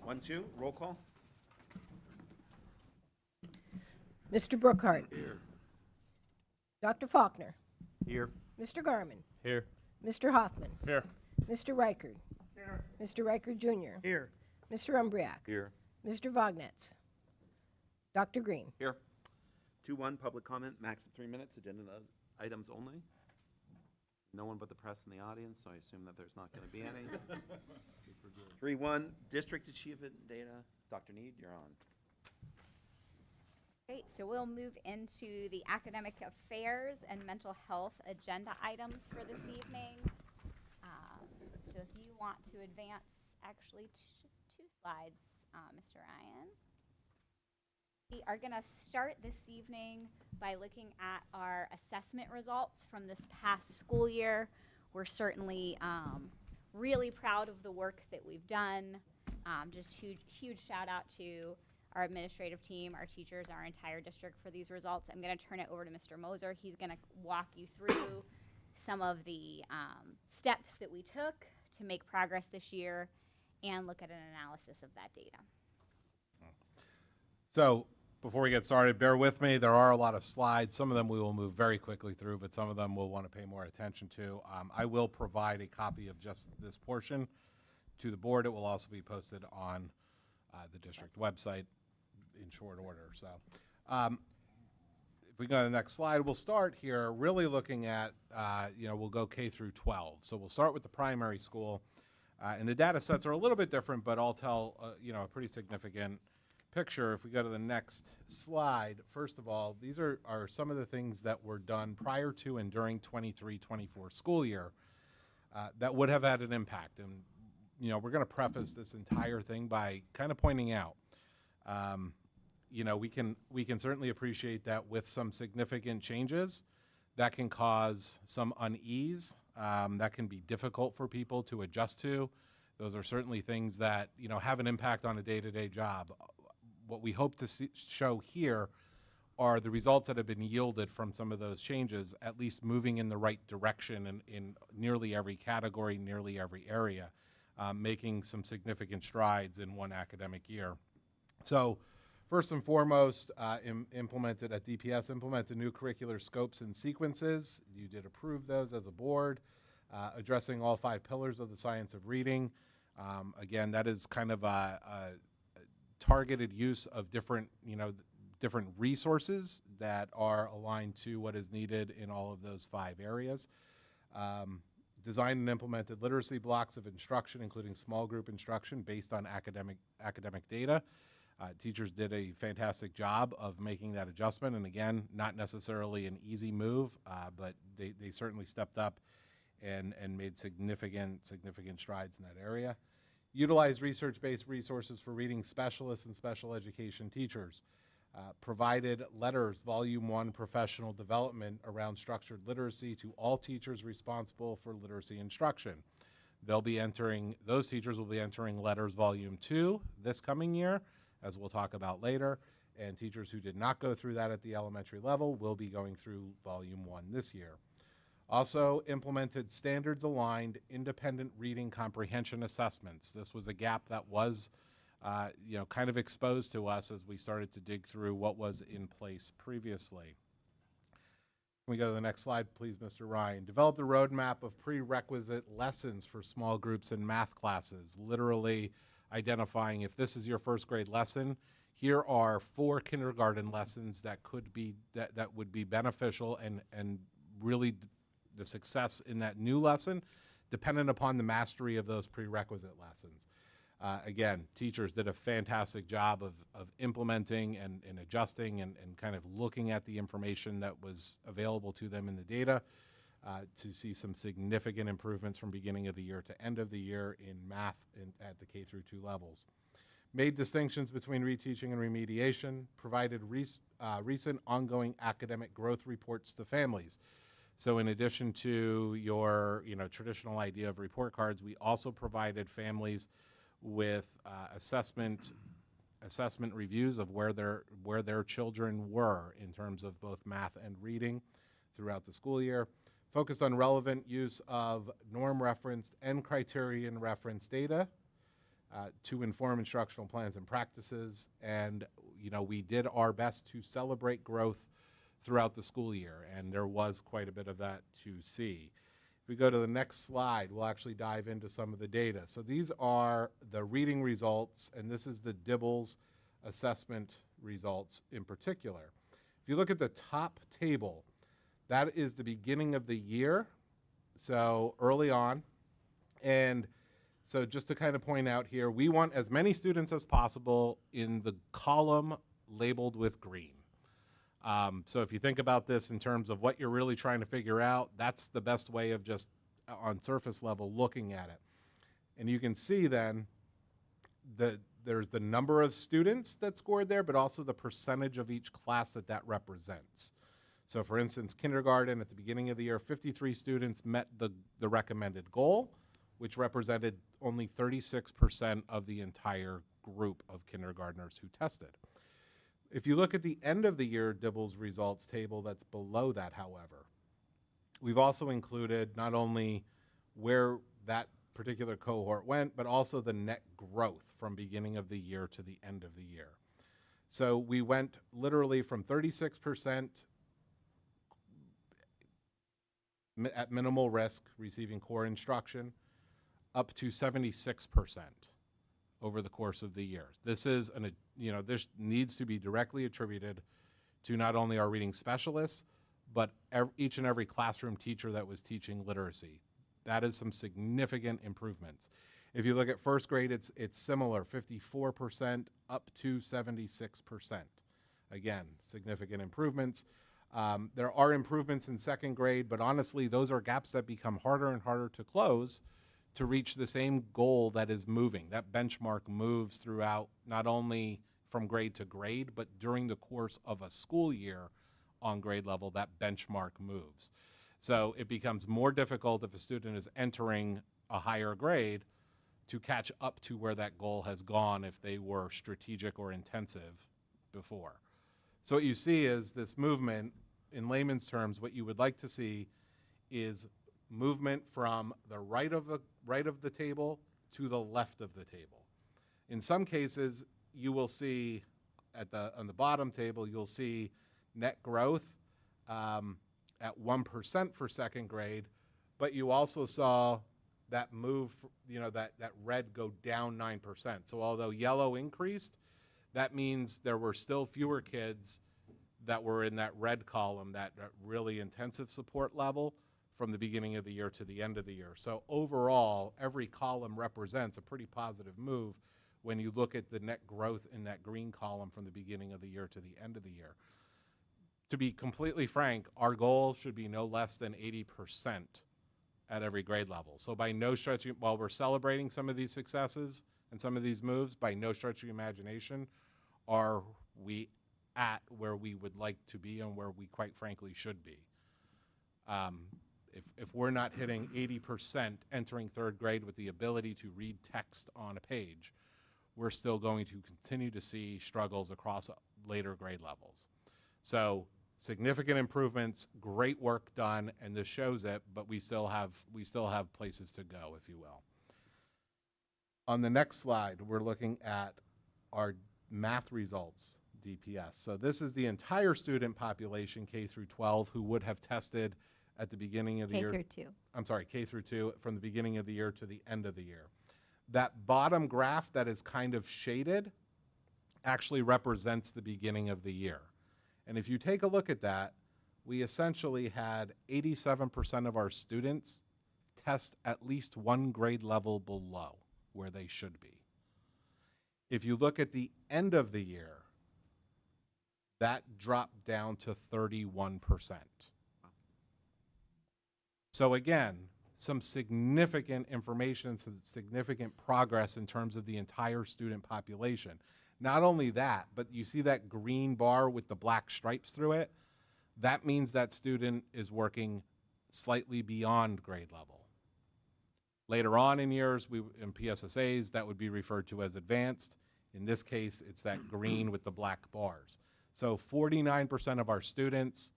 1, 2, roll call. Mr. Brookhart. Here. Dr. Faulkner. Here. Mr. Garman. Here. Mr. Hoffman. Here. Mr. Reichard. Here. Mr. Reichard Jr. Here. Mr. Umbriak. Here. Mr. Vognetz. Dr. Green. Here. 2-1, public comment, max of 3 minutes, agenda items only. No one but the press in the audience, so I assume that there's not going to be any. 3-1, district achievement data. Dr. Need, you're on. Great, so we'll move into the academic affairs and mental health agenda items for this evening. So if you want to advance actually two slides, Mr. Ryan. We are going to start this evening by looking at our assessment results from this past school year. We're certainly really proud of the work that we've done. Just huge shout out to our administrative team, our teachers, our entire district for these results. I'm going to turn it over to Mr. Moser. He's going to walk you through some of the steps that we took to make progress this year and look at an analysis of that data. So before we get started, bear with me. There are a lot of slides. Some of them we will move very quickly through, but some of them we'll want to pay more attention to. I will provide a copy of just this portion to the board. It will also be posted on the district website in short order. So if we go to the next slide, we'll start here really looking at, we'll go K through 12. So we'll start with the primary school. And the data sets are a little bit different, but all tell, a pretty significant picture. If we go to the next slide, first of all, these are some of the things that were done prior to and during 23-24 school year that would have had an impact. And, we're going to preface this entire thing by kind of pointing out, we can certainly appreciate that with some significant changes that can cause some unease, that can be difficult for people to adjust to. Those are certainly things that, have an impact on a day-to-day job. What we hope to show here are the results that have been yielded from some of those changes, at least moving in the right direction in nearly every category, nearly every area, making some significant strides in one academic year. So first and foremost, implemented at DPS, implemented new curricular scopes and sequences. You did approve those as a board, addressing all 5 pillars of the science of reading. Again, that is kind of a targeted use of different resources that are aligned to what is needed in all of those 5 areas. Designed and implemented literacy blocks of instruction, including small group instruction based on academic data. Teachers did a fantastic job of making that adjustment, and again, not necessarily an easy move, but they certainly stepped up and made significant strides in that area. Utilized research-based resources for reading specialists and special education teachers. Provided letters, Volume 1 professional development around structured literacy to all teachers responsible for literacy instruction. Those teachers will be entering letters Volume 2 this coming year, as we'll talk about later, and teachers who did not go through that at the elementary level will be going through Volume 1 this year. Also implemented standards-aligned independent reading comprehension assessments. This was a gap that was kind of exposed to us as we started to dig through what was in place previously. Can we go to the next slide, please, Mr. Ryan? Developed a roadmap of prerequisite lessons for small groups in math classes, literally identifying if this is your first grade lesson, here are 4 kindergarten lessons that would be beneficial and really the success in that new lesson dependent upon the mastery of those prerequisite lessons. Again, teachers did a fantastic job of implementing and adjusting and kind of looking at the information that was available to them in the data to see some significant improvements from beginning of the year to end of the year in math at the K through 2 levels. Made distinctions between reteaching and remediation, provided recent ongoing academic growth reports to families. So in addition to your traditional idea of report cards, we also provided families with assessment reviews of where their children were in terms of both math and reading throughout the school year. Focused on relevant use of norm referenced and criterion referenced data to inform instructional plans and practices. And, we did our best to celebrate growth throughout the school year, and there was quite a bit of that to see. If we go to the next slide, we'll actually dive into some of the data. So these are the reading results, and this is the DIBELS assessment results in particular. If you look at the top table, that is the beginning of the year, so early on. And so just to kind of point out here, we want as many students as possible in the column labeled with green. So if you think about this in terms of what you're really trying to figure out, that's the best way of just on surface level looking at it. And you can see then that there's the number of students that scored there, but also the percentage of each class that represents. So for instance, kindergarten at the beginning of the year, 53 students met the recommended goal, which represented only 36% of the entire group of kindergartners who tested. If you look at the end of the year DIBELS results table that's below that, however, we've also included not only where that particular cohort went, but also the net growth from beginning of the year to the end of the year. So we went literally from 36% at minimal risk receiving core instruction up to 76% over the course of the year. This is this needs to be directly attributed to not only our reading specialists, but each and every classroom teacher that was teaching literacy. That is some significant improvements. If you look at first grade, it's similar, 54% up to 76%. Again, significant improvements. There are improvements in second grade, but honestly, those are gaps that become harder and harder to close to reach the same goal that is moving. That benchmark moves throughout, not only from grade to grade, but during the course of a school year on grade level, that benchmark moves. So it becomes more difficult if a student is entering a higher grade to catch up to where that goal has gone if they were strategic or intensive before. So what you see is this movement, in layman's terms, what you would like to see is movement from the right of the table to the left of the table. In some cases, you will see on the bottom table, you'll see net growth at 1% for second grade, but you also saw that move, that red go down 9%. So although yellow increased, that means there were still fewer kids that were in that red column, that really intensive support level from the beginning of the year to the end of the year. So overall, every column represents a pretty positive move when you look at the net growth in that green column from the beginning of the year to the end of the year. To be completely frank, our goal should be no less than 80% at every grade level. So by no stretch, while we're celebrating some of these successes and some of these moves, by no stretch of imagination are we at where we would like to be and where we quite frankly should be. If we're not hitting 80% entering third grade with the ability to read text on a page, we're still going to continue to see struggles across later grade levels. So significant improvements, great work done, and this shows it, but we still have places to go, if you will. On the next slide, we're looking at our math results, DPS. So this is the entire student population, K through 12, who would have tested at the beginning of the year. K through 2. I'm sorry, K through 2, from the beginning of the year to the end of the year. That bottom graph that is kind of shaded actually represents the beginning of the year. And if you take a look at that, we essentially had 87% of our students test at least one grade level below where they should be. If you look at the end of the year, that dropped down to 31%. So again, some significant information, some significant progress in terms of the entire student population. Not only that, but you see that green bar with the black stripes through it? That means that student is working slightly beyond grade level. Later on in years, in PSSAs, that would be referred to as advanced. In this case, it's that green with the black bars. So 49% of our students,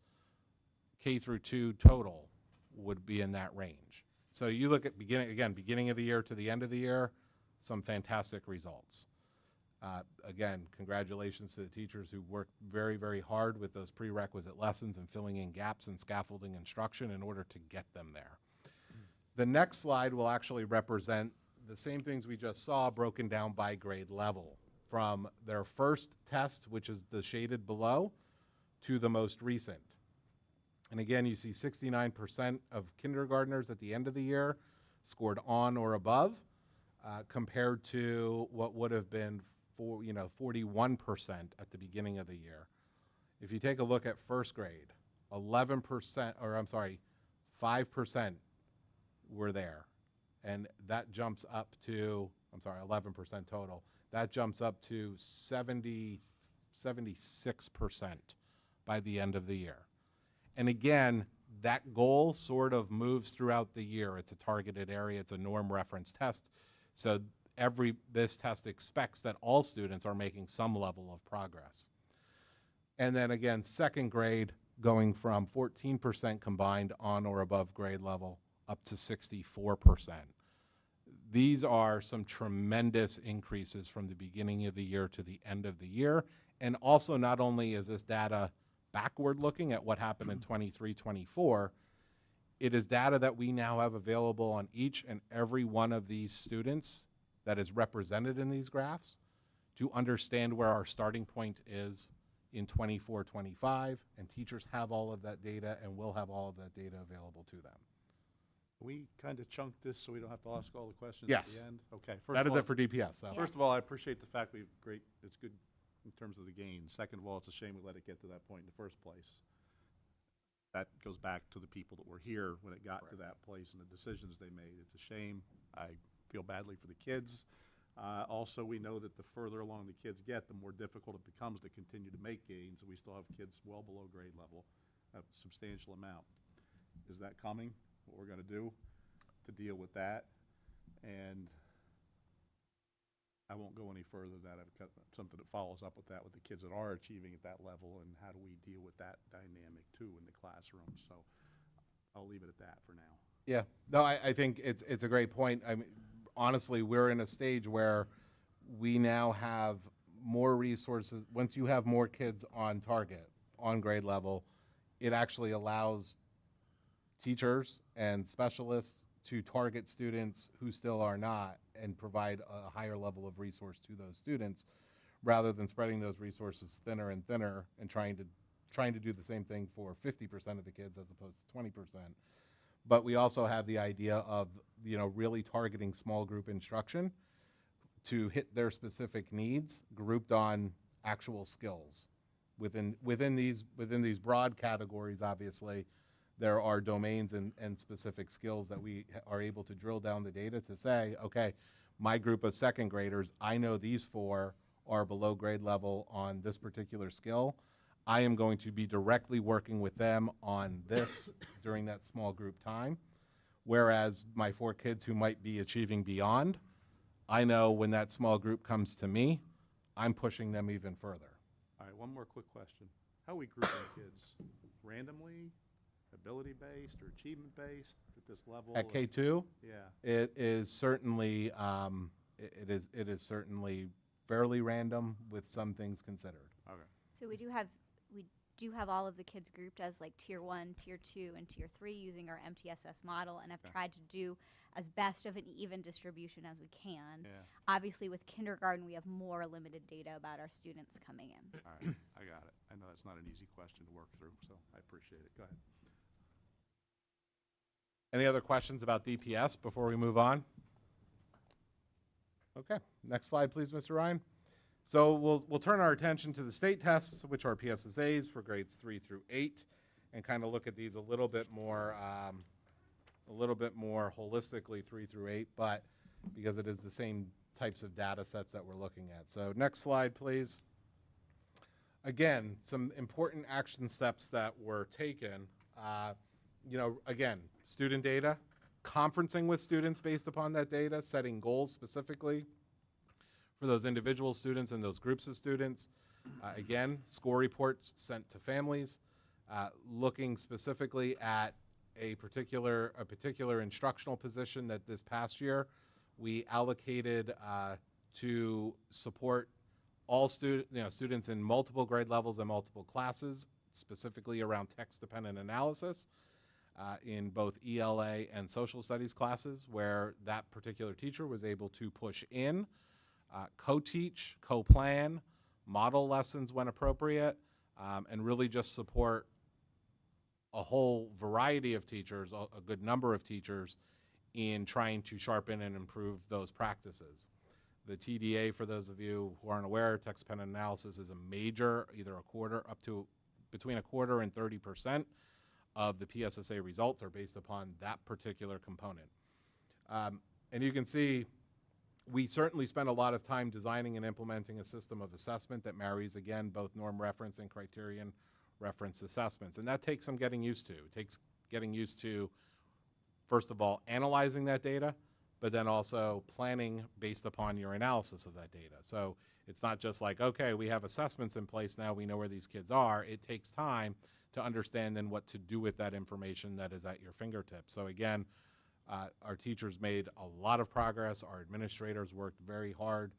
K through 2 total, would be in that range. So you look at beginning of the year to the end of the year, some fantastic results. Again, congratulations to the teachers who worked very, very hard with those prerequisite lessons and filling in gaps in scaffolding instruction in order to get them there. The next slide will actually represent the same things we just saw broken down by grade level, from their first test, which is the shaded below, to the most recent. And again, you see 69% of kindergartners at the end of the year scored on or above, compared to what would have been 41% at the beginning of the year. If you take a look at first grade, 5% were there. And that jumps up to, 11% total. That jumps up to 76% by the end of the year. And again, that goal sort of moves throughout the year. It's a targeted area, it's a norm reference test. So this test expects that all students are making some level of progress. And then again, second grade going from 14% combined on or above grade level up to 64%. These are some tremendous increases from the beginning of the year to the end of the year. And also, not only is this data backward looking at what happened in 23-24, it is data that we now have available on each and every one of these students that is represented in these graphs to understand where our starting point is in 24-25, and teachers have all of that data and will have all of that data available to them. We kind of chunked this so we don't have to ask all the questions Yes. at the end? Okay. That is it for DPS. So. First of all, I appreciate the fact it's good in terms of the gains. Second of all, it's a shame we let it get to that point in the first place. That goes back to the people that were here when it got to that place and the decisions they made. It's a shame. I feel badly for the kids. Also, we know that the further along the kids get, the more difficult it becomes to continue to make gains. We still have kids well below grade level, a substantial amount. Is that coming? What we're going to do to deal with that? And I won't go any further than that. I've got something that follows up with that, with the kids that are achieving at that level, and how do we deal with that dynamic too in the classroom. So I'll leave it at that for now. Yeah, no, I think it's a great point. I mean, honestly, we're in a stage where we now have more resources. Once you have more kids on target, on grade level, it actually allows teachers and specialists to target students who still are not and provide a higher level of resource to those students, rather than spreading those resources thinner and thinner and trying to do the same thing for 50% of the kids as opposed to 20%. But we also have the idea of, really targeting small group instruction to hit their specific needs, grouped on actual skills. Within these broad categories, obviously, there are domains and specific skills that we are able to drill down the data to say, okay, my group of second graders, I know these four are below grade level on this particular skill. I am going to be directly working with them on this during that small group time. Whereas my four kids who might be achieving beyond, I know when that small group comes to me, I'm pushing them even further. All right, one more quick question. How are we grouping kids? Randomly, ability-based, or achievement-based at this level? At K2, Yeah. it is certainly it is certainly fairly random with some things considered. Okay. So we do have all of the kids grouped as like tier 1, tier 2, and tier 3 using our MTSS model, and have tried to do as best of an even distribution as we can. Yeah. Obviously, with kindergarten, we have more limited data about our students coming in. All right, I got it. I know that's not an easy question to work through, so I appreciate it. Go ahead. Any other questions about DPS before we move on? Okay, next slide, please, Mr. Ryan. So we'll turn our attention to the state tests, which are PSSAs for grades 3 through 8, and kind of look at these a little bit more holistically, 3 through 8, but because it is the same types of data sets that we're looking at. So next slide, please. Again, some important action steps that were taken. Again, student data, conferencing with students based upon that data, setting goals specifically for those individual students and those groups of students. Again, score reports sent to families, looking specifically at a particular instructional position that this past year we allocated to support all students in multiple grade levels and multiple classes, specifically around text-dependent analysis in both ELA and social studies classes, where that particular teacher was able to push in, co-teach, co-plan, model lessons when appropriate, and really just support a whole variety of teachers, a good number of teachers, in trying to sharpen and improve those practices. The TDA, for those of you who aren't aware, text-dependent analysis is a major, either a quarter, up to between a quarter and 30% of the PSSA results are based upon that particular component. And you can see we certainly spend a lot of time designing and implementing a system of assessment that marries, again, both norm reference and criterion reference assessments. And that takes some getting used to. It takes getting used to, first of all, analyzing that data, but then also planning based upon your analysis of that data. So it's not just like, okay, we have assessments in place now, we know where these kids are. It takes time to understand then what to do with that information that is at your fingertips. So again, our teachers made a lot of progress. Our administrators worked very hard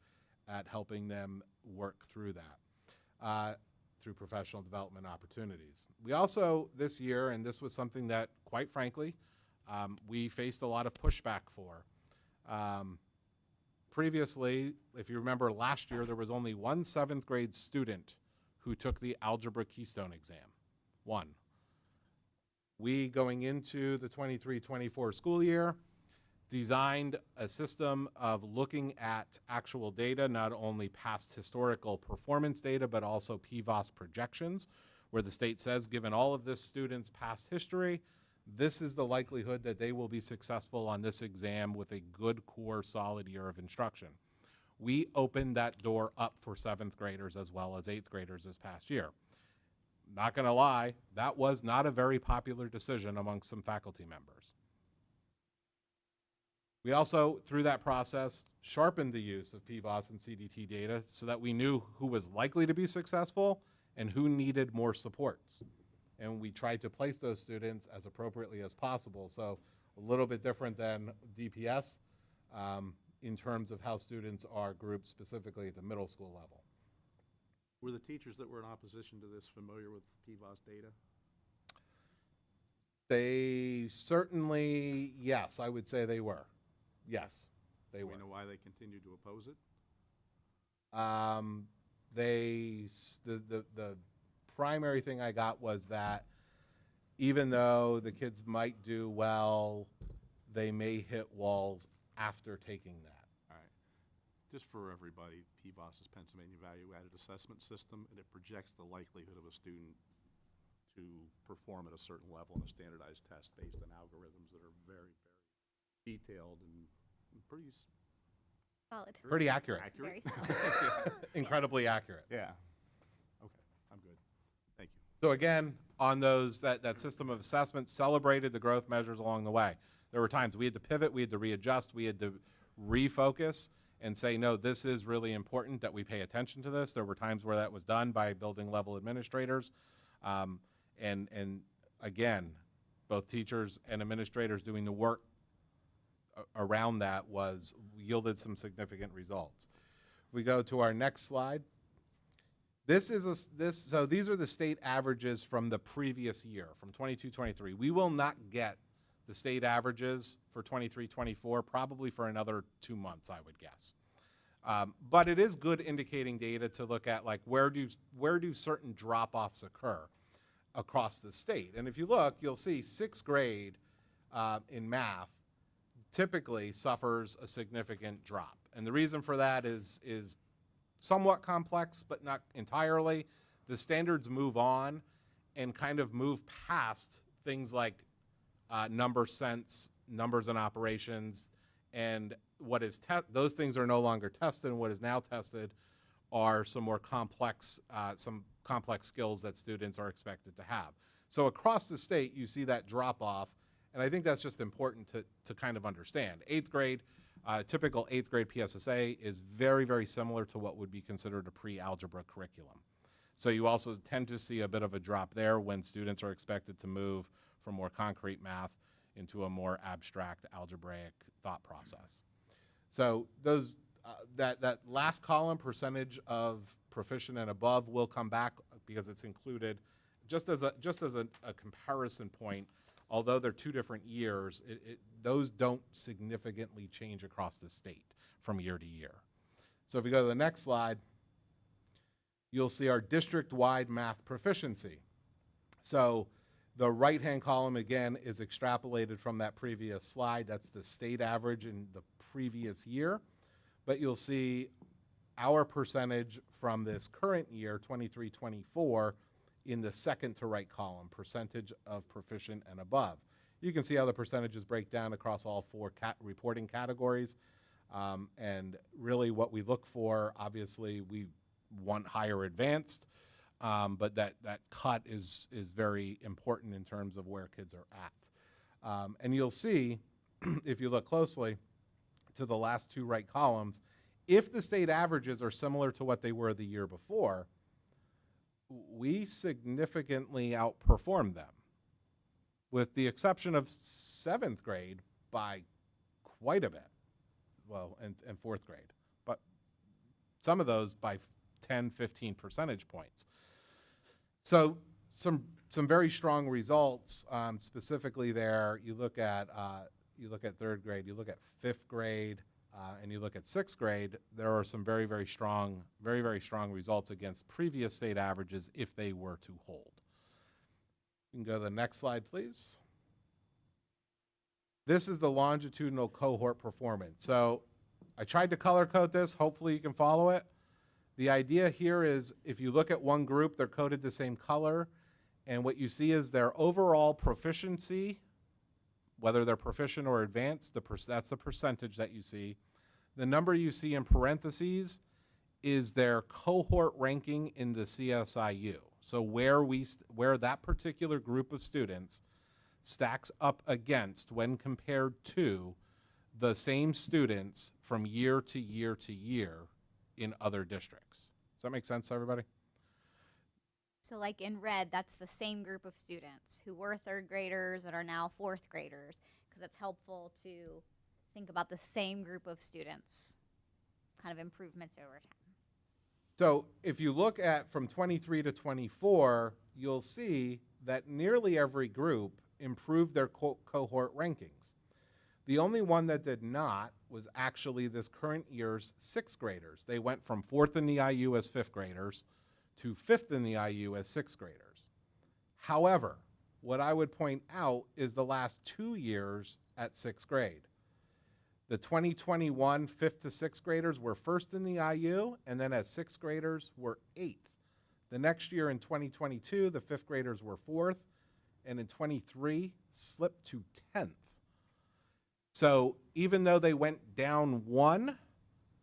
at helping them work through that, through professional development opportunities. We also, this year, and this was something that, quite frankly, we faced a lot of pushback for. Previously, if you remember last year, there was only one 7th grade student who took the Algebra Keystone exam. One. We, going into the 23-24 school year, designed a system of looking at actual data, not only past historical performance data, but also PVOS projections, where the state says, given all of this student's past history, this is the likelihood that they will be successful on this exam with a good core solid year of instruction. We opened that door up for 7th graders as well as 8th graders this past year. Not gonna lie, that was not a very popular decision amongst some faculty members. We also, through that process, sharpened the use of PVOS and CDT data so that we knew who was likely to be successful and who needed more supports. And we tried to place those students as appropriately as possible. So a little bit different than DPS in terms of how students are grouped specifically at the middle school level. Were the teachers that were in opposition to this familiar with PVOS data? They certainly, yes, I would say they were. Yes, they were. Do we know why they continued to oppose it? The primary thing I got was that even though the kids might do well, they may hit walls after taking that. All right. Just for everybody, PVOS is Pennsylvania Value-Added Assessment System, and it projects the likelihood of a student to perform at a certain level in a standardized test based on algorithms that are very, very detailed and pretty Solid. Pretty accurate. Very solid. Incredibly accurate. Yeah. Okay, I'm good. Thank you. So again, on those, that system of assessment celebrated the growth measures along the way. There were times we had to pivot, we had to readjust, we had to refocus and say, no, this is really important that we pay attention to this. There were times where that was done by building level administrators. And again, both teachers and administrators doing the work around that yielded some significant results. We go to our next slide. So these are the state averages from the previous year, from 22-23. We will not get the state averages for 23-24 probably for another 2 months, I would guess. But it is good indicating data to look at, like, where do certain drop-offs occur across the state. And if you look, you'll see 6th grade in math typically suffers a significant drop. And the reason for that is somewhat complex, but not entirely. The standards move on and kind of move past things like number sense, numbers and operations, and what is those things are no longer tested, and what is now tested are some more complex, skills that students are expected to have. So across the state, you see that drop off, and I think that's just important to kind of understand. 8th grade, typical 8th grade PSSA is very, very similar to what would be considered a pre-algebra curriculum. So you also tend to see a bit of a drop there when students are expected to move from more concrete math into a more abstract algebraic thought process. So those, that last column, percentage of proficient and above, will come back because it's included just as a comparison point. Although they're 2 different years, those don't significantly change across the state from year to year. So if we go to the next slide, you'll see our district-wide math proficiency. So the right-hand column, again, is extrapolated from that previous slide. That's the state average in the previous year. But you'll see our percentage from this current year, 23-24, in the second to right column, percentage of proficient and above. You can see how the percentages break down across all 4 reporting categories. And really what we look for, obviously, we want higher advanced, but that cut is very important in terms of where kids are at. And you'll see, if you look closely to the last 2 right columns, if the state averages are similar to what they were the year before, we significantly outperformed them, with the exception of 7th grade by quite a bit. Well, and 4th grade, but some of those by 10, 15 percentage points. So some very strong results. Specifically, there you look at 3rd grade, you look at 5th grade, and you look at 6th grade. There are some very strong results against previous state averages if they were to hold. You can go to the next slide, please. This is the longitudinal cohort performance. So I tried to color code this. Hopefully you can follow it. The idea here is if you look at one group, they're coded the same color, and what you see is their overall proficiency, whether they're proficient or advanced, that's the percentage that you see. The number you see in parentheses is their cohort ranking in the CSIU. So where that particular group of students stacks up against when compared to the same students from year to year to year in other districts. Does that make sense to everybody? So like in red, that's the same group of students who were 3rd graders and are now 4th graders, because it's helpful to think about the same group of students, kind of improvements over time. So if you look at from 23 to 24, you'll see that nearly every group improved their cohort rankings. The only one that did not was actually this current year's 6th graders. They went from 4th in the IU as 5th graders to 5th in the IU as 6th graders. However, what I would point out is the last 2 years at 6th grade. The 2021 5th to 6th graders were 1st in the IU, and then as 6th graders were 8th. The next year in 2022, the 5th graders were 4th, and in 23 slipped to 10th. So even though they went down 1,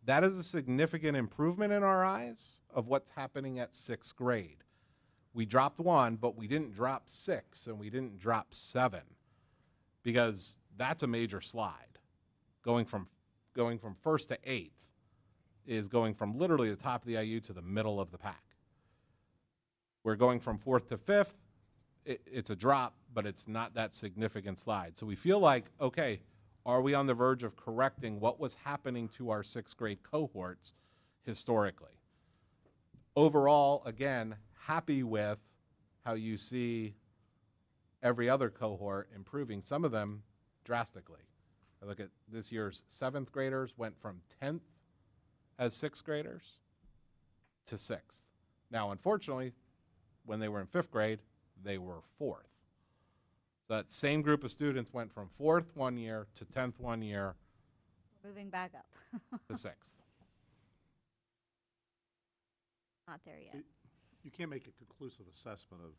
that is a significant improvement in our eyes of what's happening at 6th grade. We dropped 1, but we didn't drop 6, and we didn't drop 7, because that's a major slide. Going from 1st to 8th is going from literally the top of the IU to the middle of the pack. We're going from 4th to 5th, it's a drop, but it's not that significant slide. So we feel like, okay, are we on the verge of correcting what was happening to our 6th grade cohorts historically? Overall, again, happy with how you see every other cohort improving, some of them drastically. I look at this year's 7th graders went from 10th as 6th graders to 6th. Now, unfortunately, when they were in 5th grade, they were 4th. So that same group of students went from 4th one year to 10th one year. Moving back up. To 6th. Not there yet. You can't make a conclusive assessment of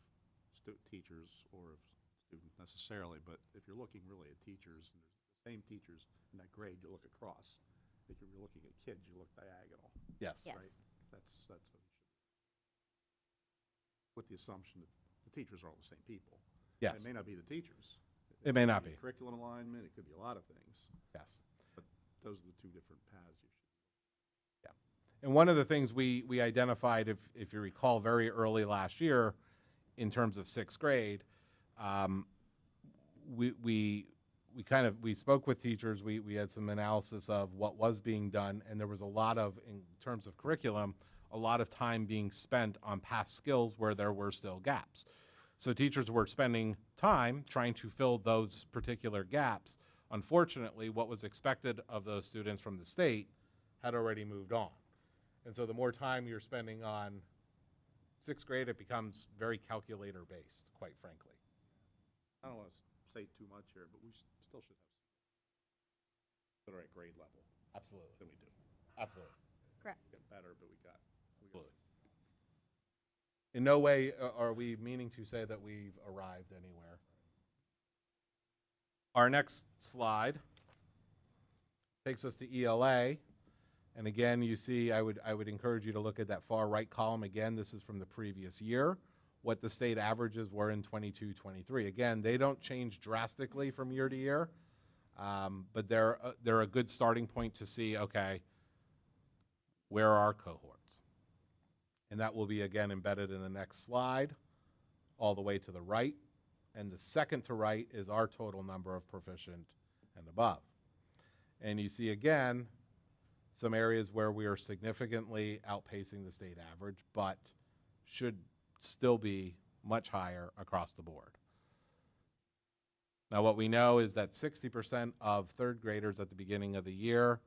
teachers or of students necessarily, but if you're looking really at teachers, and there's the same teachers in that grade, you look across. If you're looking at kids, you look diagonal. Yes. Yes. Right? That's what you should. With the assumption that the teachers are all the same people. Yes. It may not be the teachers. It may not be. Curriculum alignment, it could be a lot of things. Yes. But those are the 2 different paths you should. Yeah. And one of the things we identified, if you recall, very early last year, in terms of 6th grade, we we spoke with teachers, we had some analysis of what was being done, and there was a lot of, in terms of curriculum, a lot of time being spent on past skills where there were still gaps. So teachers were spending time trying to fill those particular gaps. Unfortunately, what was expected of those students from the state had already moved on. And so the more time you're spending on sixth grade, it becomes very calculator-based, quite frankly. I don't want to say too much here, but we still should have that are at grade level Absolutely. than we do. Absolutely. Correct. Get better, but we got. Absolutely. In no way are we meaning to say that we've arrived anywhere. Our next slide takes us to ELA. And again, you see, I would encourage you to look at that far right column. Again, this is from the previous year, what the state averages were in 22-23. Again, they don't change drastically from year to year, but they're a good starting point to see, okay, where are our cohorts? And that will be, again, embedded in the next slide, all the way to the right. And the second to right is our total number of proficient and above. And you see, again, some areas where we are significantly outpacing the state average, but should still be much higher across the board. Now, what we know is that 60% of third graders at the beginning of the year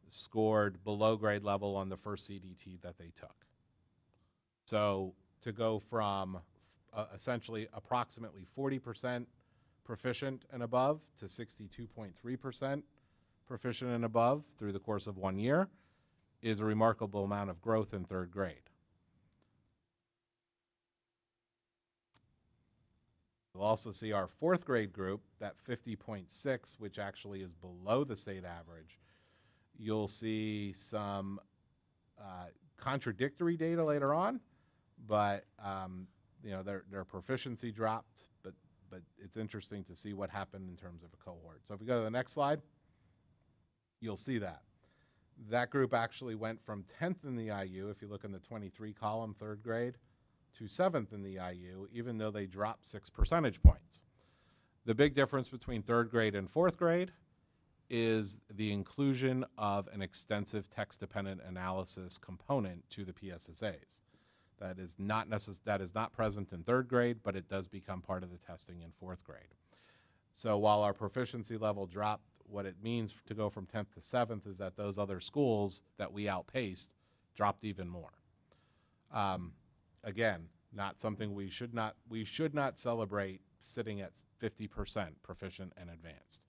scored below grade level on the first CDT that they took. So to go from essentially approximately 40% proficient and above to 62.3% proficient and above through the course of 1 year is a remarkable amount of growth in third grade. You'll also see our fourth grade group, that 50.6, which actually is below the state average. You'll see some contradictory data later on, but you know, their proficiency dropped, but it's interesting to see what happened in terms of a cohort. So if we go to the next slide, you'll see that group actually went from 10th in the IU, if you look in the 23 column, third grade, to 7th in the IU, even though they dropped 6 percentage points. The big difference between third grade and fourth grade is the inclusion of an extensive text-dependent analysis component to the PSSAs. That is not present in third grade, but it does become part of the testing in fourth grade. So while our proficiency level dropped, what it means to go from 10th to 7th is that those other schools that we outpaced dropped even more. Again, not something we should not celebrate sitting at 50% proficient and advanced.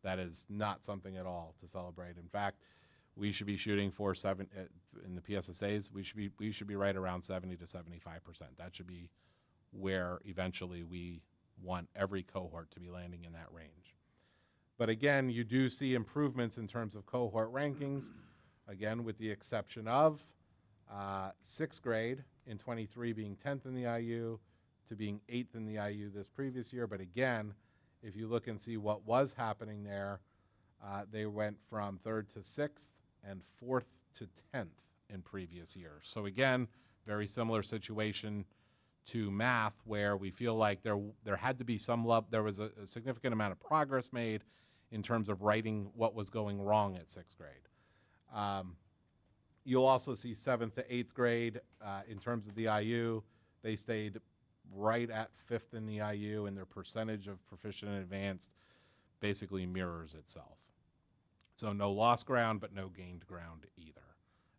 That is not something at all to celebrate. In fact, we should be shooting for in the PSSAs. We should be right around 70 to 75%. That should be where eventually we want every cohort to be landing in that range. But again, you do see improvements in terms of cohort rankings, again, with the exception of sixth grade in 23 being 10th in the IU to being 8th in the IU this previous year. But again, if you look and see what was happening there, they went from 3rd to 6th and 4th to 10th in previous years. So again, very similar situation to math, where we feel like there had to be some there was a significant amount of progress made in terms of righting what was going wrong at 6th grade. You'll also see 7th to 8th grade in terms of the IU. They stayed right at 5th in the IU, and their percentage of proficient and advanced basically mirrors itself. So no lost ground, but no gained ground either.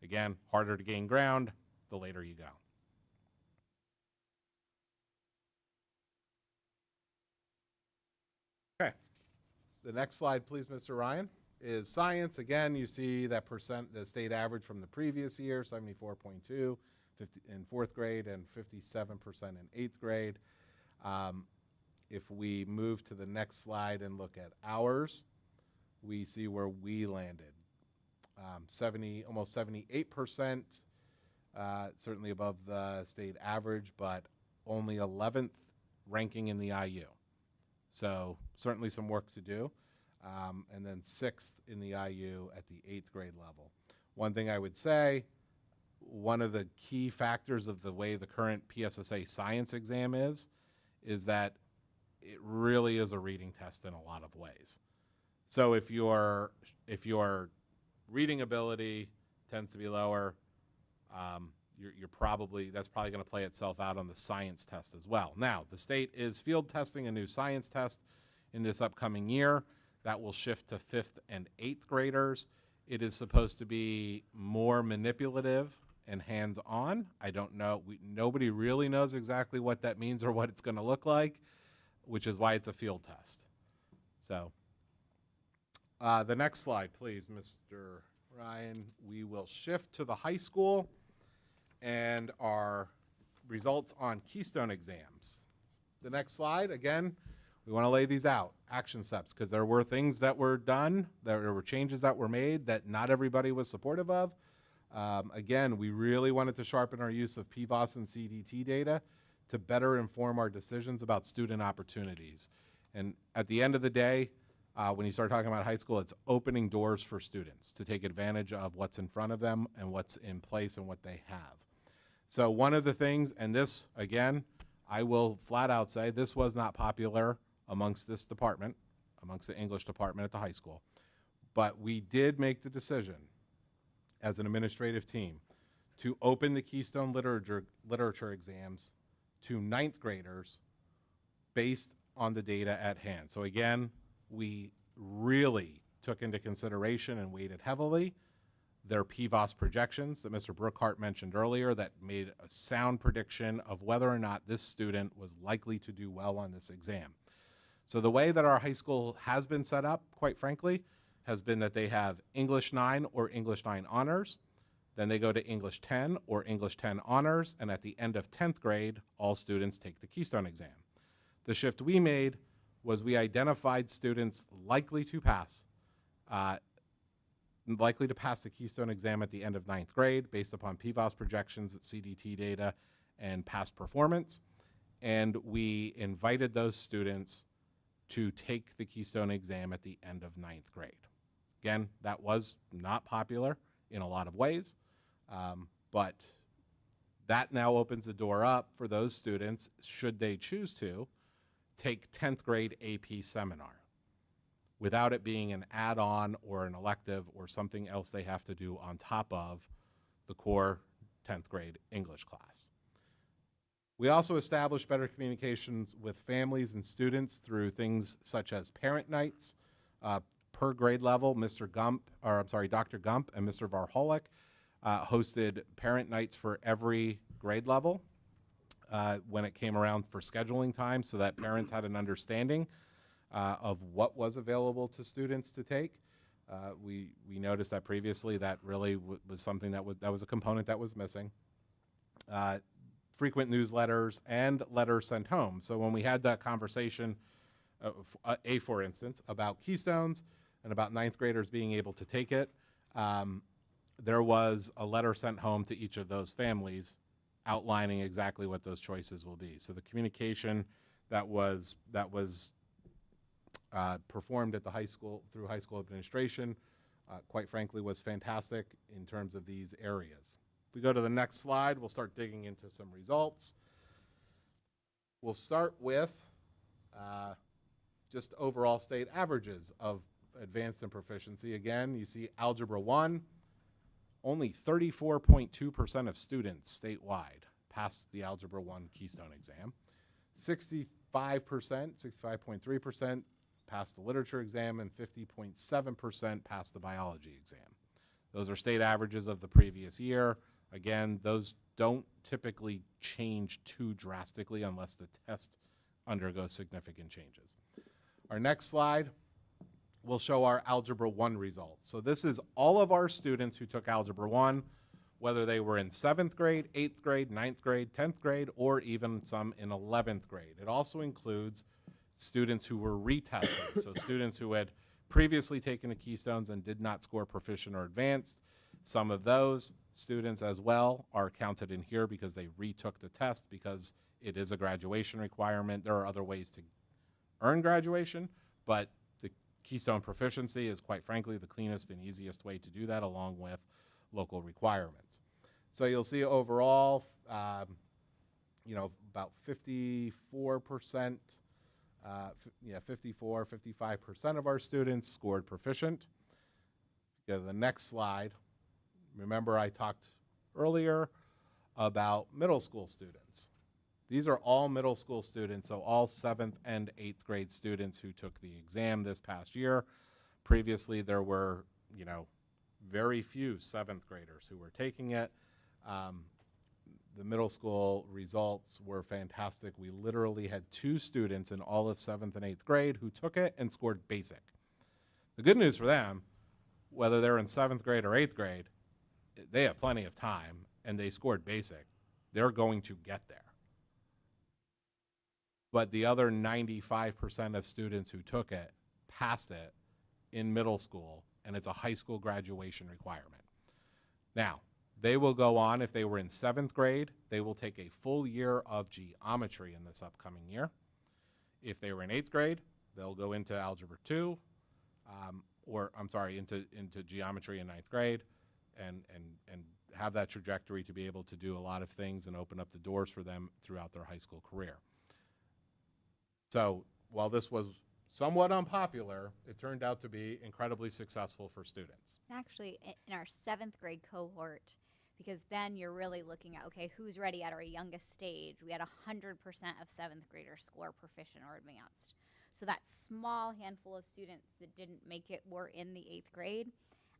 Again, harder to gain ground the later you go. Okay. The next slide, please, Mr. Ryan, is science. Again, you see that the state average from the previous year, 74.2 in 4th grade and 57% in 8th grade. If we move to the next slide and look at ours, we see where we landed. Almost 78%, certainly above the state average, but only 11th ranking in the IU. So certainly some work to do. And then 6th in the IU at the 8th grade level. One thing I would say, one of the key factors of the way the current PSSA science exam is that it really is a reading test in a lot of ways. So if your reading ability tends to be lower, that's probably going to play itself out on the science test as well. Now, the state is field testing a new science test in this upcoming year that will shift to 5th and 8th graders. It is supposed to be more manipulative and hands-on. I don't know. Nobody really knows exactly what that means or what it's going to look like, which is why it's a field test. So the next slide, please, Mr. Ryan. We will shift to the high school and our results on Keystone exams. The next slide, again, we want to lay these out, action steps, because there were things that were done, there were changes that were made that not everybody was supportive of. Again, we really wanted to sharpen our use of PVOS and CDT data to better inform our decisions about student opportunities. And at the end of the day, when you start talking about high school, it's opening doors for students to take advantage of what's in front of them and what's in place and what they have. So one of the things, and this, again, I will flat out say this was not popular amongst this department, amongst the English department at the high school, but we did make the decision as an administrative team to open the Keystone literature exams to 9th graders based on the data at hand. So again, we really took into consideration and weighted heavily their PVOS projections that Mr. Brookhart mentioned earlier that made a sound prediction of whether or not this student was likely to do well on this exam. So the way that our high school has been set up, quite frankly, has been that they have English 9 or English 9 honors, then they go to English 10 or English 10 honors, and at the end of 10th grade, all students take the Keystone exam. The shift we made was we identified students likely to pass the Keystone exam at the end of 9th grade based upon PVOS projections, CDT data, and past performance. And we invited those students to take the Keystone exam at the end of 9th grade. Again, that was not popular in a lot of ways, but that now opens the door up for those students, should they choose to, take 10th grade AP seminar without it being an add-on or an elective or something else they have to do on top of the core 10th grade English class. We also established better communications with families and students through things such as parent nights. Per grade level, Dr. Gump and Mr. Varholik hosted parent nights for every grade level when it came around for scheduling time so that parents had an understanding of what was available to students to take. We noticed that previously that really was something that was a component that was missing. Frequent newsletters and letters sent home. So when we had that conversation, for instance, about Keystones and about 9th graders being able to take it, there was a letter sent home to each of those families outlining exactly what those choices will be. So the communication that was performed at the high school through high school administration, quite frankly, was fantastic in terms of these areas. If we go to the next slide, we'll start digging into some results. We'll start with just overall state averages of advanced and proficiency. Again, you see Algebra 1, only 34.2% of students statewide passed the Algebra 1 Keystone exam. 65.3% passed the literature exam, and 50.7% passed the biology exam. Those are state averages of the previous year. Again, those don't typically change too drastically unless the test undergoes significant changes. Our next slide will show our Algebra 1 results. So this is all of our students who took Algebra 1, whether they were in 7th grade, 8th grade, 9th grade, 10th grade, or even some in 11th grade. It also includes students who were retested, so students who had previously taken the Keystones and did not score proficient or advanced. Some of those students as well are counted in here because they retook the test because it is a graduation requirement. There are other ways to earn graduation, but the Keystone proficiency is quite frankly the cleanest and easiest way to do that along with local requirements. So you'll see overall, about 54% 54, 55% of our students scored proficient. Go to the next slide. Remember I talked earlier about middle school students. These are all middle school students, so all 7th and 8th grade students who took the exam this past year. Previously, there were, very few 7th graders who were taking it. The middle school results were fantastic. We literally had 2 students in all of 7th and 8th grade who took it and scored basic. The good news for them, whether they're in 7th grade or 8th grade, they have plenty of time and they scored basic. They're going to get there. But the other 95% of students who took it passed it in middle school, and it's a high school graduation requirement. Now, they will go on, if they were in 7th grade, they will take a full year of geometry in this upcoming year. If they were in 8th grade, they'll go into Algebra 2, into geometry in 9th grade, and have that trajectory to be able to do a lot of things and open up the doors for them throughout their high school career. So while this was somewhat unpopular, it turned out to be incredibly successful for students. Actually, in our 7th grade cohort, because then you're really looking at, okay, who's ready at our youngest stage? We had 100% of 7th graders score proficient or advanced. So that small handful of students that didn't make it were in the 8th grade.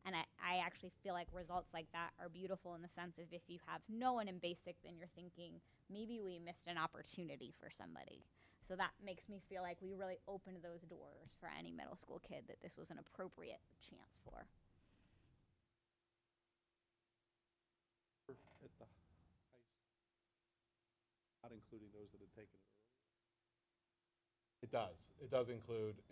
And I actually feel like results like that are beautiful in the sense of if you have no one in basic, then you're thinking, maybe we missed an opportunity for somebody. So that makes me feel like we really opened those doors for any middle school kid that this was an appropriate chance for. Not including those that had taken it earlier. It does. It includes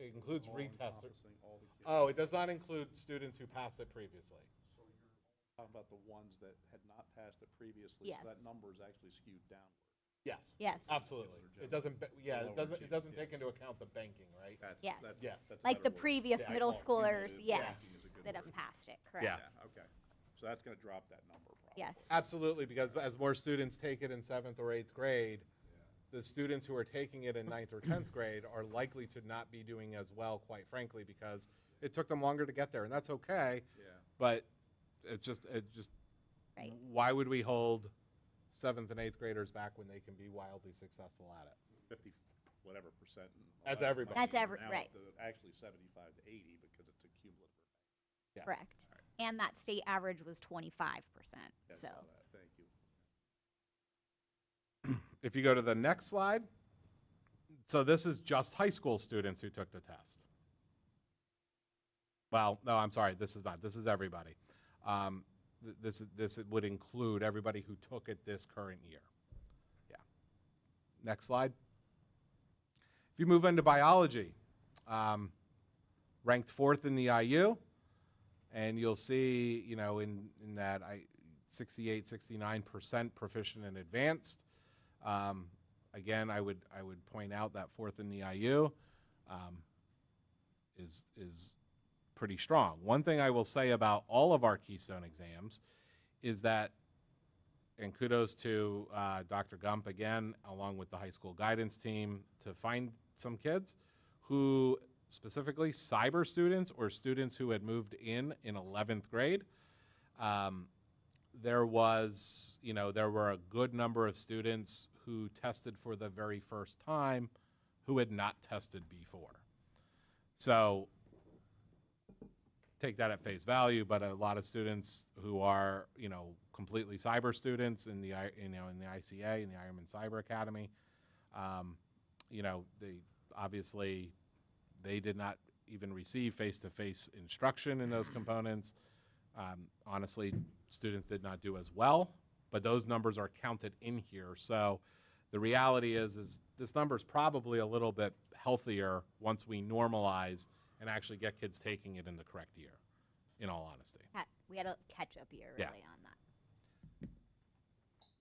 All retesters. encompassing all the kids. Oh, it does not include students who passed it previously. So you're talking about the ones that had not passed it previously. Yes. So that number is actually skewed downward. Yes. Yes. Absolutely. Kids that are It doesn't, lower it doesn't take kids. into account the banking, right? Yes. Yes. That's a Like the better word. previous Yeah, middle call it schoolers, cumulative yes, ranking is a good that have word. passed it, correct? Yeah. Yeah, okay. So that's gonna drop that number probably. Yes. Absolutely, because as more students take it in 7th or 8th grade, the students who are taking it in 9th or 10th grade are likely to not be doing as well, quite frankly, because it took them longer to get there, and that's okay. Yeah. But it just, Right. why would we hold 7th and 8th graders back when they can be wildly successful at it? 50 whatever percent. That's everybody. That's Now right. Actually 75 to 80 because it's a cumulative. Yes. Correct. And that state average was 25%, Yeah, so. saw that. Thank you. If you go to the next slide, so this is just high school students who took the test. Well, no, I'm sorry, this is not. This is everybody. This would include everybody who took it this current year. Yeah. Next slide. If you move into biology, ranked 4th in the IU, and you'll see, in that 68, 69% proficient and advanced. Again, I would point out that 4th in the IU is pretty strong. One thing I will say about all of our Keystone exams is that, and kudos to Dr. Gump again, along with the high school guidance team, to find some kids who, specifically cyber students or students who had moved in 11th grade, there were a good number of students who tested for the very first time who had not tested before. So take that at face value, but a lot of students who are, completely cyber students in the ICA, in the Ironman Cyber Academy, they did not even receive face-to-face instruction in those components. Honestly, students did not do as well, but those numbers are counted in here. So the reality is this number is probably a little bit healthier once we normalize and actually get kids taking it in the correct year, in all honesty. We had a catch-up year really Yeah. on that.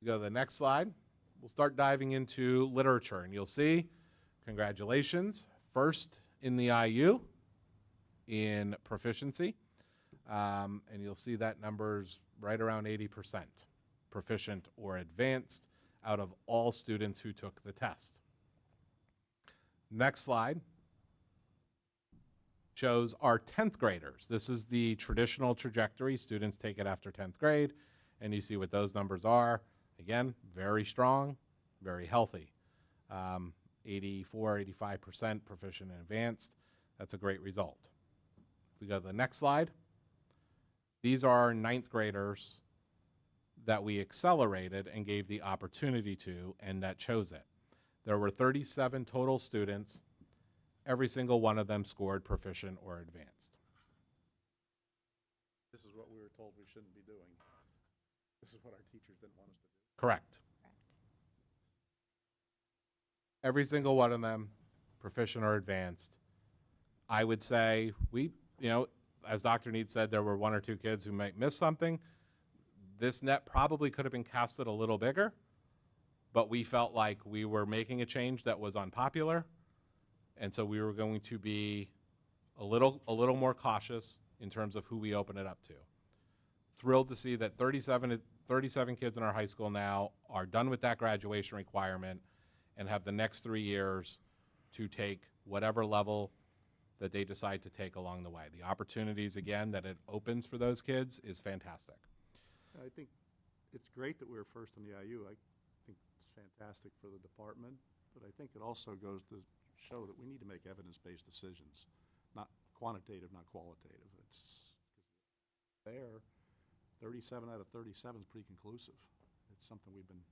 Go to the next slide. We'll start diving into literature, and you'll see, congratulations, 1st in the IU in proficiency. And you'll see that number's right around 80% proficient or advanced out of all students who took the test. Next slide shows our 10th graders. This is the traditional trajectory. Students take it after 10th grade, and you see what those numbers are. Again, very strong, very healthy. 84, 85% proficient and advanced. That's a great result. If we go to the next slide, these are our 9th graders that we accelerated and gave the opportunity to, and that chose it. There were 37 total students. Every single one of them scored proficient or advanced. This is what we were told we shouldn't be doing. This is what our teachers didn't want us to do. Correct. Correct. Every single one of them, proficient or advanced. I would say as Dr. Need said, there were 1 or 2 kids who might miss something. This net probably could have been casted a little bigger, but we felt like we were making a change that was unpopular, and so we were going to be a little more cautious in terms of who we open it up to. Thrilled to see that 37 kids in our high school now are done with that graduation requirement and have the next 3 years to take whatever level that they decide to take along the way. The opportunities, again, that it opens for those kids is fantastic. I think it's great that we were first in the IU. I think it's fantastic for the department, but I think it also goes to show that we need to make evidence-based decisions, not quantitative, not qualitative. It's there. 37 out of 37 is pretty conclusive. It's something we've been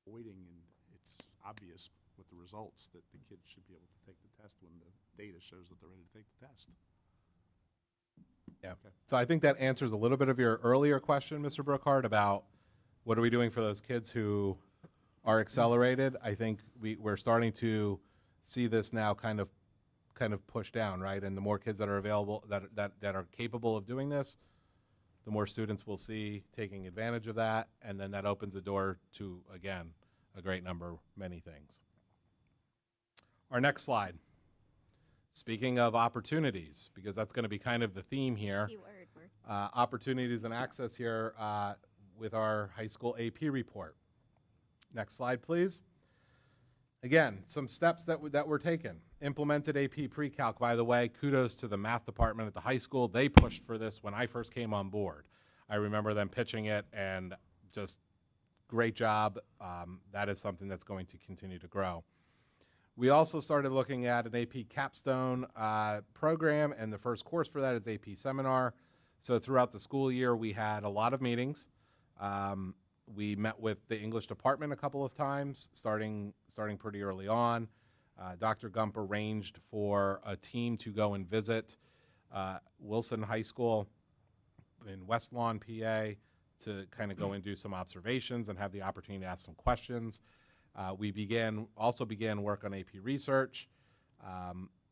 avoiding, and it's obvious with the results that the kids should be able to take the test when the data shows that they're ready to take the test. Yeah. Okay. So I think that answers a little bit of your earlier question, Mr. Brookhart, about what are we doing for those kids who are accelerated. I think we're starting to see this now kind of push down, right? And the more kids that are available, that are capable of doing this, the more students we'll see taking advantage of that, and then that opens the door to, again, a great number, many things. Our next slide. Speaking of opportunities, because that's going to be kind of the theme here, Keyword word. opportunities and access here with our high school AP report. Next slide, please. Again, some steps that were taken. Implemented AP pre-calc. By the way, kudos to the math department at the high school. They pushed for this when I first came on board. I remember them pitching it, and just great job. That is something that's going to continue to grow. We also started looking at an AP capstone program, and the first course for that is AP seminar. So throughout the school year, we had a lot of meetings. We met with the English department a couple of times, starting pretty early on. Dr. Gump arranged for a team to go and visit Wilson High School in West Lawn, PA, to kind of go and do some observations and have the opportunity to ask some questions. We also began work on AP research,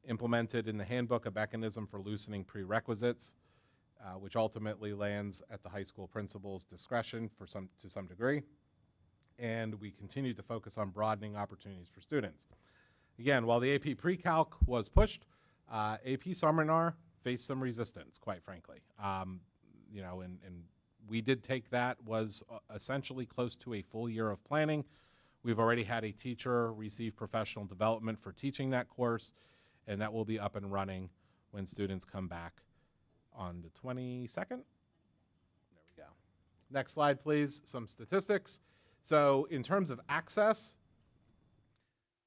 implemented in the handbook a mechanism for loosening prerequisites, which ultimately lands at the high school principal's discretion to some degree. And we continue to focus on broadening opportunities for students. Again, while the AP pre-calc was pushed, AP seminar faced some resistance, quite frankly. And we did take that, was essentially close to a full year of planning. We've already had a teacher receive professional development for teaching that course, and that will be up and running when students come back on the 22nd. There we go. Next slide, please. Some statistics. So in terms of access,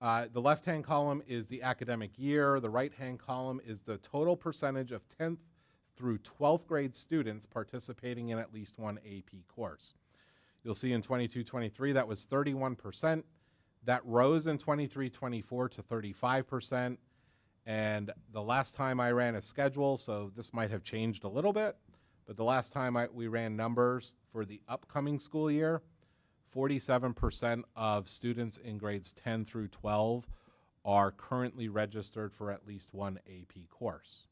the left-hand column is the academic year. The right-hand column is the total percentage of 10th through 12th grade students participating in at least one AP course. You'll see in 22-23 that was 31%. That rose in 23-24 to 35%. And the last time I ran a schedule, so this might have changed a little bit, but the last time we ran numbers for the upcoming school year, 47% of students in grades 10 through 12 are currently registered for at least one AP course.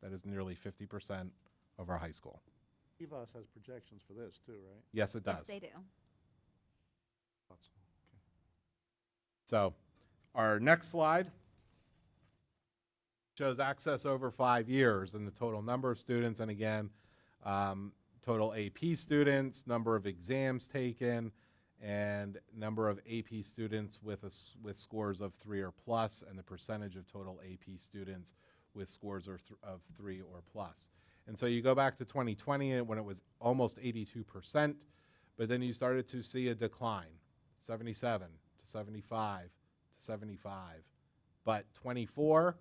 That is nearly 50% of our high school. EVOS has projections for this too, right? Yes, it does. Yes, they do. Thought so. Okay. So our next slide shows access over 5 years and the total number of students, and again, total AP students, number of exams taken, and number of AP students with with scores of 3 or plus, and the percentage of total AP students with scores of 3 or plus. And so you go back to 2020 when it was almost 82%, but then you started to see a decline, 77 to 75 to 75. But 24,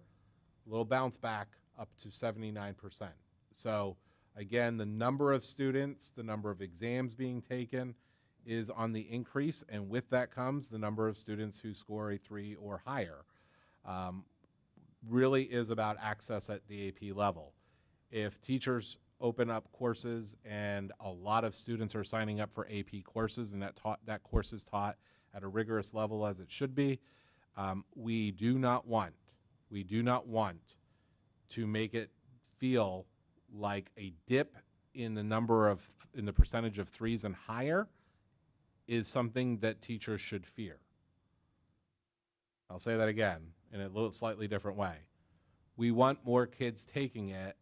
a little bounce back up to 79%. So again, the number of students, the number of exams being taken is on the increase, and with that comes the number of students who score a 3 or higher. Really is about access at the AP level. If teachers open up courses and a lot of students are signing up for AP courses and that course is taught at a rigorous level as it should be, we do not want to make it feel like a dip in the percentage of 3s and higher is something that teachers should fear. I'll say that again in a little slightly different way. We want more kids taking it,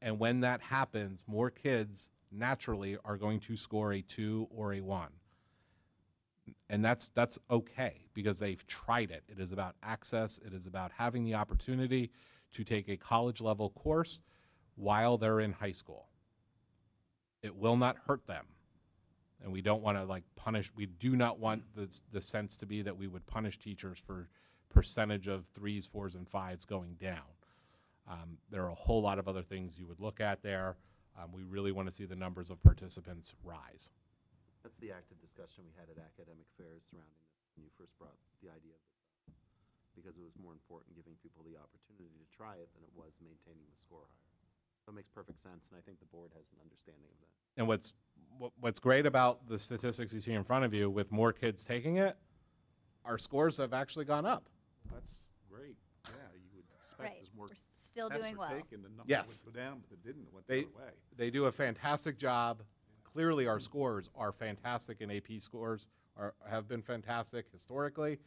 and when that happens, more kids naturally are going to score a 2 or a 1. And that's okay because they've tried it. It is about access. It is about having the opportunity to take a college level course while they're in high school. It will not hurt them. And we don't want to punish. We do not want the sense to be that we would punish teachers for percentage of 3s, 4s, and 5s going down. There are a whole lot of other things you would look at there. We really want to see the numbers of participants rise. That's the active discussion we had at academic fairs surrounding this when you first brought the idea of this up, because it was more important giving people the opportunity to try it than it was maintaining the score higher. So it makes perfect sense, and I think the board has an understanding of that. And what's great about the statistics you see in front of you, with more kids taking it, our scores have actually gone up. That's great. Yeah, you would expect Right, as more we're still tests doing were well. taken, the numbers Yes. would go down, but it didn't. It went They- the other way. They do a fantastic job. Clearly, our scores are fantastic, and AP scores have been fantastic historically.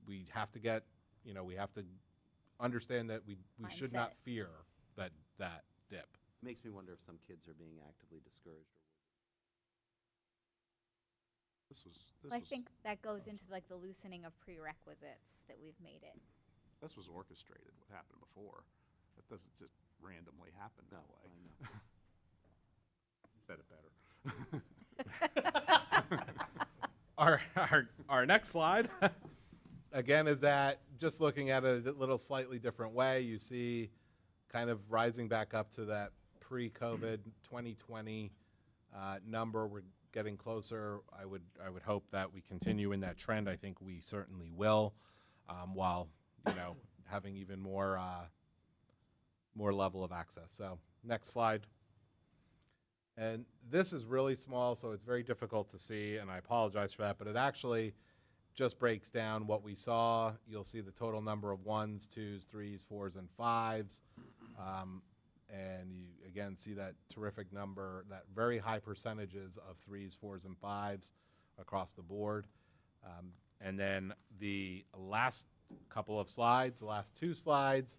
We have to get, we have to understand that we should not Mindset. fear that dip. It makes me wonder if some kids are being actively discouraged. I think that goes into the loosening of prerequisites that we've made it. This was orchestrated, what happened before. That doesn't just randomly happen that way. I know. You said it better. Our next slide, again, is that just looking at it a little slightly different way, you see kind of rising back up to that pre-COVID 2020 number. We're getting closer. I would hope that we continue in that trend. I think we certainly will, while having even more level of access. So next slide. And this is really small, so it's very difficult to see, and I apologize for that, but it actually just breaks down what we saw. You'll see the total number of 1s, 2s, 3s, 4s, and 5s. And you, again, see that terrific number, that very high percentages of 3s, 4s, and 5s across the board. And then the last couple of slides, the last 2 slides,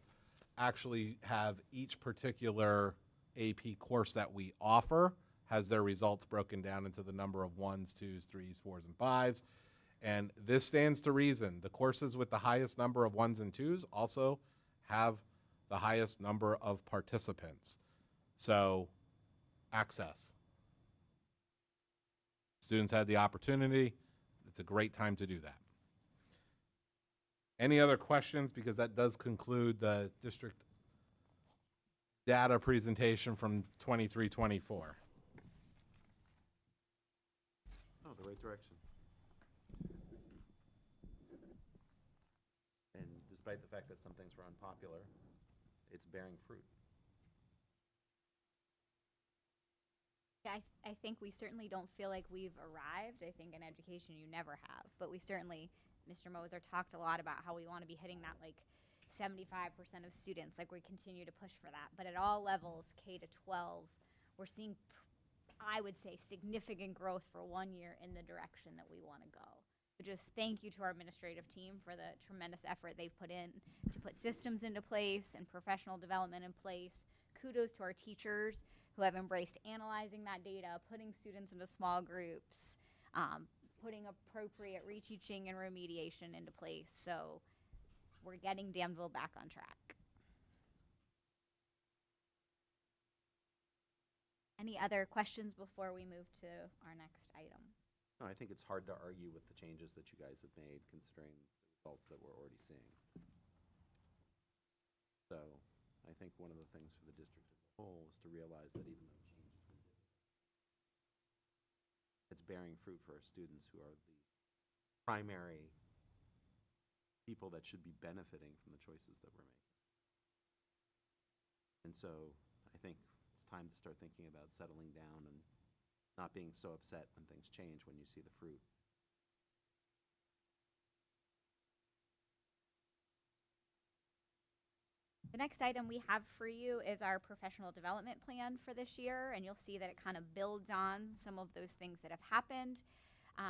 actually have each particular AP course that we offer has their results broken down into the number of 1s, 2s, 3s, 4s, and 5s. And this stands to reason. The courses with the highest number of 1s and 2s also have the highest number of participants. So, access. Students had the opportunity. It's a great time to do that. Any other questions? Because that does conclude the district data presentation from 23-24. Oh, the right direction. And despite the fact that some things were unpopular, it's bearing fruit. I think we certainly don't feel like we've arrived. I think in education you never have, but we certainly, Mr. Moser talked a lot about how we want to be hitting that 75% of students, we continue to push for that. But at all levels, K to 12, we're seeing, I would say, significant growth for 1 year in the direction that we want to go. So just thank you to our administrative team for the tremendous effort they've put in to put systems into place and professional development in place, kudos to our teachers who have embraced analyzing that data, putting students into small groups, putting appropriate reteaching and remediation into place. So we're getting Danville back on track. Any other questions before we move to our next item? No, I think it's hard to argue with the changes that you guys have made, considering the results that we're already seeing. So I think one of the things for the district as a whole is to realize that even though change has been difficult, it's bearing fruit for our students, who are the primary people that should be benefiting from the choices that we're making. And so I think it's time to start thinking about settling down and not being so upset when things change when you see the fruit. The next item we have for you is our professional development plan for this year, and you'll see that it kind of builds on some of those things that have happened.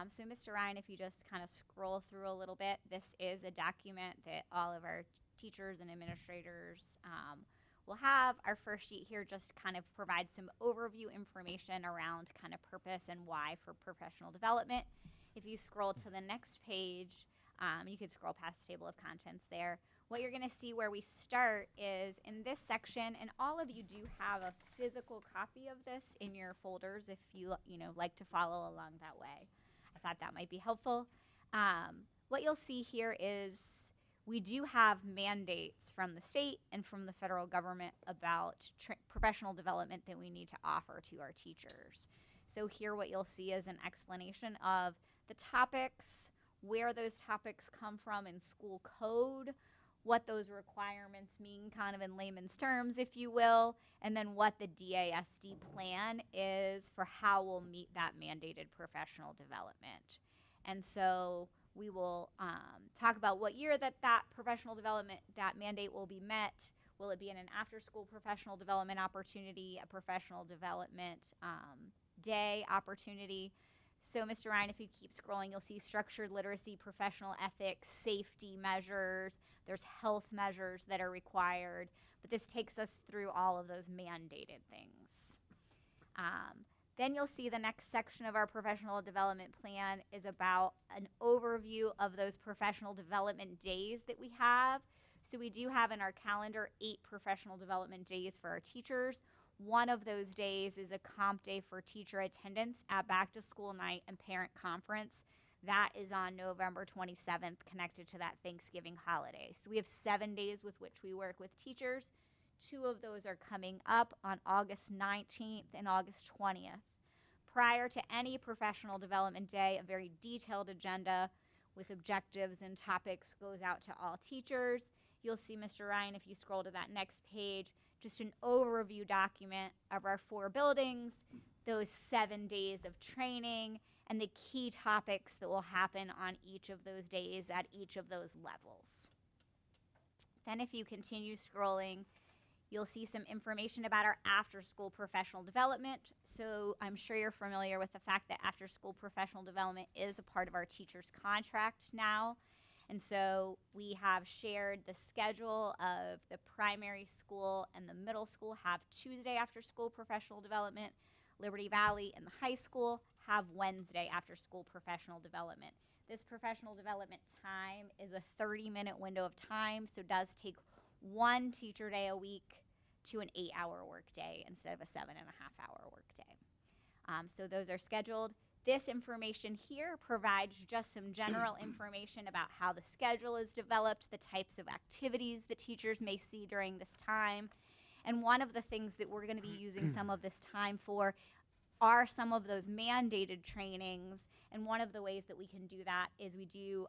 So Mr. Ryan, if you just kind of scroll through a little bit, this is a document that all of our teachers and administrators will have. Our first sheet here just kind of provides some overview information around kind of purpose and why for professional development. If you scroll to the next page, you could scroll past table of contents there. What you're going to see where we start is in this section, and all of you do have a physical copy of this in your folders if you like to follow along that way. I thought that might be helpful. What you'll see here is we do have mandates from the state and from the federal government about professional development that we need to offer to our teachers. So here what you'll see is an explanation of the topics, where those topics come from in school code, what those requirements mean kind of in layman's terms, if you will, and then what the DASD plan is for how we'll meet that mandated professional development. And so we will talk about what year that professional development, that mandate will be met. Will it be in an after-school professional development opportunity, a professional development day opportunity? So, Mr. Ryan, if you keep scrolling, you'll see structured literacy, professional ethics, safety measures. There's health measures that are required. But this takes us through all of those mandated things. Then you'll see the next section of our professional development plan is about an overview of those professional development days that we have. So we do have in our calendar 8 professional development days for our teachers. One of those days is a comp day for teacher attendance at back to school night and parent conference. That is on November 27th, connected to that Thanksgiving holiday. So we have 7 days with which we work with teachers. 2 of those are coming up on August 19th and August 20th. Prior to any professional development day, a very detailed agenda with objectives and topics goes out to all teachers. You'll see, Mr. Ryan, if you scroll to that next page, just an overview document of our 4 buildings, those 7 days of training, and the key topics that will happen on each of those days at each of those levels. Then if you continue scrolling, you'll see some information about our after-school professional development. So I'm sure you're familiar with the fact that after-school professional development is a part of our teacher's contract now. And so we have shared the schedule of the primary school and the middle school have Tuesday after school professional development. Liberty Valley and the high school have Wednesday after school professional development. This professional development time is a 30-minute window of time, so it does take 1 teacher day a week to an 8-hour workday instead of a 7.5-hour workday. So those are scheduled. This information here provides just some general information about how the schedule is developed, the types of activities the teachers may see during this time. And one of the things that we're going to be using some of this time for are some of those mandated trainings. And one of the ways that we can do that is we do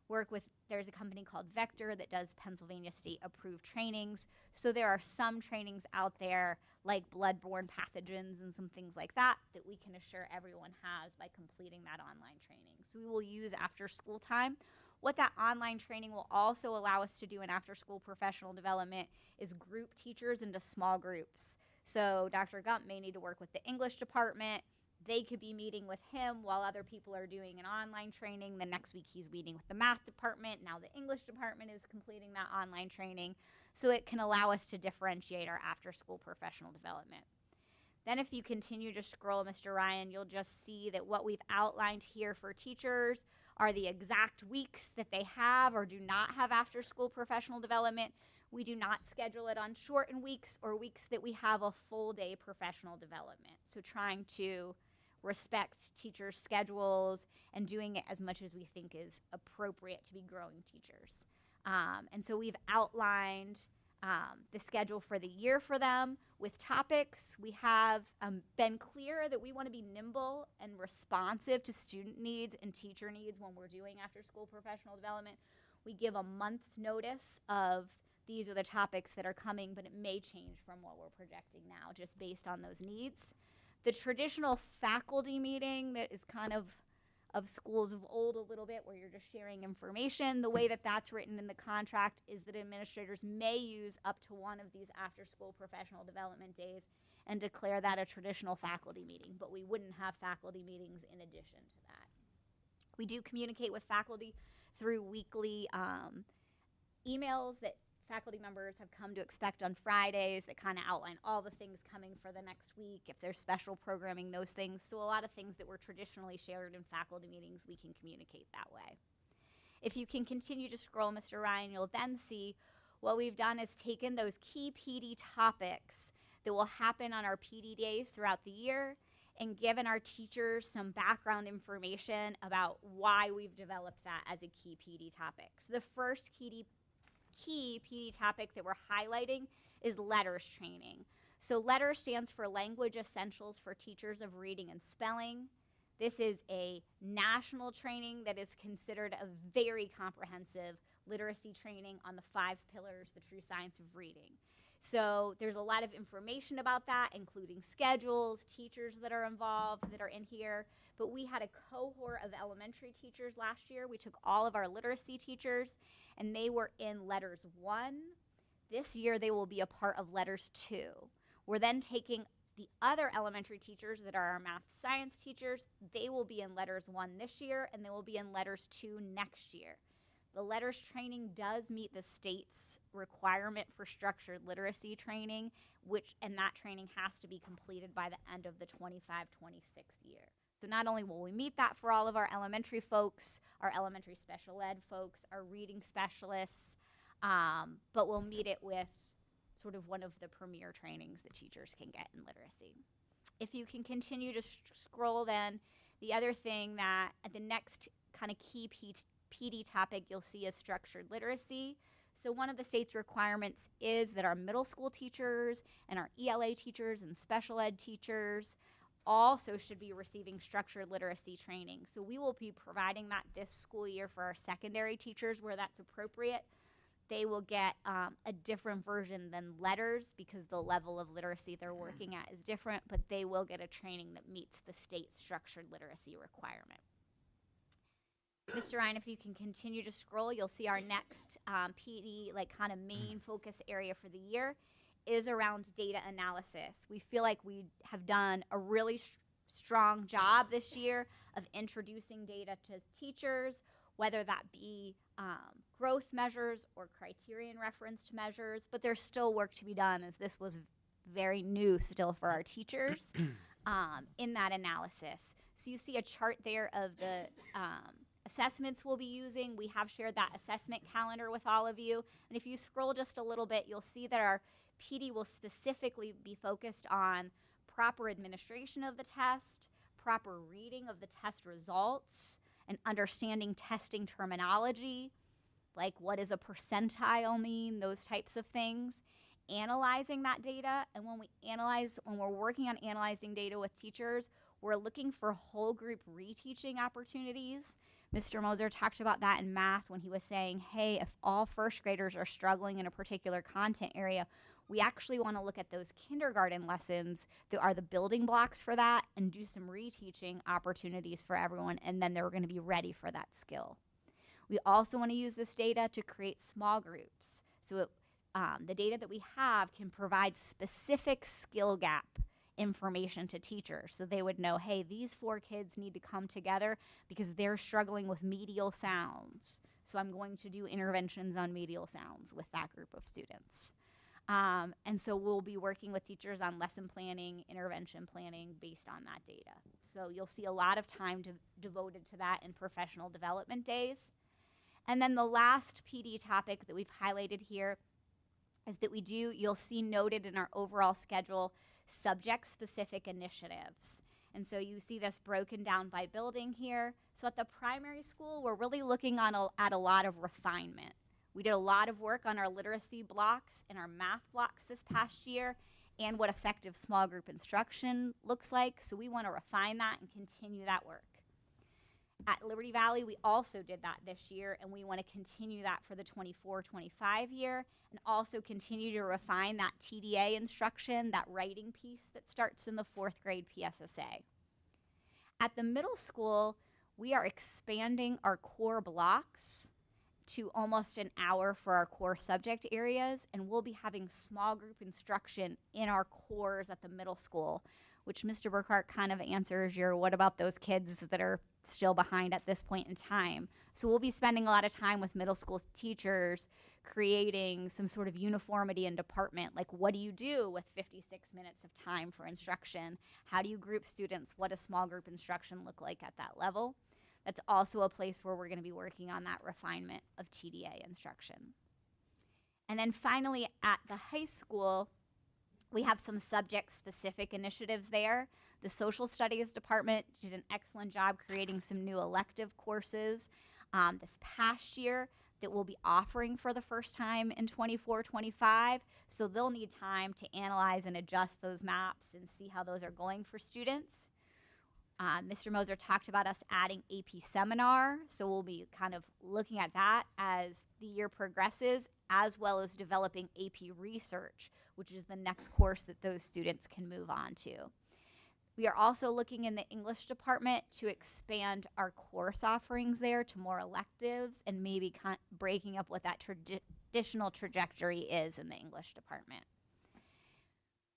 work with, there's a company called Vector that does Pennsylvania state approved trainings. So there are some trainings out there like bloodborne pathogens and some things like that that we can assure everyone has by completing that online training. So we will use after school time. What that online training will also allow us to do in after school professional development is group teachers into small groups. So Dr. Gump may need to work with the English department. they could be meeting with him while other people are doing an online training. The next week he's meeting with the math department. Now the English department is completing that online training. So it can allow us to differentiate our after-school professional development. Then if you continue to scroll, Mr. Ryan, you'll just see that what we've outlined here for teachers are the exact weeks that they have or do not have after-school professional development. We do not schedule it on shortened weeks or weeks that we have a full day professional development. So trying to respect teachers' schedules and doing it as much as we think is appropriate to be growing teachers. And so we've outlined the schedule for the year for them with topics. We have been clear that we want to be nimble and responsive to student needs and teacher needs when we're doing after school professional development. We give a month's notice of these are the topics that are coming, but it may change from what we're projecting now just based on those needs. The traditional faculty meeting that is kind of schools of old a little bit where you're just sharing information, the way that that's written in the contract is that administrators may use up to one of these after-school professional development days and declare that a traditional faculty meeting, but we wouldn't have faculty meetings in addition to that. We do communicate with faculty through weekly emails that faculty members have come to expect on Fridays that kind of outline all the things coming for the next week, if there's special programming, those things. So a lot of things that were traditionally shared in faculty meetings, we can communicate that way. If you can continue to scroll, Mr. Ryan, you'll then see what we've done is taken those key PD topics that will happen on our PD days throughout the year and given our teachers some background information about why we've developed that as a key PD topic. So the first key PD topic that we're highlighting is letters training. So LETTER stands for Language Essentials for Teachers of Reading and Spelling. This is a national training that is considered a very comprehensive literacy training on the 5 pillars, the true science of reading. So there's a lot of information about that, including schedules, teachers that are involved that are in here. But we had a cohort of elementary teachers last year. We took all of our literacy teachers, and they were in Letters 1. This year, they will be a part of Letters 2. We're then taking the other elementary teachers that are our math science teachers. They will be in Letters 1 this year, and they will be in Letters 2 next year. The letters training does meet the state's requirement for structured literacy training, and that training has to be completed by the end of the 25-26 year. So not only will we meet that for all of our elementary folks, our elementary special ed folks, our reading specialists, but we'll meet it with sort of one of the premier trainings that teachers can get in literacy. If you can continue to scroll, then the other thing that at the next kind of key PD topic you'll see is structured literacy. So one of the state's requirements is that our middle school teachers and our ELA teachers and special ed teachers also should be receiving structured literacy training. So we will be providing that this school year for our secondary teachers where that's appropriate. They will get a different version than letters because the level of literacy they're working at is different, but they will get a training that meets the state's structured literacy requirement. Mr. Ryan, if you can continue to scroll, you'll see our next PD, like kind of main focus area for the year is around data analysis. We feel like we have done a really strong job this year of introducing data to teachers, whether that be growth measures or criterion referenced measures, but there's still work to be done as this was very new still for our teachers in that analysis. So you see a chart there of the assessments we'll be using. We have shared that assessment calendar with all of you. And if you scroll just a little bit, you'll see that our PD will specifically be focused on proper administration of the test, proper reading of the test results, and understanding testing terminology, like what does a percentile mean, those types of things, analyzing that data. And when we're working on analyzing data with teachers, we're looking for whole group reteaching opportunities. Mr. Moser talked about that in math when he was saying, hey, if all first graders are struggling in a particular content area, we actually want to look at those kindergarten lessons that are the building blocks for that and do some reteaching opportunities for everyone, and then they're going to be ready for that skill. We also want to use this data to create small groups. So the data that we have can provide specific skill gap information to teachers so they would know, hey, these 4 kids need to come together because they're struggling with medial sounds. So I'm going to do interventions on medial sounds with that group of students. And so we'll be working with teachers on lesson planning, intervention planning based on that data. So you'll see a lot of time devoted to that in professional development days. And then the last PD topic that we've highlighted here is that you'll see noted in our overall schedule, subject-specific initiatives. And so you see this broken down by building here. So at the primary school, we're really looking at a lot of refinement. We did a lot of work on our literacy blocks and our math blocks this past year and what effective small group instruction looks like. So we want to refine that and continue that work. At Liberty Valley, we also did that this year, and we want to continue that for the 24-25 year and also continue to refine that TDA instruction, that writing piece that starts in the 4th grade PSSA. At the middle school, we are expanding our core blocks to almost an hour for our core subject areas, and we'll be having small group instruction in our cores at the middle school, which Mr. Burkhart kind of answers your what about those kids that are still behind at this point in time. So we'll be spending a lot of time with middle school teachers creating some sort of uniformity in department, like what do you do with 56 minutes of time for instruction? How do you group students? What does small group instruction look like at that level? That's also a place where we're going to be working on that refinement of TDA instruction. And then finally, at the high school, we have some subject-specific initiatives there. The social studies department did an excellent job creating some new elective courses this past year that we'll be offering for the first time in 24-25. So they'll need time to analyze and adjust those maps and see how those are going for students. Mr. Moser talked about us adding AP Seminar, so we'll be kind of looking at that as the year progresses, as well as developing AP Research, which is the next course that those students can move on to. We are also looking in the English department to expand our course offerings there to more electives and maybe breaking up what that traditional trajectory is in the English department.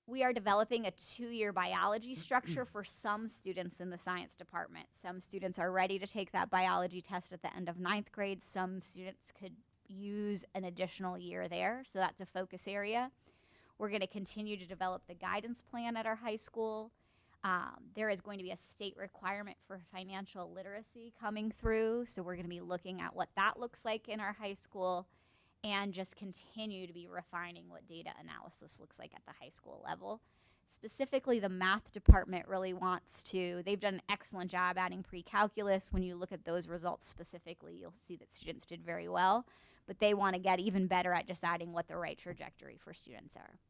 We are developing a 2-year biology structure for some students in the science department. Some students are ready to take that biology test at the end of 9th grade. Some students could use an additional year there, so that's a focus area. We're going to continue to develop the guidance plan at our high school. There is going to be a state requirement for financial literacy coming through, so we're going to be looking at what that looks like in our high school and just continue to be refining what data analysis looks like at the high school level. Specifically, the math department really wants to, they've done an excellent job adding pre-calculus. When you look at those results specifically, you'll see that students did very well, but they want to get even better at just adding what the right trajectory for students are.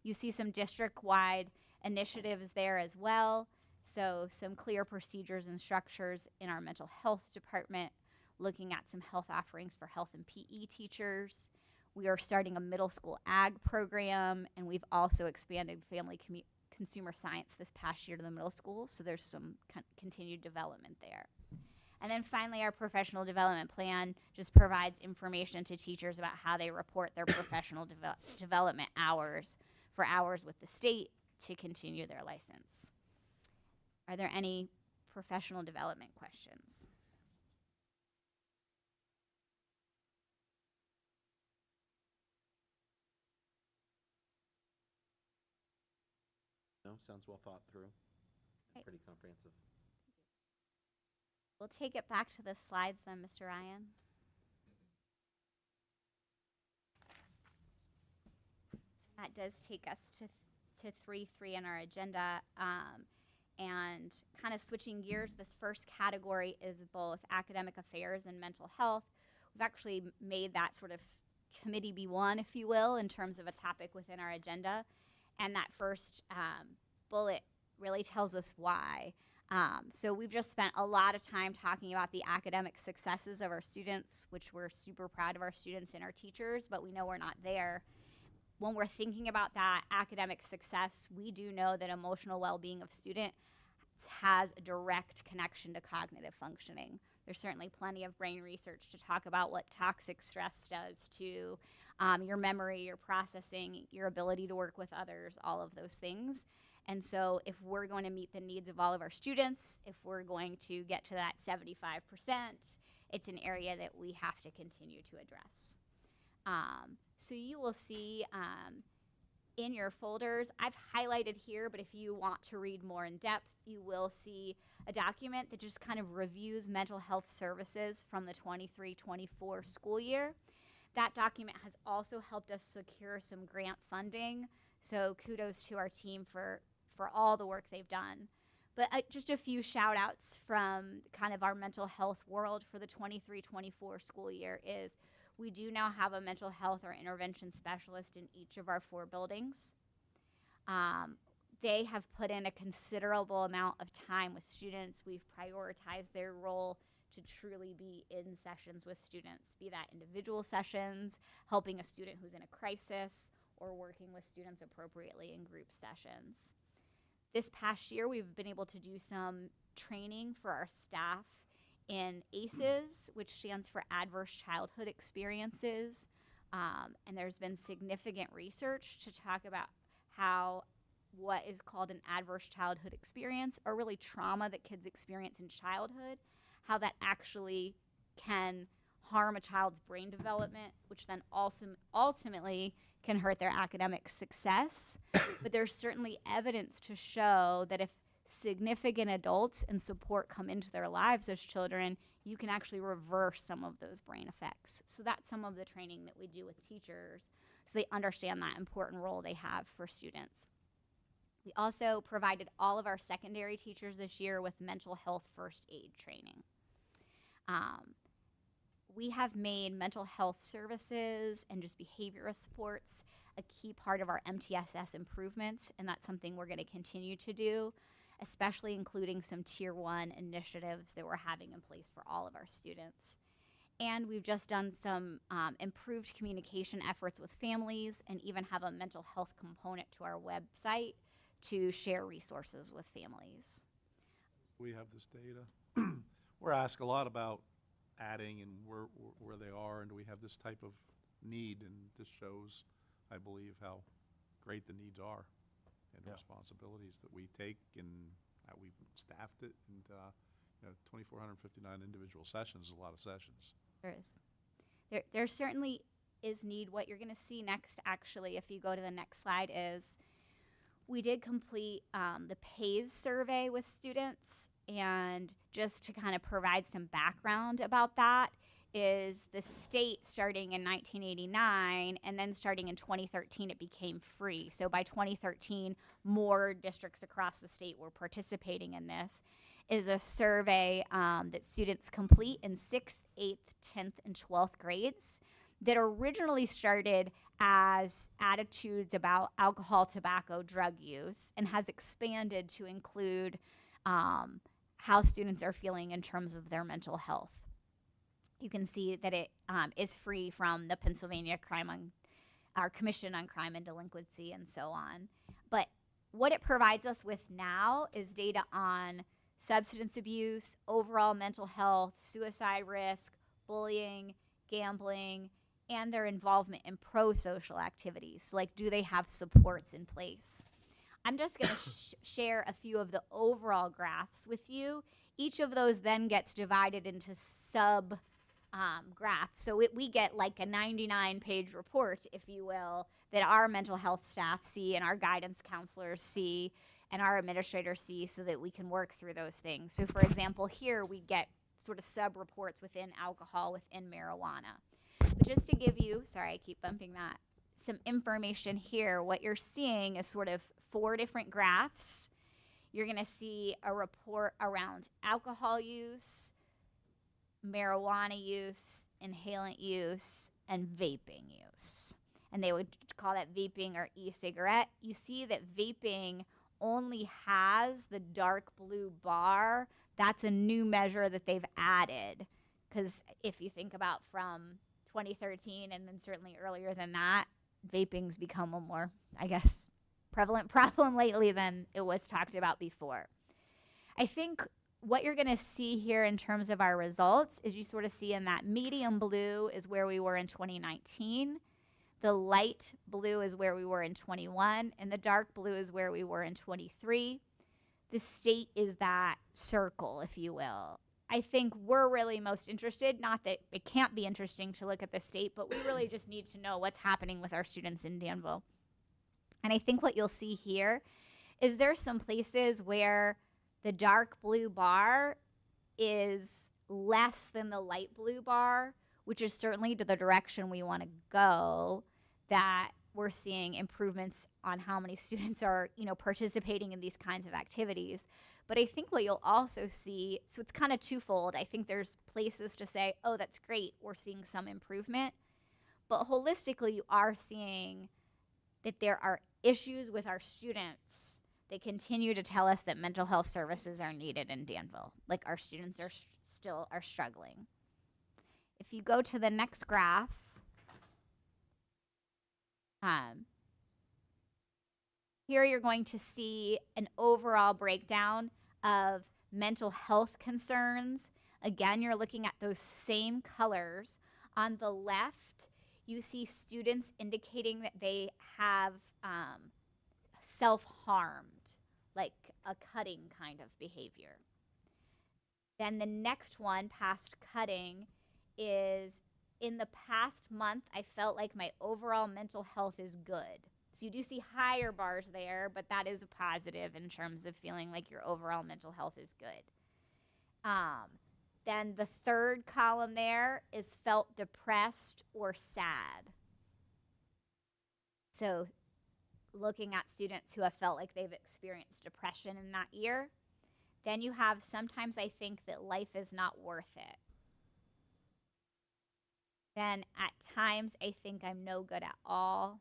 You see some district-wide initiatives there as well. So some clear procedures and structures in our mental health department, looking at some health offerings for health and PE teachers. We are starting a middle school ag program, and we've also expanded family consumer science this past year to the middle school, so there's some continued development there. And then finally, our professional development plan just provides information to teachers about how they report their professional development hours for hours with the state to continue their license. Are there any professional development questions? No, sounds well thought through. Great. Pretty comprehensive. We'll take it back to the slides then, Mr. Ryan. That does take us to 3.3 in our agenda. And kind of switching gears, this first category is both academic affairs and mental health. We've actually made that sort of committee B1, if you will, in terms of a topic within our agenda. And that first bullet really tells us why. So we've just spent a lot of time talking about the academic successes of our students, which we're super proud of our students and our teachers, but we know we're not there. When we're thinking about that academic success, we do know that emotional well-being of students has a direct connection to cognitive functioning. There's certainly plenty of brain research to talk about what toxic stress does to your memory, your processing, your ability to work with others, all of those things. And so if we're going to meet the needs of all of our students, if we're going to get to that 75%, it's an area that we have to continue to address. So you will see in your folders, I've highlighted here, but if you want to read more in depth, you will see a document that just kind of reviews mental health services from the 23-24 school year. That document has also helped us secure some grant funding, so kudos to our team for all the work they've done. But just a few shout outs from kind of our mental health world for the 23-24 school year is we do now have a mental health or intervention specialist in each of our 4 buildings. They have put in a considerable amount of time with students. We've prioritized their role to truly be in sessions with students, be that individual sessions, helping a student who's in a crisis, or working with students appropriately in group sessions. This past year, we've been able to do some training for our staff in ACEs, which stands for Adverse Childhood Experiences. And there's been significant research to talk about how what is called an adverse childhood experience, or really trauma that kids experience in childhood, how that actually can harm a child's brain development, which then also ultimately can hurt their academic success. But there's certainly evidence to show that if significant adults and support come into their lives as children, you can actually reverse some of those brain effects. So that's some of the training that we do with teachers so they understand that important role they have for students. We also provided all of our secondary teachers this year with mental health first aid training. We have made mental health services and just behavioral supports a key part of our MTSS improvements, and that's something we're going to continue to do, especially including some Tier 1 initiatives that we're having in place for all of our students. And we've just done some improved communication efforts with families, and even have a mental health component to our website to share resources with families. We have this data. We're asked a lot about adding and where they are, and do we have this type of need, and this shows, I believe, how great the needs are and the responsibilities that we take and how we've staffed it, and 2,459 individual sessions is a lot of sessions. There is. There certainly is need. What you're going to see next, actually, if you go to the next slide, is we did complete the PAYS survey with students, and just to kind of provide some background about that is the state starting in 1989, and then starting in 2013 it became free. So by 2013, more districts across the state were participating in this. Is a survey that students complete in 6th, 8th, 10th, and 12th grades that originally started as attitudes about alcohol, tobacco, drug use, and has expanded to include how students are feeling in terms of their mental health. You can see that it is free from the Pennsylvania our Commission on Crime and Delinquency and so on. But what it provides us with now is data on substance abuse, overall mental health, suicide risk, bullying, gambling, and their involvement in pro-social activities. Like, do they have supports in place? I'm just going to share a few of the overall graphs with you. Each of those then gets divided into sub graphs. So we get like a 99-page report, if you will, that our mental health staff see and our guidance counselors see and our administrators see, so that we can work through those things. So for example, here we get sort of sub-reports within alcohol, within marijuana. But just to give you, sorry, I keep bumping that, some information here, what you're seeing is sort of 4 different graphs. You're going to see a report around alcohol use, marijuana use, inhalant use, and vaping use. And they would call that vaping or e-cigarette. You see that vaping only has the dark blue bar. That's a new measure that they've added, because if you think about from 2013 and then certainly earlier than that, vaping's become a more, I guess, prevalent problem lately than it was talked about before. I think what you're going to see here in terms of our results is you sort of see in that medium blue is where we were in 2019. The light blue is where we were in 21, and the dark blue is where we were in 23. The state is that circle, if you will. I think we're really most interested, not that it can't be interesting to look at the state, but we really just need to know what's happening with our students in Danville. And I think what you'll see here is there's some places where the dark blue bar is less than the light blue bar, which is certainly to the direction we want to go, that we're seeing improvements on how many students are, participating in these kinds of activities. But I think what you'll also see, so it's kind of twofold. I think there's places to say, oh, that's great, we're seeing some improvement. But holistically, you are seeing that there are issues with our students that continue to tell us that mental health services are needed in Danville. Like, our students are still struggling. If you go to the next graph, here you're going to see an overall breakdown of mental health concerns. Again, you're looking at those same colors. On the left, you see students indicating that they have self-harmed, like a cutting kind of behavior. Then the next one, past cutting, is in the past month, I felt like my overall mental health is good. So you do see higher bars there, but that is a positive in terms of feeling like your overall mental health is good. Then the third column there is felt depressed or sad. So looking at students who have felt like they've experienced depression in that year. Then you have, sometimes I think that life is not worth it. Then at times I think I'm no good at all.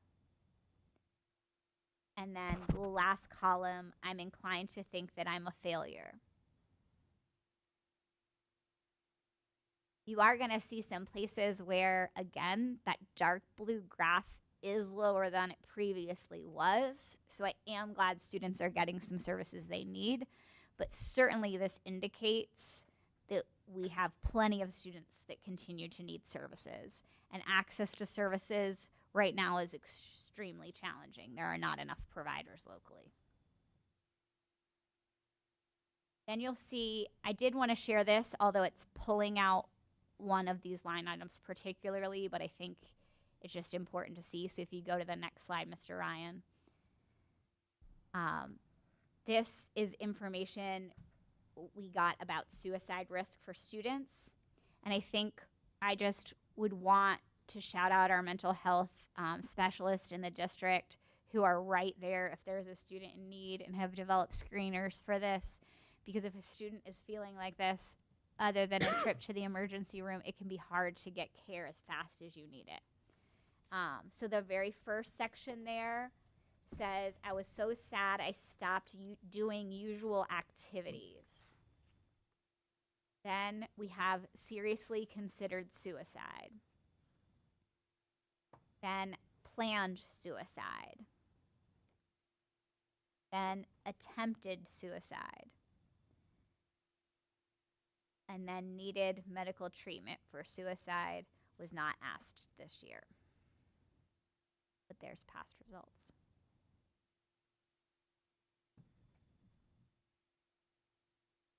And then the last column, I'm inclined to think that I'm a failure. You are going to see some places where, again, that dark blue graph is lower than it previously was. So I am glad students are getting some services they need. But certainly this indicates that we have plenty of students that continue to need services. And access to services right now is extremely challenging. There are not enough providers locally. Then you'll see, I did want to share this, although it's pulling out one of these line items particularly, but I think it's just important to see. So if you go to the next slide, Mr. Ryan. This is information we got about suicide risk for students. And I think I just would want to shout out our mental health specialists in the district who are right there if there's a student in need and have developed screeners for this. Because if a student is feeling like this, other than a trip to the emergency room, it can be hard to get care as fast as you need it. So the very first section there says, I was so sad I stopped doing usual activities. Then we have seriously considered suicide. Then planned suicide. Then attempted suicide. And then needed medical treatment for suicide was not asked this year. But there's past results.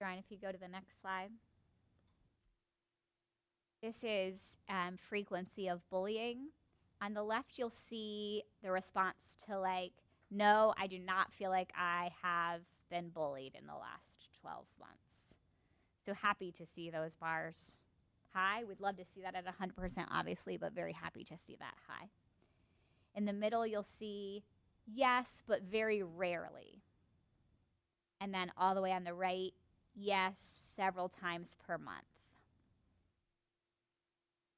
Ryan, if you go to the next slide. This is frequency of bullying. On the left, you'll see the response to like, no, I do not feel like I have been bullied in the last 12 months. So happy to see those bars high. We'd love to see that at 100%, obviously, but very happy to see that high. In the middle, you'll see yes, but very rarely. And then all the way on the right, yes, several times per month.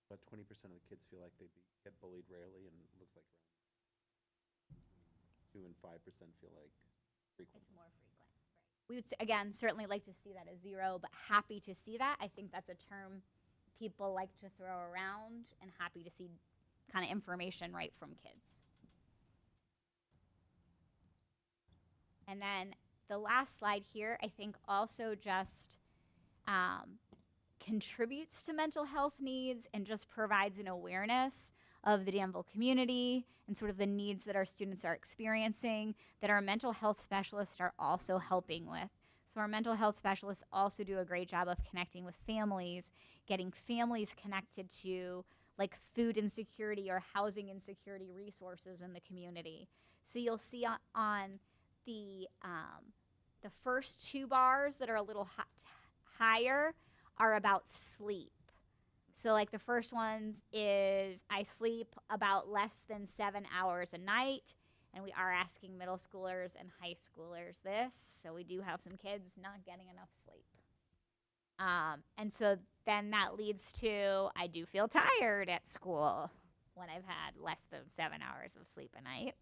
About 20% of the kids feel like they get bullied rarely, and it looks like around 2 and 5% feel like frequent. It's more frequent, right? We would, again, certainly like to see that as 0, but happy to see that. I think that's a term people like to throw around, and happy to see kind of information right from kids. And then the last slide here, I think also just contributes to mental health needs and just provides an awareness of the Danville community and sort of the needs that our students are experiencing that our mental health specialists are also helping with. So our mental health specialists also do a great job of connecting with families, getting families connected to like food insecurity or housing insecurity resources in the community. So you'll see on the first two bars that are a little higher are about sleep. So like the first one is I sleep about less than 7 hours a night, and we are asking middle schoolers and high schoolers this, so we do have some kids not getting enough sleep. And so then that leads to I do feel tired at school when I've had less than 7 hours of sleep a night.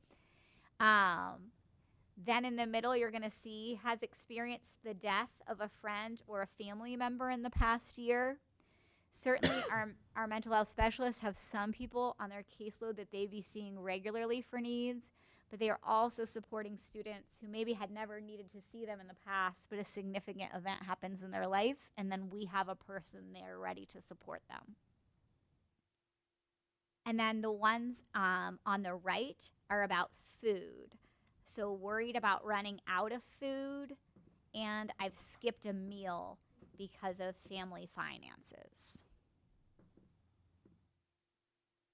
Then in the middle, you're going to see has experienced the death of a friend or a family member in the past year. Certainly, our mental health specialists have some people on their caseload that they be seeing regularly for needs, but they are also supporting students who maybe had never needed to see them in the past, but a significant event happens in their life, and then we have a person there ready to support them. And then the ones on the right are about food. So worried about running out of food, and I've skipped a meal because of family finances.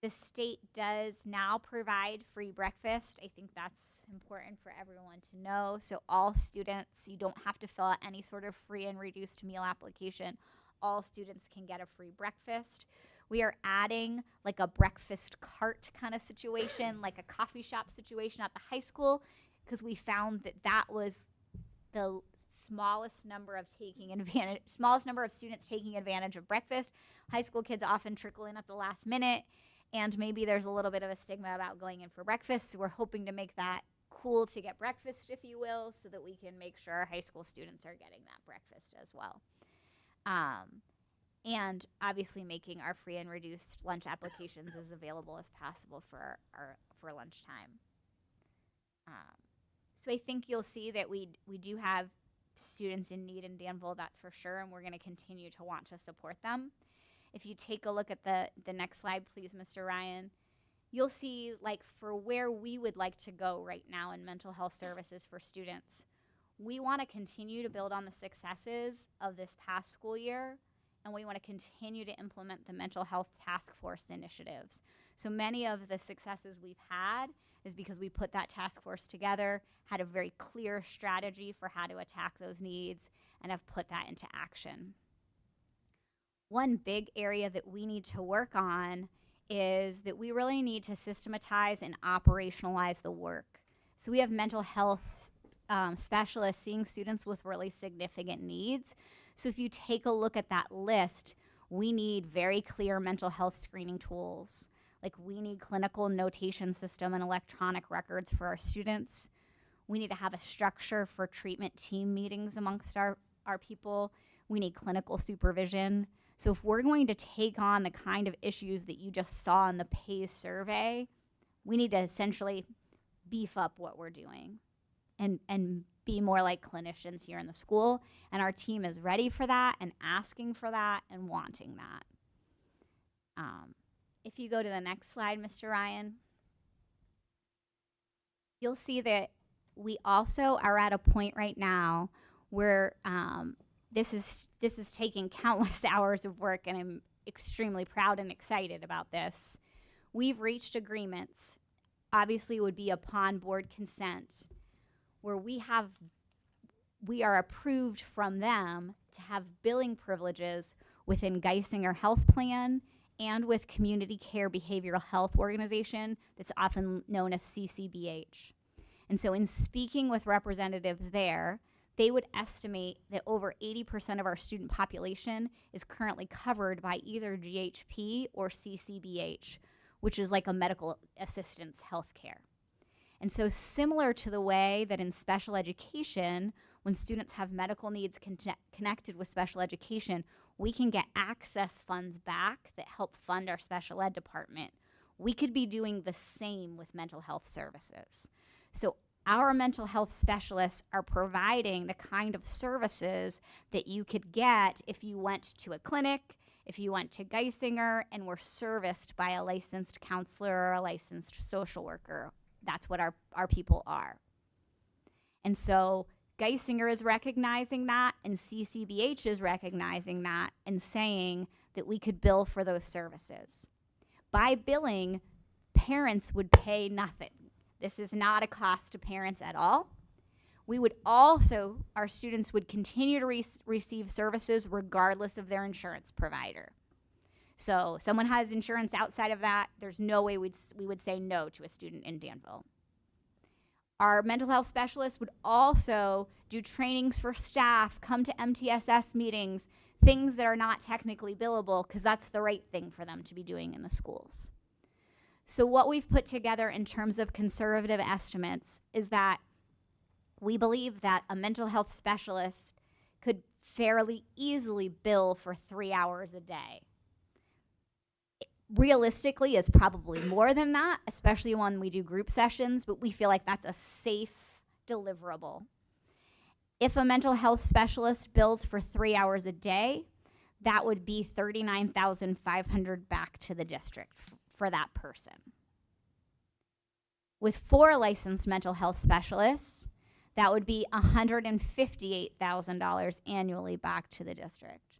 The state does now provide free breakfast. I think that's important for everyone to know. So all students, you don't have to fill out any sort of free and reduced meal application. All students can get a free breakfast. We are adding like a breakfast cart kind of situation, like a coffee shop situation at the high school, because we found that that was the smallest number of students taking advantage of breakfast. High school kids often trickle in at the last minute, and maybe there's a little bit of a stigma about going in for breakfast. So we're hoping to make that cool to get breakfast, if you will, so that we can make sure our high school students are getting that breakfast as well. And obviously making our free and reduced lunch applications as available as possible for lunchtime. So I think you'll see that we do have students in need in Danville, that's for sure, and we're going to continue to want to support them. If you take a look at the next slide, please, Mr. Ryan, you'll see like for where we would like to go right now in mental health services for students. We want to continue to build on the successes of this past school year, and we want to continue to implement the mental health task force initiatives. So many of the successes we've had is because we put that task force together, had a very clear strategy for how to attack those needs, and have put that into action. One big area that we need to work on is that we really need to systematize and operationalize the work. So we have mental health specialists seeing students with really significant needs. So if you take a look at that list, we need very clear mental health screening tools. Like we need clinical notation system and electronic records for our students. We need to have a structure for treatment team meetings amongst our people. We need clinical supervision. So if we're going to take on the kind of issues that you just saw in the PACE survey, we need to essentially beef up what we're doing and be more like clinicians here in the school. And our team is ready for that and asking for that and wanting that. If you go to the next slide, Mr. Ryan, you'll see that we also are at a point right now where this is taking countless hours of work, and I'm extremely proud and excited about this. We've reached agreements, obviously it would be upon board consent, where we are approved from them to have billing privileges within Geisinger Health Plan and with Community Care Behavioral Health Organization that's often known as CCBH. And so in speaking with representatives there, they would estimate that over 80% of our student population is currently covered by either GHP or CCBH, which is like a medical assistance healthcare. And so similar to the way that in special education, when students have medical needs connected with special education, we can get access funds back that help fund our special ed department. We could be doing the same with mental health services. So our mental health specialists are providing the kind of services that you could get if you went to a clinic, If you went to Geisinger and were serviced by a licensed counselor or a licensed social worker, that's what our people are. And so Geisinger is recognizing that, and CCBH is recognizing that and saying that we could bill for those services. By billing, parents would pay nothing. This is not a cost to parents at all. We would also, our students would continue to receive services regardless of their insurance provider. So if someone has insurance outside of that, there's no way we would say no to a student in Danville. Our mental health specialists would also do trainings for staff, come to MTSS meetings, things that are not technically billable, because that's the right thing for them to be doing in the schools. So what we've put together in terms of conservative estimates is that we believe that a mental health specialist could fairly easily bill for 3 hours a day. Realistically is probably more than that, especially when we do group sessions, but we feel like that's a safe deliverable. If a mental health specialist bills for 3 hours a day, that would be $39,500 back to the district for that person. With 4 licensed mental health specialists, that would be $158,000 annually back to the district.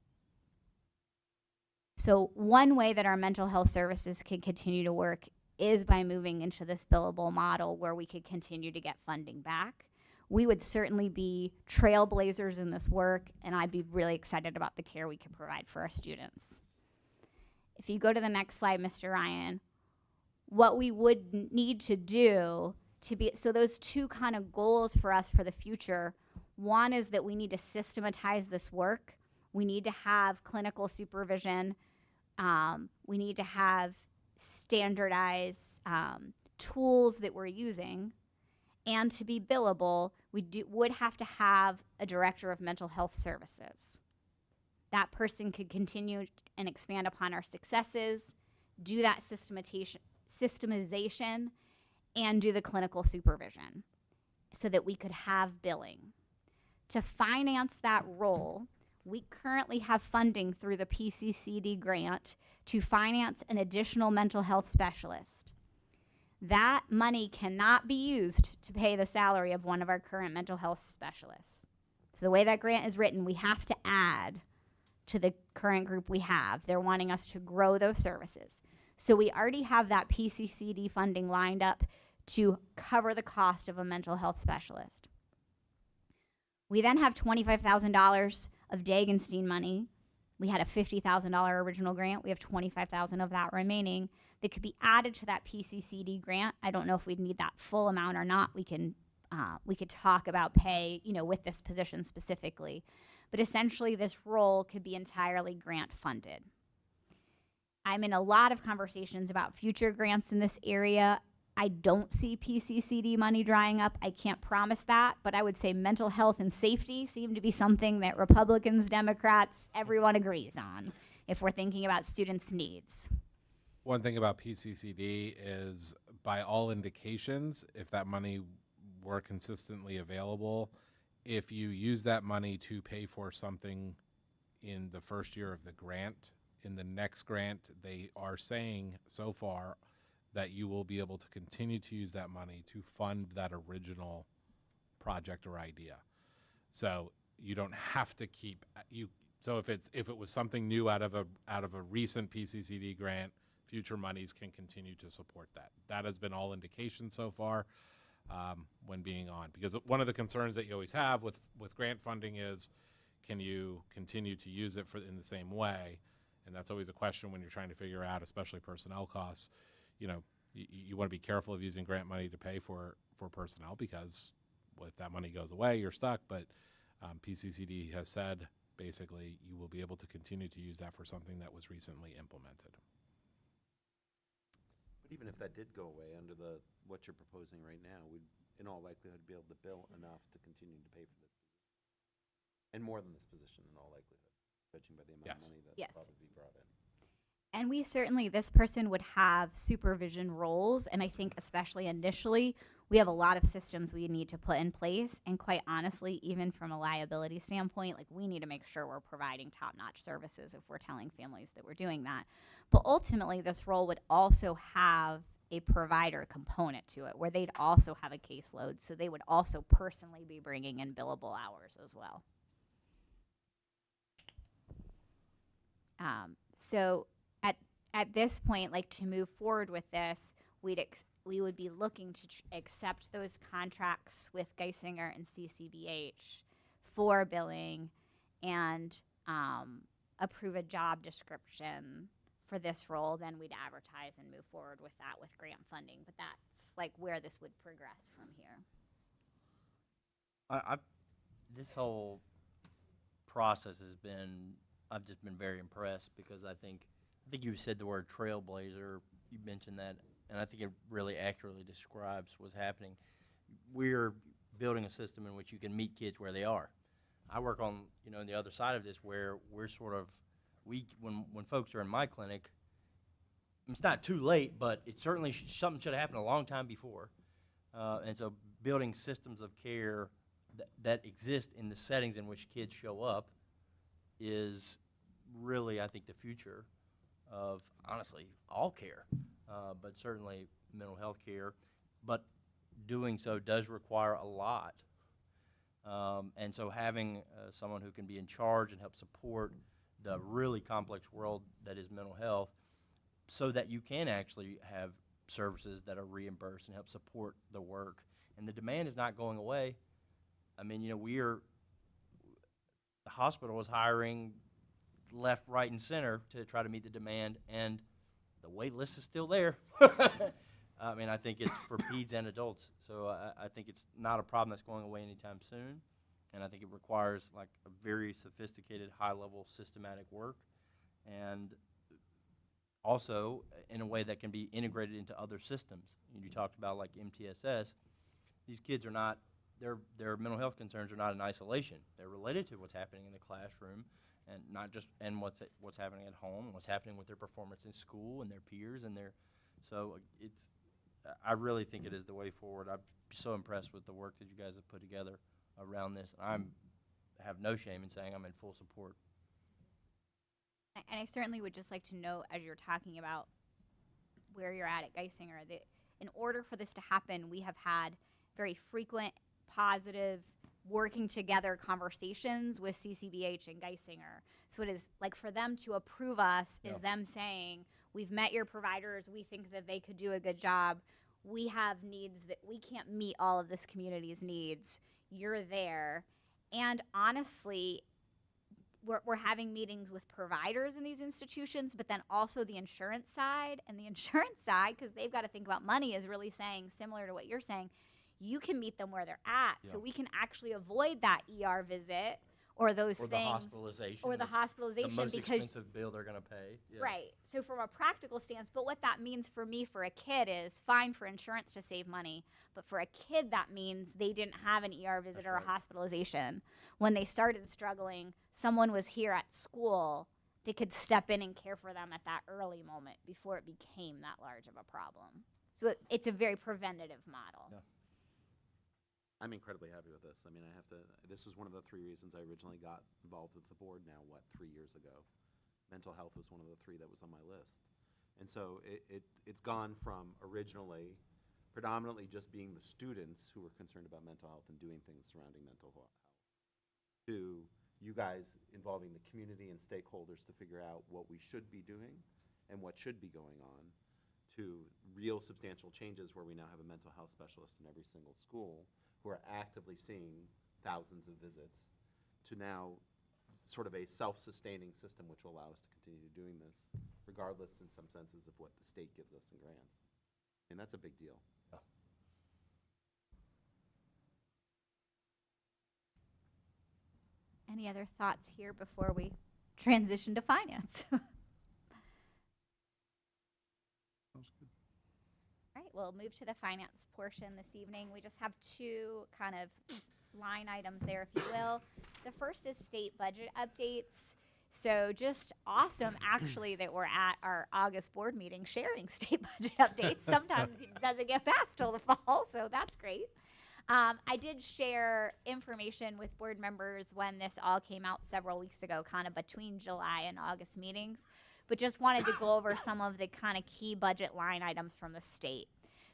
So one way that our mental health services can continue to work is by moving into this billable model where we could continue to get funding back. We would certainly be trailblazers in this work, and I'd be really excited about the care we can provide for our students. If you go to the next slide, Mr. Ryan, what we would need to do to be, so those 2 kind of goals for us for the future, one is that we need to systematize this work. We need to have clinical supervision. We need to have standardized tools that we're using. And to be billable, we would have to have a director of mental health services. That person could continue and expand upon our successes, do that systemization, and do the clinical supervision so that we could have billing. To finance that role, we currently have funding through the PCCD grant to finance an additional mental health specialist. That money cannot be used to pay the salary of one of our current mental health specialists. So the way that grant is written, we have to add to the current group we have. They're wanting us to grow those services. So we already have that PCCD funding lined up to cover the cost of a mental health specialist. We then have $25,000 of Dagenstein money. We had a $50,000 original grant. We have $25,000 of that remaining that could be added to that PCCD grant. I don't know if we'd need that full amount or not. We could talk about pay, with this position specifically. But essentially, this role could be entirely grant funded. I'm in a lot of conversations about future grants in this area. I don't see PCCD money drying up. I can't promise that, but I would say mental health and safety seem to be something that Republicans, Democrats, everyone agrees on if we're thinking about students' needs. One thing about PCCD is, by all indications, if that money were consistently available, if you use that money to pay for something in the first year of the grant, in the next grant, they are saying so far that you will be able to continue to use that money to fund that original project or idea. So you don't have to keep so if it was something new out of a recent PCCD grant, future monies can continue to support that. That has been all indications so far when being on, because one of the concerns that you always have with grant funding is, can you continue to use it in the same way? And that's always a question when you're trying to figure out, especially personnel costs. You want to be careful of using grant money to pay for personnel, because if that money goes away, you're stuck. But PCCD has said, basically, you will be able to continue to use that for something that was recently implemented. But even if that did go away under what you're proposing right now, we'd in all likelihood be able to bill enough to continue to pay for this position. And more than this position in all likelihood, judging by the amount of money that Yes. probably be brought in. And we certainly, this person would have supervision roles, and I think especially initially, we have a lot of systems we need to put in place. And quite honestly, even from a liability standpoint, like we need to make sure we're providing top-notch services if we're telling families that we're doing that. But ultimately, this role would also have a provider component to it where they'd also have a caseload. So they would also personally be bringing in billable hours as well. So at this point, like to move forward with this, we would be looking to accept those contracts with Geisinger and CCBH for billing and approve a job description for this role. Then we'd advertise and move forward with that with grant funding. But that's like where this would progress from here. This whole process has been, I've just been very impressed because I think you said the word trailblazer, you mentioned that, and I think it really accurately describes what's happening. We're building a system in which you can meet kids where they are. I work on, the other side of this where we're sort of, when folks are in my clinic, it's not too late, but it certainly something should have happened a long time before. And so building systems of care that exist in the settings in which kids show up is really, I think, the future of, honestly, all care, but certainly mental health care. But doing so does require a lot. And so having someone who can be in charge and help support the really complex world that is mental health so that you can actually have services that are reimbursed and help support the work. And the demand is not going away. I mean, the hospital is hiring left, right, and center to try to meet the demand, and the wait list is still there. I mean, I think it's for peds and adults, so I think it's not a problem that's going away anytime soon, and I think it requires like a very sophisticated, high-level, systematic work, and also in a way that can be integrated into other systems. You talked about like MTSS. These kids are not, their mental health concerns are not in isolation. They're related to what's happening in the classroom, and not just what's happening at home, and what's happening with their performance in school and their peers and so I really think it is the way forward. I'm so impressed with the work that you guys have put together around this. I have no shame in saying I'm in full support. And I certainly would just like to know, as you're talking about where you're at Geisinger, that in order for this to happen, we have had very frequent, positive, working together conversations with CCBH and Geisinger. So it is like for them to approve us is them saying, we've met your providers, we think that they could do a good job. We have needs that we can't meet all of this community's needs. You're there. And honestly, we're having meetings with providers in these institutions, but then also the insurance side. And the insurance side, because they've got to think about money, is really saying, similar to what you're saying, you can meet them where they're at. Yeah. So we can actually avoid that ER visit or those Or things. the hospitalization. Or the It's hospitalization. the most because expensive bill they're going to pay. Yeah. Right. So from a practical stance, but what that means for me, for a kid, is fine for insurance to save money. But for a kid, that means they didn't have an ER visit or a hospitalization. When they started struggling, someone was here at school. They could step in and care for them at that early moment before it became that large of a problem. So it's a very preventative model. Yeah. I'm incredibly happy with this. I mean, this was one of the 3 reasons I originally got involved with the board now, 3 years ago. Mental health was one of the 3 that was on my list. And so it's gone from originally predominantly just being the students who were concerned about mental health and doing things surrounding mental health to you guys involving the community and stakeholders to figure out what we should be doing and what should be going on, to real substantial changes where we now have a mental health specialist in every single school who are actively seeing thousands of visits, to now sort of a self-sustaining system which will allow us to continue doing this regardless in some senses of what the state gives us in grants. And that's a big deal. Any other thoughts here before we transition to finance? All right, we'll move to the finance portion this evening. We just have 2 kind of line items there, if you will. The first is state budget updates. So just awesome, actually, that we're at our August board meeting sharing state budget updates. Sometimes it doesn't get passed till the fall, so that's great. I did share information with board members when this all came out several weeks ago, kind of between July and August meetings, but just wanted to go over some of the kind of key budget line items from the state.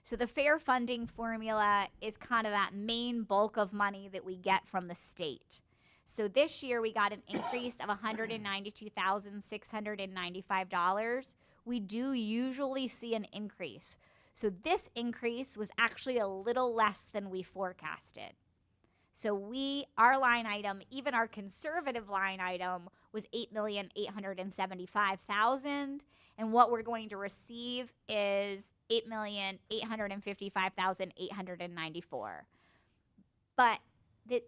So the fair funding formula is kind of that main bulk of money that we get from the state. So this year we got an increase of $192,695. We do usually see an increase. So this increase was actually a little less than we forecasted. So our line item, even our conservative line item, was $8,875,000, and what we're going to receive is $8,855,894. But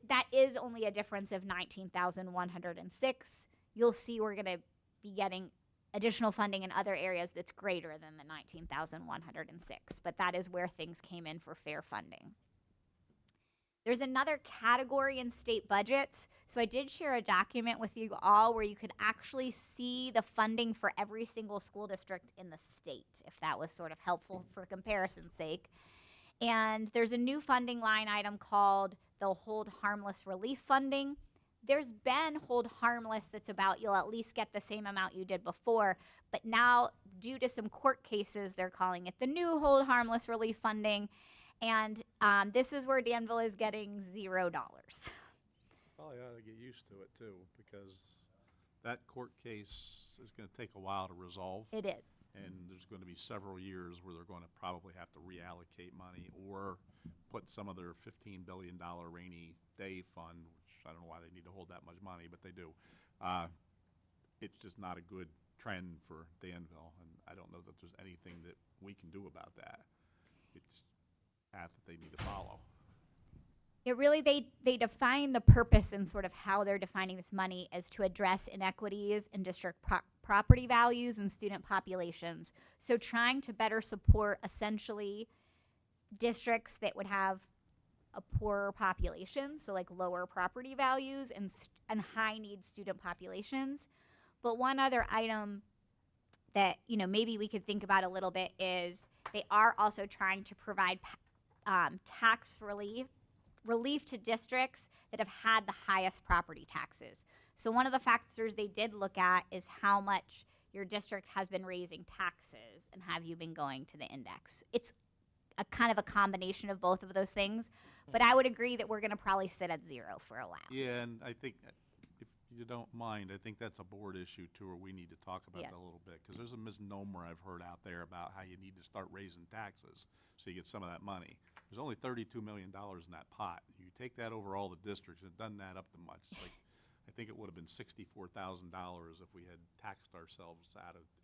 that is only a difference of $19,106. You'll see we're going to be getting additional funding in other areas that's greater than the $19,106, but that is where things came in for fair funding. There's another category in state budgets. So I did share a document with you all where you could actually see the funding for every single school district in the state, if that was sort of helpful for comparison's sake. And there's a new funding line item called the Hold Harmless Relief Funding. There's been Hold Harmless that's about you'll at least get the same amount you did before, but now due to some court cases, they're calling it the new Hold Harmless Relief Funding. And this is where Danville is getting $0. Probably ought to get used to it too, because that court case is going to take a while to resolve. It is. And there's going to be several years where they're going to probably have to reallocate money or put some of their $15 billion rainy day fund, which I don't know why they need to hold that much money, but they do. It's just not a good trend for Danville, and I don't know that there's anything that we can do about that. It's a path that they need to follow. It really, they define the purpose and sort of how they're defining this money as to address inequities in district property values and student populations. So trying to better support essentially districts that would have a poorer population, so like lower property values and high need student populations. But one other item that, you know, maybe we could think about a little bit is they are also trying to provide tax relief to districts that have had the highest property taxes. So one of the factors they did look at is how much your district has been raising taxes and have you been going to the index. It's a kind of a combination of both of those things, but I would agree that we're going to probably sit at $0 for a while. Yeah, and I think, if you don't mind, I think that's a board issue too, or we need to talk about Yes. that a little bit, because there's a misnomer I've heard out there about how you need to start raising taxes so you get some of that money. There's only $32 million in that pot. You take that over all the districts, it doesn't add up to much. It's like, I think it would have been $64,000 if we had taxed ourselves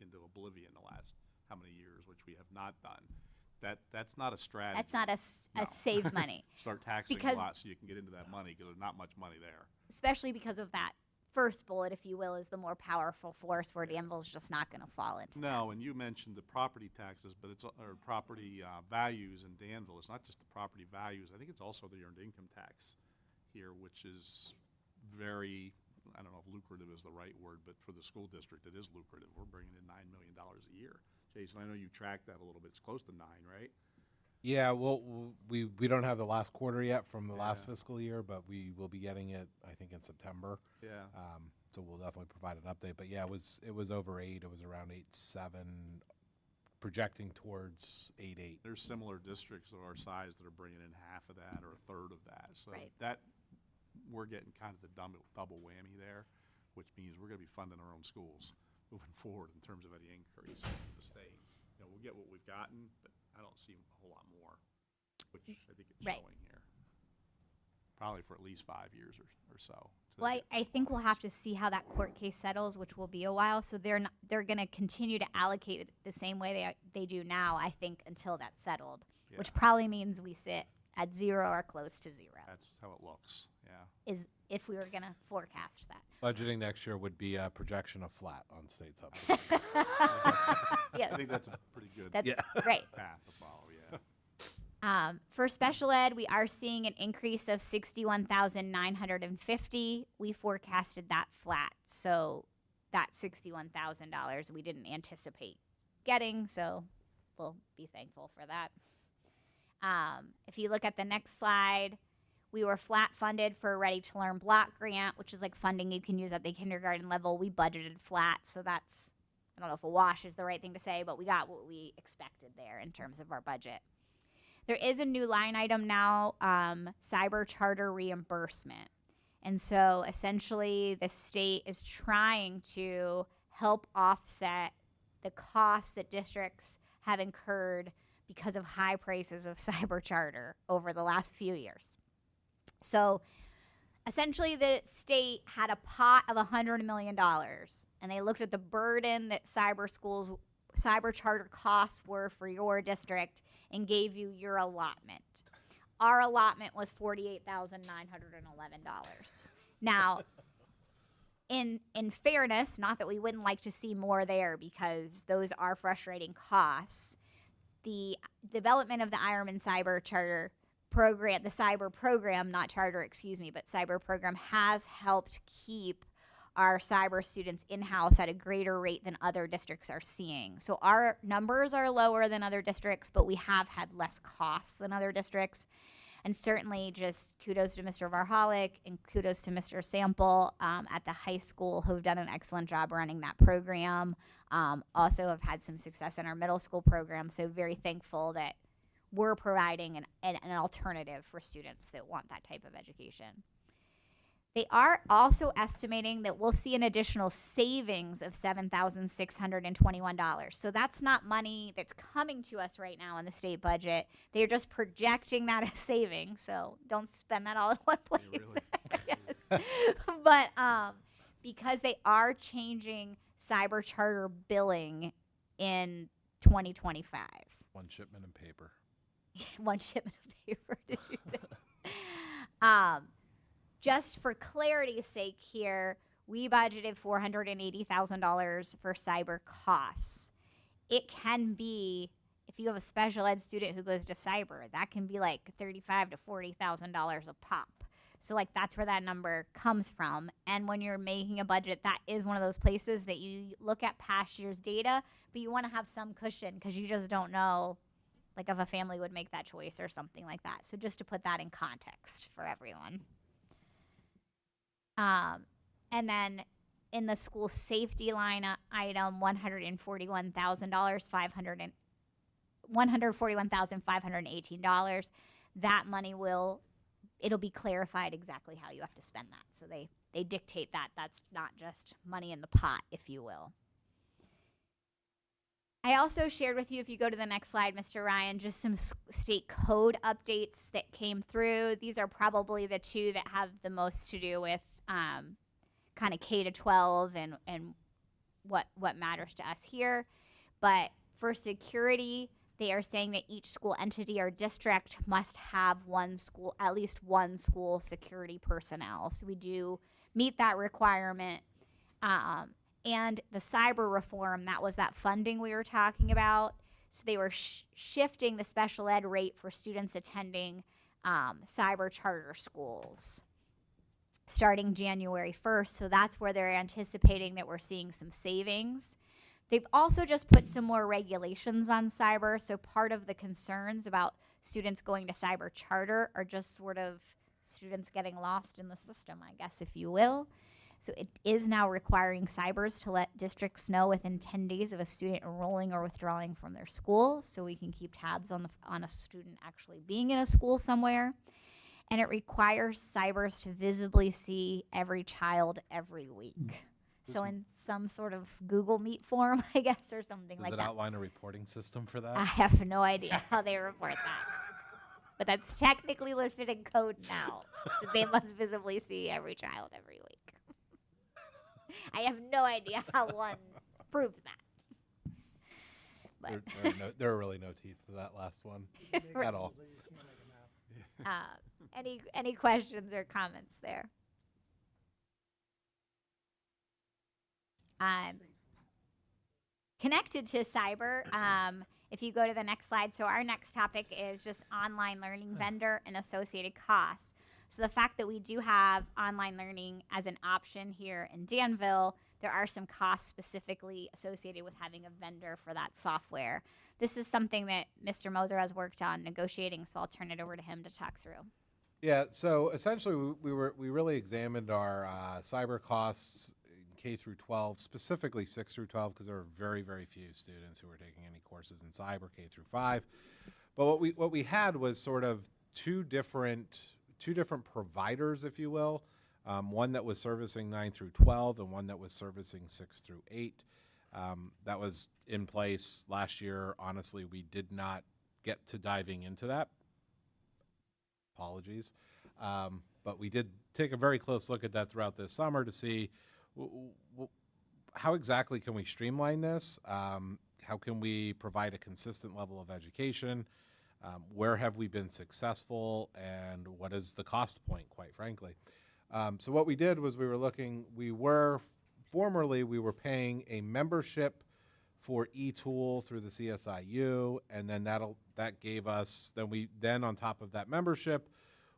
into oblivion the last how many years, which we have not done. That's not a strategy. That's not a save money. Start taxing Because- a lot so you can get into that money, because there's not much money there. Especially because of that first bullet, if you will, is the more powerful force where Danville's just not going to fall into. No, and you mentioned the property taxes, but it's, or property values in Danville. It's not just the property values. I think it's also the earned income tax here, which is very, I don't know if lucrative is the right word, but for the school district, it is lucrative. We're bringing in $9 million a year. Jason, I know you tracked that a little bit. It's close to 9, right? Yeah, well, we don't have the last quarter yet from the last Yeah. fiscal year, but we will be getting it, I think, in September. Yeah. So we'll definitely provide an update. But yeah, it was over 8. It was around 8.7, projecting towards 8.8. There's similar districts of our size that are bringing in half of that or a third of that. So Right. that, we're getting kind of the double whammy there, which means we're going to be funding our own schools moving forward in terms of any increase in the state. You know, we'll get what we've gotten, but I don't see a whole lot more, which I think it's Right. showing here. Probably for at least 5 years or so. till Well, they get I think we'll have compliance. to see how that court case settles, which will be a while. So they're going to continue to allocate it the same way they do now, I think, until that's settled, which Yeah. probably means we sit at 0 or close to 0, That's how it looks, yeah. is if we were going to forecast that. Budgeting next year would be a projection of flat on state subsidy. Yes, I think that's a pretty good that's right. path to follow, yeah. For special ed, we are seeing an increase of 61,950. We forecasted that flat. So that $61,000 we didn't anticipate getting, so we'll be thankful for that. If you look at the next slide, we were flat funded for a Ready to Learn block grant, which is like funding you can use at the kindergarten level. We budgeted flat, so that's, I don't know if a wash is the right thing to say, but we got what we expected there in terms of our budget. There is a new line item now, cyber charter reimbursement. And so essentially the state is trying to help offset the costs that districts have incurred because of high prices of cyber charter over the last few years. So essentially the state had a pot of $100 million, and they looked at the burden that cyber charter costs were for your district and gave you your allotment. Our allotment was $48,911. Now, in fairness, not that we wouldn't like to see more there because those are frustrating costs, the development of the Ironman Cyber Charter program, the cyber program, not charter, excuse me, but cyber program has helped keep our cyber students in-house at a greater rate than other districts are seeing. So our numbers are lower than other districts, but we have had less costs than other districts. And certainly just kudos to Mr. Varholic and kudos to Mr. Sample at the high school who have done an excellent job running that program. Also have had some success in our middle school program, so very thankful that we're providing an alternative for students that want that type of education. They are also estimating that we'll see an additional savings of $7,621. So that's not money that's coming to us right now in the state budget. They're just projecting that as savings. So don't spend that all in one place. Yes. But because they are changing cyber charter billing in 2025. One shipment of paper. One shipment of paper, did you say? Just for clarity's sake here, we budgeted $480,000 for cyber costs. It can be, if you have a special ed student who goes to cyber, that can be like $35,000 to $40,000 a pop. So like that's where that number comes from. And when you're making a budget, that is one of those places that you look at past year's data, but you want to have some cushion because you just don't know like if a family would make that choice or something like that. So just to put that in context for everyone. And then in the school safety line item, $141,518. That money it'll be clarified exactly how you have to spend that. So they dictate that. That's not just money in the pot, if you will. I also shared with you, if you go to the next slide, Mr. Ryan, just some state code updates that came through. These are probably the two that have the most to do with kind of K-12 and what matters to us here. But for security, they are saying that each school entity or district must have at least one school security personnel. So we do meet that requirement. And the cyber reform, that was that funding we were talking about. So they were shifting the special ed rate for students attending cyber charter schools starting January 1st. So that's where they're anticipating that we're seeing some savings. They've also just put some more regulations on cyber. So part of the concerns about students going to cyber charter are just sort of students getting lost in the system, I guess, if you will. So it is now requiring cybers to let districts know within 10 days of a student enrolling or withdrawing from their school, so we can keep tabs on a student actually being in a school somewhere. And it requires cybers to visibly see every child every week. So in some sort of Google Meet form, I guess, or something like that. Does it outline a reporting system for that? I have no idea how they report that. But that's technically listed in code now. That they must visibly see every child every week. I have no idea how one proves that. But There are really no teeth to that last one at all. any questions or comments there? Connected to cyber, if you go to the next slide, so our next topic is just online learning vendor and associated costs. So the fact that we do have online learning as an option here in Danville, there are some costs specifically associated with having a vendor for that software. This is something that Mr. Moser has worked on negotiating, so I'll turn it over to him to talk through. Yeah, so essentially we really examined our cyber costs in K through 12, specifically 6 through 12, because there are very, very few students who were taking any courses in cyber K through 5. But what we had was sort of two different providers, if you will. One that was servicing 9 through 12 and one that was servicing 6 through 8. That was in place last year. Honestly, we did not get to diving into that. Apologies. But we did take a very close look at that throughout this summer to see how exactly can we streamline this? How can we provide a consistent level of education? Where have we been successful, and what is the cost point, quite frankly? So what we did was formerly we were paying a membership for eTool through the CSIU, and then that gave us, then on top of that membership,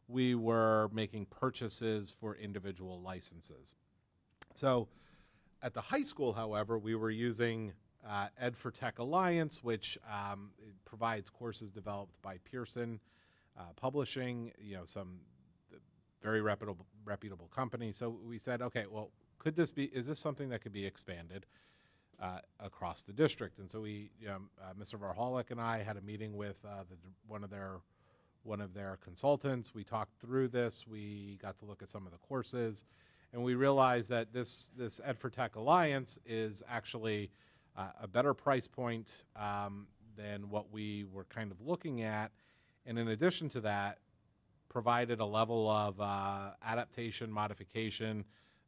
we were making purchases for individual licenses. So at the high school, however, we were using Ed for Tech Alliance, which provides courses developed by Pearson Publishing, some very reputable company. So we said, okay, well, is this something that could be expanded across the district? And so Mr. Varholic and I had a meeting with one of their consultants. We talked through this. We got to look at some of the courses, and we realized that this Ed for Tech Alliance is actually a better price point than what we were kind of looking at, and in addition to that, provided a level of adaptation, modification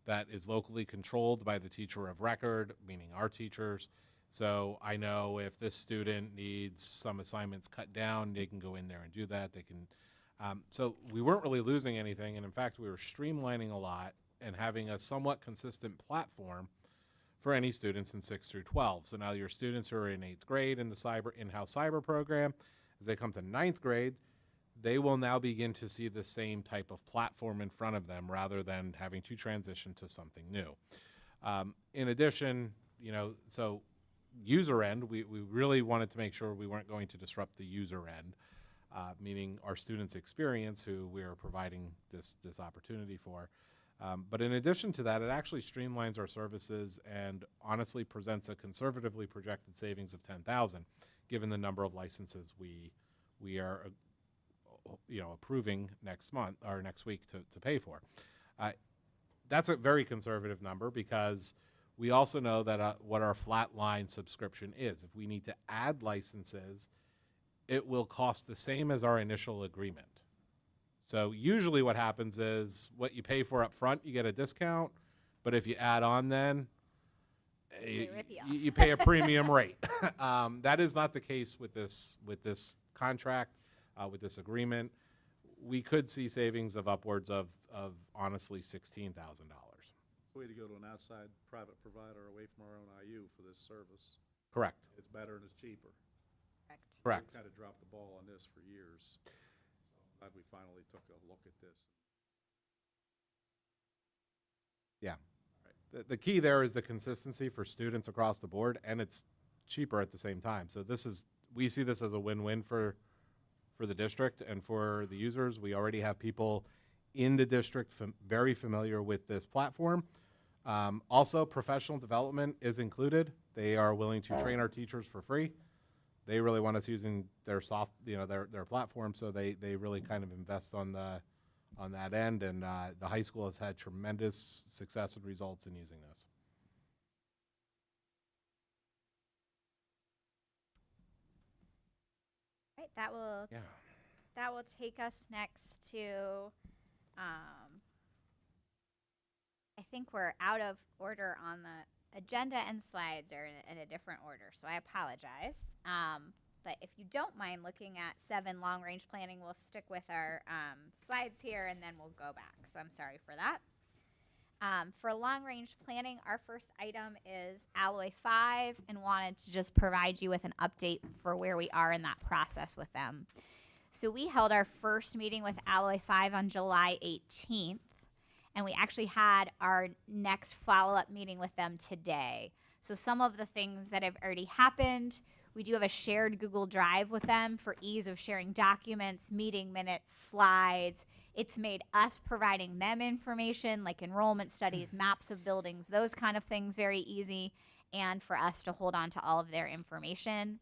that is locally controlled by the teacher of record, meaning our teachers. So I know if this student needs some assignments cut down, they can go in there and do that. They can. So we weren't really losing anything, and in fact, we were streamlining a lot and having a somewhat consistent platform for any students in 6 through 12. So now your students who are in 8th grade in the in-house cyber program, as they come to 9th grade, they will now begin to see the same type of platform in front of them rather than having to transition to something new. In addition, so user end, we really wanted to make sure we weren't going to disrupt the user end, meaning our students' experience, who we are providing this opportunity for. But in addition to that, it actually streamlines our services and honestly presents a conservatively projected savings of $10,000, given the number of licenses we are approving next month or next week to pay for. That's a very conservative number because we also know that what our flat line subscription is. If we need to add licenses, it will cost the same as our initial agreement. So usually what happens is what you pay for up front, you get a discount, but if you add on then, you pay a premium rate. That is not the case with this contract, with this agreement. We could see savings of upwards of honestly $16,000. Way to go to an outside private provider away from our own IU for this service. Correct. It's better and it's cheaper. Correct. We've kind of dropped the ball on this for years. So glad we finally took a look at this. Yeah. Right. The key there is the consistency for students across the board, and it's cheaper at the same time. So we see this as a win-win for the district and for the users. We already have people in the district very familiar with this platform. Also, professional development is included. They are willing to train our teachers for free. They really want us using their their platform, so they really kind of invest on that end. And the high school has had tremendous success and results in using this. Right, that will take us next to. I think we're out of order on the agenda, and slides are in a different order, so I apologize. But if you don't mind looking at 7 long-range planning, we'll stick with our slides here, and then we'll go back. So I'm sorry for that. For long-range planning, our first item is Alloy 5, and wanted to just provide you with an update for where we are in that process with them. So we held our first meeting with Alloy 5 on July 18th. and we actually had our next follow-up meeting with them today. So some of the things that have already happened, we do have a shared Google Drive with them for ease of sharing documents, meeting minutes, slides. It's made us providing them information like enrollment studies, maps of buildings, those kind of things very easy, and for us to hold on to all of their information.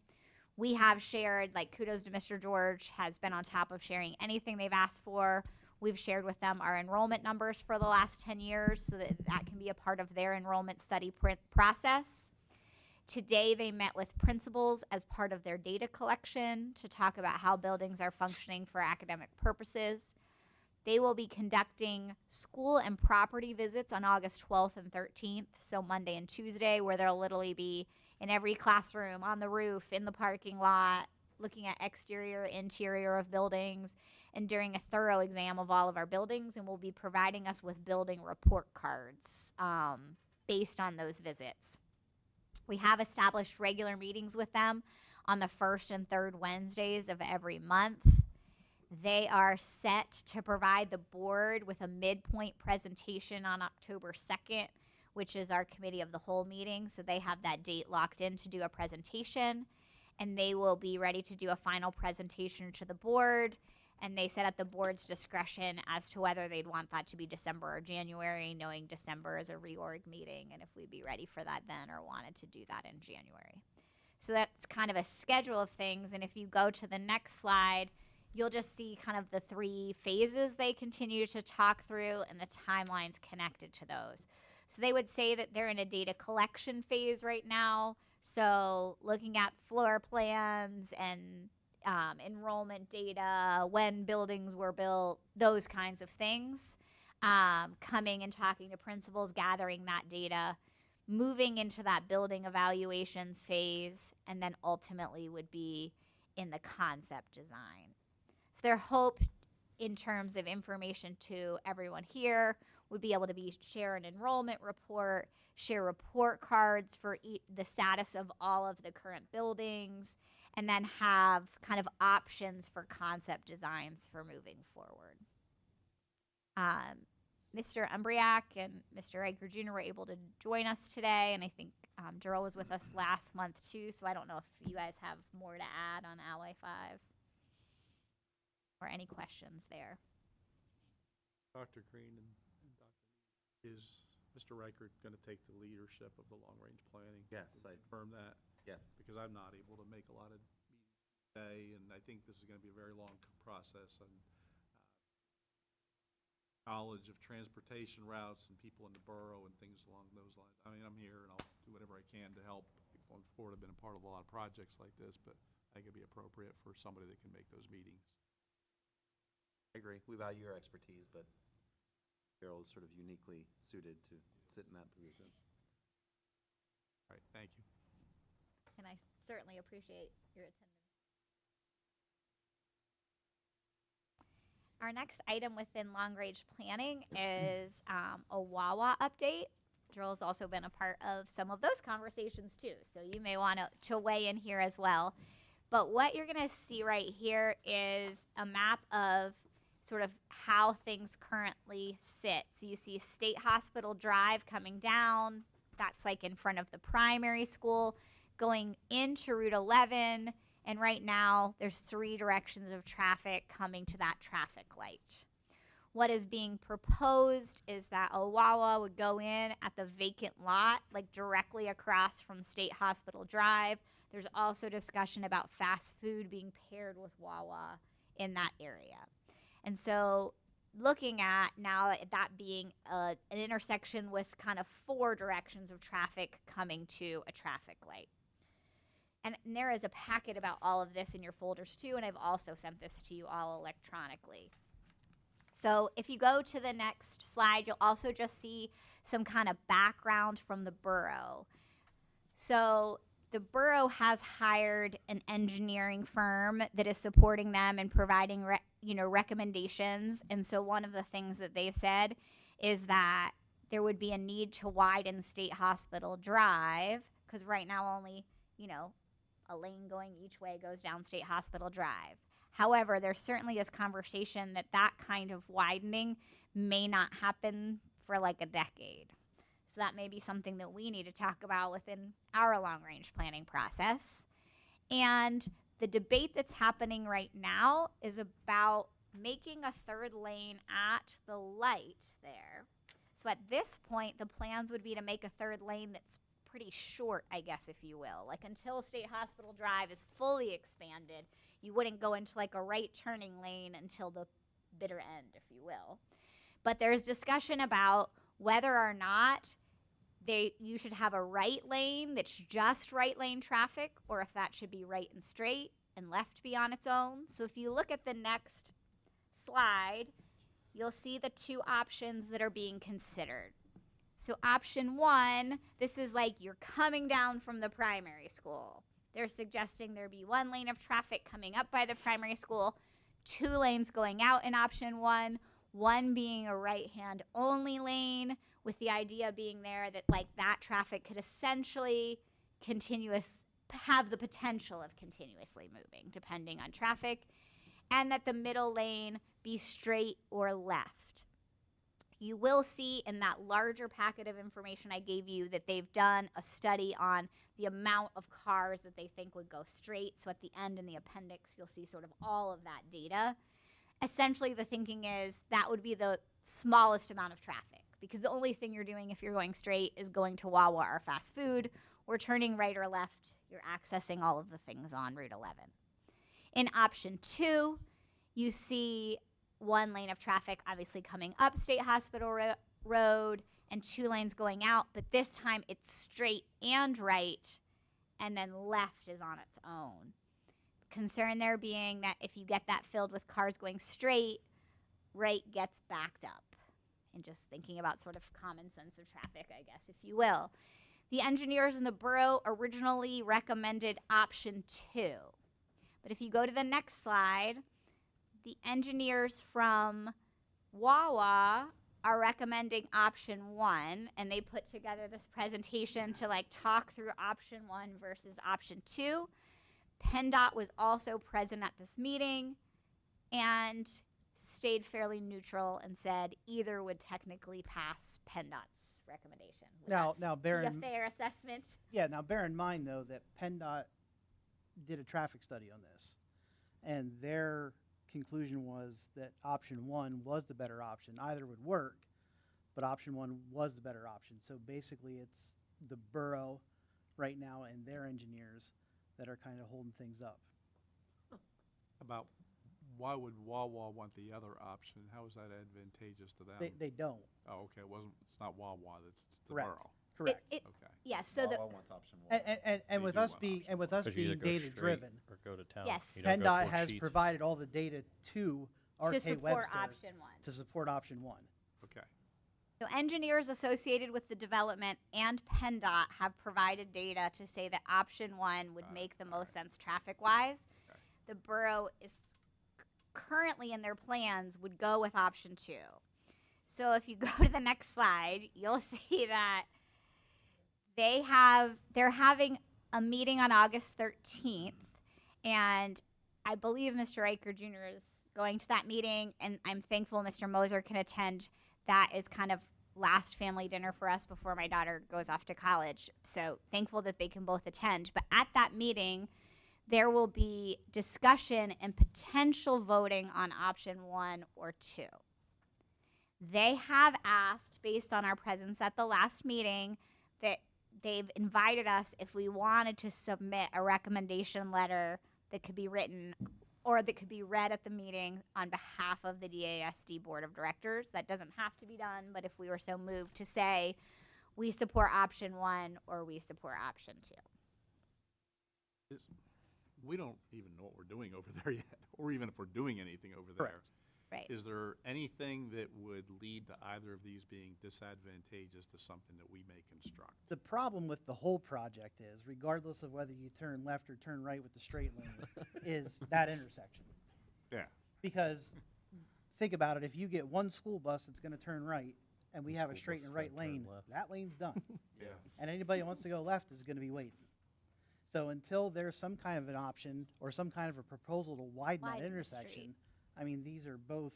We have shared, like kudos to Mr. George, has been on top of sharing anything they've asked for. We've shared with them our enrollment numbers for the last 10 years so that that can be a part of their enrollment study process. Today they met with principals as part of their data collection to talk about how buildings are functioning for academic purposes. They will be conducting school and property visits on August 12th and 13th, so Monday and Tuesday, where they'll literally be in every classroom, on the roof, in the parking lot, looking at exterior, interior of buildings, and doing a thorough exam of all of our buildings, and will be providing us with building report cards based on those visits. We have established regular meetings with them on the first and third Wednesdays of every month. They are set to provide the board with a midpoint presentation on October 2nd, which is our committee of the whole meeting. So they have that date locked in to do a presentation, and they will be ready to do a final presentation to the board. And they said at the board's discretion as to whether they'd want that to be December or January, knowing December is a reorg meeting, and if we'd be ready for that then or wanted to do that in January. So that's kind of a schedule of things. And if you go to the next slide, you'll just see kind of the 3 phases they continue to talk through and the timelines connected to those. So they would say that they're in a data collection phase right now. So looking at floor plans and enrollment data, when buildings were built, those kinds of things, coming and talking to principals, gathering that data, moving into that building evaluations phase, and then ultimately would be in the concept design. So their hope in terms of information to everyone here would be able to be share an enrollment report, share report cards for the status of all of the current buildings, and then have kind of options for concept designs for moving forward. Mr. Umbriak and Mr. Riker Jr. were able to join us today, and I think Daryl was with us last month too, so I don't know if you guys have more to add on Alloy 5 or any questions there. Dr. Green and Dr. Is Mr. Reichert going to take the leadership of the long-range planning? Yes, Can you confirm that? Yes. Because I'm not able to make a lot of meetings today, and I think this is going to be a very long process, and knowledge of transportation routes and people in the borough and things along those lines. I mean, I'm here and I'll do whatever I can to help going forward. I've been a part of a lot of projects like this, but I think it'd be appropriate for somebody that can make those meetings. I agree. We value your expertise, but Carol is sort of uniquely suited to sit in that position. All right, thank you. And I certainly appreciate your attendance. Our next item within long-range planning is a Wawa update. Drill's also been a part of some of those conversations too, so you may want to weigh in here as well. But what you're going to see right here is a map of sort of how things currently sit. So you see State Hospital Drive coming down. That's like in front of the primary school, going into Route 11. And right now, there's 3 directions of traffic coming to that traffic light. What is being proposed is that a Wawa would go in at the vacant lot, like directly across from State Hospital Drive. There's also discussion about fast food being paired with Wawa in that area. And so looking at now that being an intersection with kind of 4 directions of traffic coming to a traffic light. And there is a packet about all of this in your folders too, and I've also sent this to you all electronically. So if you go to the next slide, you'll also just see some kind of background from the borough. So the borough has hired an engineering firm that is supporting them and providing recommendations. And so one of the things that they've said is that there would be a need to widen State Hospital Drive, because right now only, a lane going each way goes down State Hospital Drive. However, there certainly is conversation that kind of widening may not happen for like a decade. So that may be something that we need to talk about within our long-range planning process. And the debate that's happening right now is about making a third lane at the light there. So at this point, the plans would be to make a third lane that's pretty short, I guess, if you will. Like until State Hospital Drive is fully expanded, you wouldn't go into like a right turning lane until the bitter end, if you will. But there's discussion about whether or not you should have a right lane that's just right lane traffic, or if that should be right and straight and left be on its own. So if you look at the next slide, you'll see the two options that are being considered. So option one, this is like you're coming down from the primary school. They're suggesting there be one lane of traffic coming up by the primary school, 2 lanes going out in option one being a right-hand only lane, with the idea being there that like that traffic could essentially have the potential of continuously moving depending on traffic, and that the middle lane be straight or left. You will see in that larger packet of information I gave you that they've done a study on the amount of cars that they think would go straight. So at the end in the appendix, you'll see sort of all of that data. Essentially, the thinking is that would be the smallest amount of traffic, because the only thing you're doing if you're going straight is going to Wawa or fast food, or turning right or left, you're accessing all of the things on Route 11. In option 2, you see 1 lane of traffic obviously coming up State Hospital Road and 2 lanes going out, but this time it's straight and right, and then left is on its own. Concern there being that if you get that filled with cars going straight, right gets backed up. And just thinking about sort of common sense of traffic, I guess, if you will. The engineers in the borough originally recommended option 2. But if you go to the next slide, the engineers from Wawa are recommending option 1, and they put together this presentation to like talk through option 1 versus option 2. PennDOT was also present at this meeting and stayed fairly neutral and said either would technically pass PennDOT's recommendation. Would Now, that bear be a in fair assessment? now bear in mind though that PennDOT did a traffic study on this, and their conclusion was that option 1 was the better option. Either would work, but option 1 was the better option. So basically, it's the borough right now and their engineers that are kind of holding things up. About why would Wawa want the other option? How is that advantageous to them? They don't. Oh, okay, it's not Wawa, it's the Correct. borough. Correct. It, Okay. yeah, so the, Wawa wants option 1. And So with you us want being option and with us Because you being either go data straight driven, or go to town. Yes. You don't go PennDOT for has sheets. provided all the data to to RK support Webster option 1. to support option 1. Okay. So engineers associated with the development and PennDOT have provided data to say that option 1 would make the most sense traffic-wise. Okay. The borough is currently in their plans would go with option 2. So if you go to the next slide, you'll see that they're having a meeting on August 13th, and I believe Mr. Riker Jr. is going to that meeting, and I'm thankful Mr. Moser can attend. That is kind of last family dinner for us before my daughter goes off to college. So thankful that they can both attend. But at that meeting, there will be discussion and potential voting on option 1 or 2. They have asked, based on our presence at the last meeting, that they've invited us if we wanted to submit a recommendation letter that could be written or that could be read at the meeting on behalf of the DASD Board of Directors. That doesn't have to be done, but if we were so moved to say we support option 1 or we support option 2. We don't even know what we're doing over there yet, or even if we're doing anything over there. Correct. Right. Is there anything that would lead to either of these being disadvantageous to something that we may construct? The problem with the whole project is, regardless of whether you turn left or turn right with the straight lane, is that intersection. Yeah. Because think about it, if you get one school bus that's going to turn right, and we The have a school straight bus and is right gonna turn lane, left. that lane's done. Yeah. And anybody who wants to go left is going to be waiting. So until there's some kind of an option or some kind of a proposal to widen that Widen the intersection, street. I mean, these are both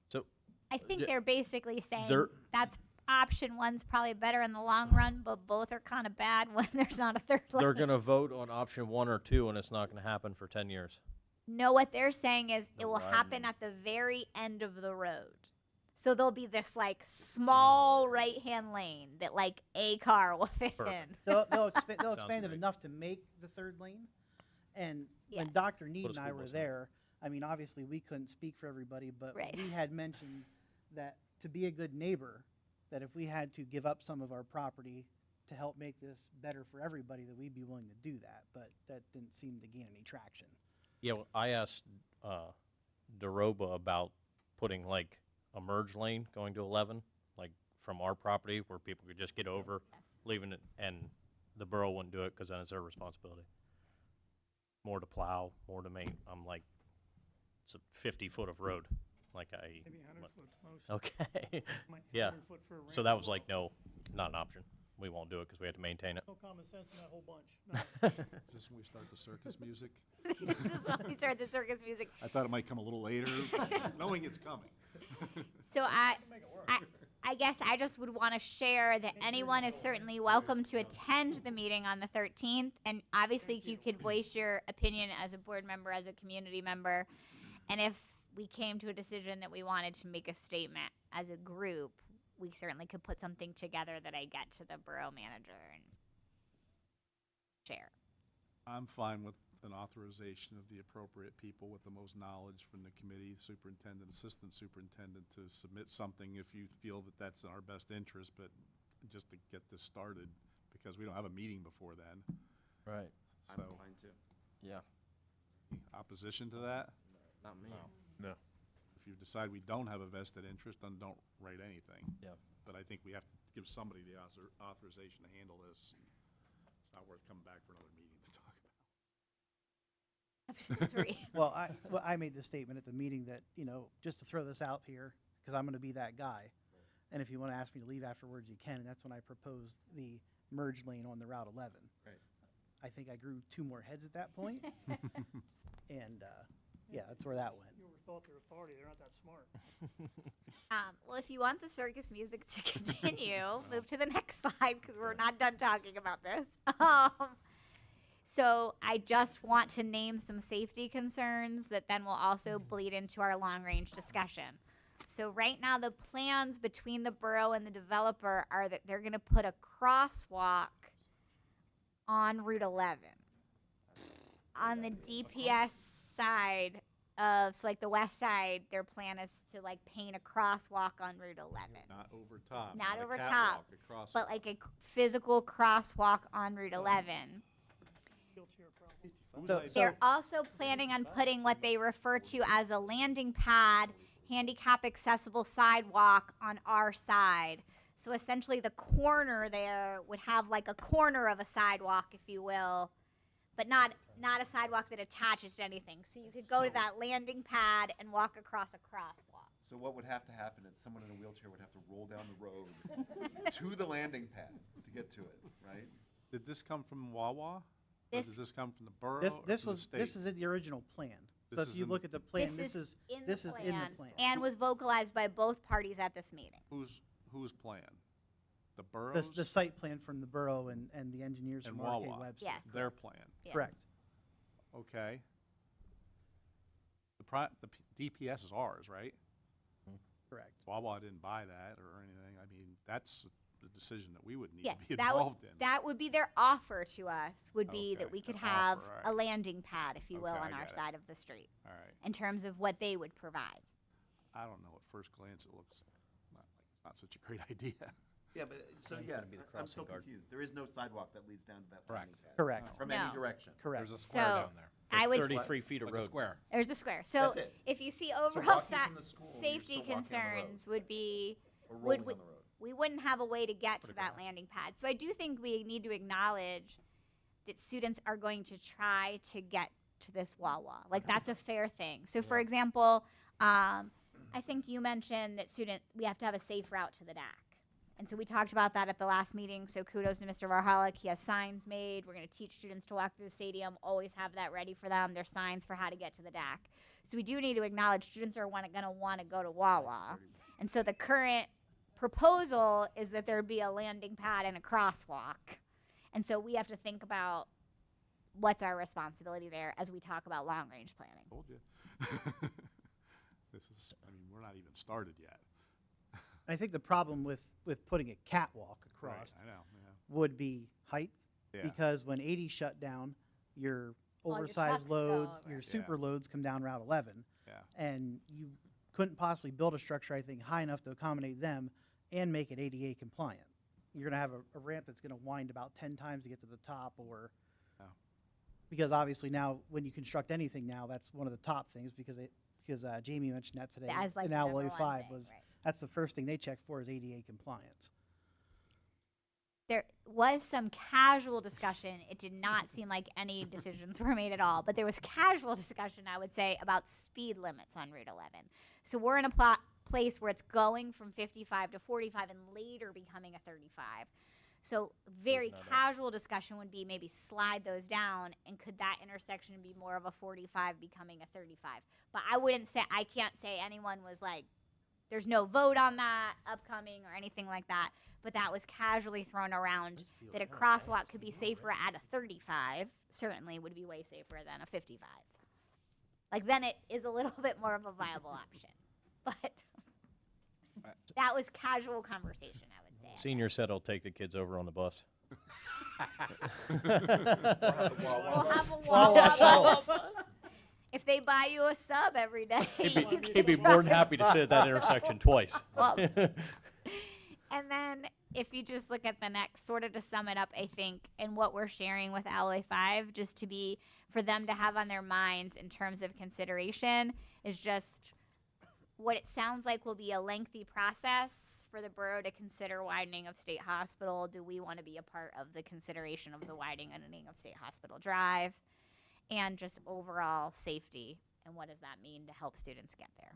So I think Yeah. they're basically saying They're- that's option one's probably better in the long run, but both are kind of bad when there's not a third lane. They're gonna vote on option 1 or 2, and it's not gonna happen for 10 years. No, what they're saying is The it will happen widening. at the very end of the road. So there'll be this like small right-hand lane that like a car will fit Perfect. in. They'll Sounds expand it great. enough to make the third lane. And Yes. when Dr. Need Put a and I school were bus in it. there, I mean, obviously, we couldn't speak for everybody, but Right. we had mentioned that to be a good neighbor, that if we had to give up some of our property to help make this better for everybody, that we'd be willing to do that, but that didn't seem to gain any traction. Yeah, well, I asked DeRoba about putting like a merge lane going to 11, like from our property where people could just get over, Yes. leaving it, and the borough wouldn't do it because then it's their responsibility. More to plow, more to main. I'm like, it's a 50-foot of road. Like I. Maybe 100 foot most. Okay. Might Yeah. 100 foot for a So that ramp. was like, no, not an option. We won't do it because we have to maintain it. No common sense in that whole bunch. No. Just when we start the circus music, This is when we start the circus music. I thought it might come a little later, knowing it's coming. So I guess I just would want to share that anyone is certainly welcome to attend the meeting on the 13th. And obviously you could voice your opinion as a board member, as a community member. And if we came to a decision that we wanted to make a statement as a group, we certainly could put something together that I get to the borough manager and share. I'm fine with an authorization of the appropriate people with the most knowledge from the committee, superintendent, assistant superintendent, to submit something if you feel that that's in our best interest, but just to get this started, because we don't have a meeting before then. Right. I'm So, fine too. Yeah. opposition to that? Not me. No. If you decide we don't have a vested interest, then don't write anything. Yeah. But I think we have to give somebody the authorization to handle this. It's not worth coming back for another meeting to talk about. Option 3. Well, I made the statement at the meeting that, you know, just to throw this out here, because I'm going to be that guy. And if you want to ask me to leave afterwards, you can. And that's when I proposed the merge lane on the Route 11. Right. I think I grew 2 more heads at that point. And, yeah, that's where that went. You overthought their authority. They're not that smart. Well, if you want the circus music to continue, move to the next slide because we're not done talking about this. So I just want to name some safety concerns that then will also bleed into our long-range discussion. So right now, the plans between the borough and the developer are that they're going to put a crosswalk on Route 11 on the DPS side of, so like the west side, their plan is to like paint a crosswalk on Route 11. Not over top. Not a over catwalk, top, a crosswalk. But like a physical crosswalk on Route 11. Wheelchair problem. Whose So- idea? They're also planning on putting what they refer to as a landing pad, handicap accessible sidewalk on our side. So essentially the corner there would have like a corner of a sidewalk, if you will, but not a sidewalk that attaches to anything. So you could go to that landing pad and walk across a crosswalk. So what would have to happen is someone in a wheelchair would have to roll down the road to the landing pad to get to it, right? Did this come from Wawa? Or This- does this come from the borough? This or this from the was state? this is in the original plan. So This if is you in- look at the plan, This is in this the is in the plan plan. and was vocalized by both parties at this meeting. Whose plan? The borough's? The site plan from the borough and the engineers And from RK Wawa. Webster. Yes. Their plan. Yes. Correct. Okay. The DPS is ours, right? Correct. Wawa didn't buy that or anything. I mean, that's the decision that we would need Yes, to be that would, involved in. that would be their offer to us, would be that Okay, we could an have offer, a alright. landing pad, if you will, Okay, I on our get it. side of the street, All right. in terms of what they would provide. I don't know. At first glance, it looks not like it's not such a great idea. Yeah, but, so It's yeah, gonna be the I'm so crossing guard. confused. There is no sidewalk that leads down to that Correct. landing pad. Correct. From No. any direction. Correct. There's a square So, down there. I would, 33 feet of Like a road. square. there's a square. So That's it. if you see So overall walking from the school, you're safety still walking on the road. concerns would be, Or would rolling we, on the road. we wouldn't have a way to get Put to it that across. landing pad. So I do think we need to acknowledge that students are going to try to get to this Wawa. Like, that's a fair thing. So for example, I think you mentioned that we have to have a safe route to the DAC. And so we talked about that at the last meeting, so kudos to Mr. Varhalik. He has signs made. We're going to teach students to walk through the stadium, always have that ready for them. There's signs for how to get to the DAC. So we do need to acknowledge students are going to want to go to Wawa. And so the current proposal is that there'd be a landing pad and a crosswalk. And so we have to think about what's our responsibility there as we talk about long-range planning. Told you. This is, I mean, we're not even started yet. I think the problem with putting a catwalk across I know, would be height. yeah. Because when 80 shut down, your All your oversized trucks go loads, over. your Yeah. super loads come down Route 11. Yeah. And you couldn't possibly build a structure, I think, high enough to accommodate them and make it ADA compliant. You're going to have a ramp that's going to wind about 10 times to get to the top, or Oh. because obviously now when you construct anything now, that's one of the top things because Jamie mentioned that today. As like in the Owl number Way one 5 thing, was right. that's the first thing they check for is ADA compliance. There was some casual discussion. It did not seem like any decisions were made at all, but there was casual discussion, I would say, about speed limits on Route 11. So we're in a place where it's going from 55 to 45 and later becoming a 35. So very Open that up. casual discussion would be maybe slide those down, and could that intersection be more of a 45 becoming a 35? But I can't say anyone was like, there's no vote on that upcoming or anything like that. But that was casually thrown around that a crosswalk could be safer at a 35, certainly would be way safer than a 55. Like then it is a little bit more of a viable option. But that was casual conversation, I would say. Senior said I'll take the kids over on the bus. We'll have a Wawa Wawa shuttle. bus. If they buy you a sub every day. He'd be more than happy to sit at that intersection twice. Well, and then if you just look at the next, sort of to sum it up, I think, and what we're sharing with LA 5, just to be, for them to have on their minds in terms of consideration, is just what it sounds like will be a lengthy process for the borough to consider widening of State Hospital. Do we want to be a part of the consideration of the widening of State Hospital Drive? And just overall safety, and what does that mean to help students get there?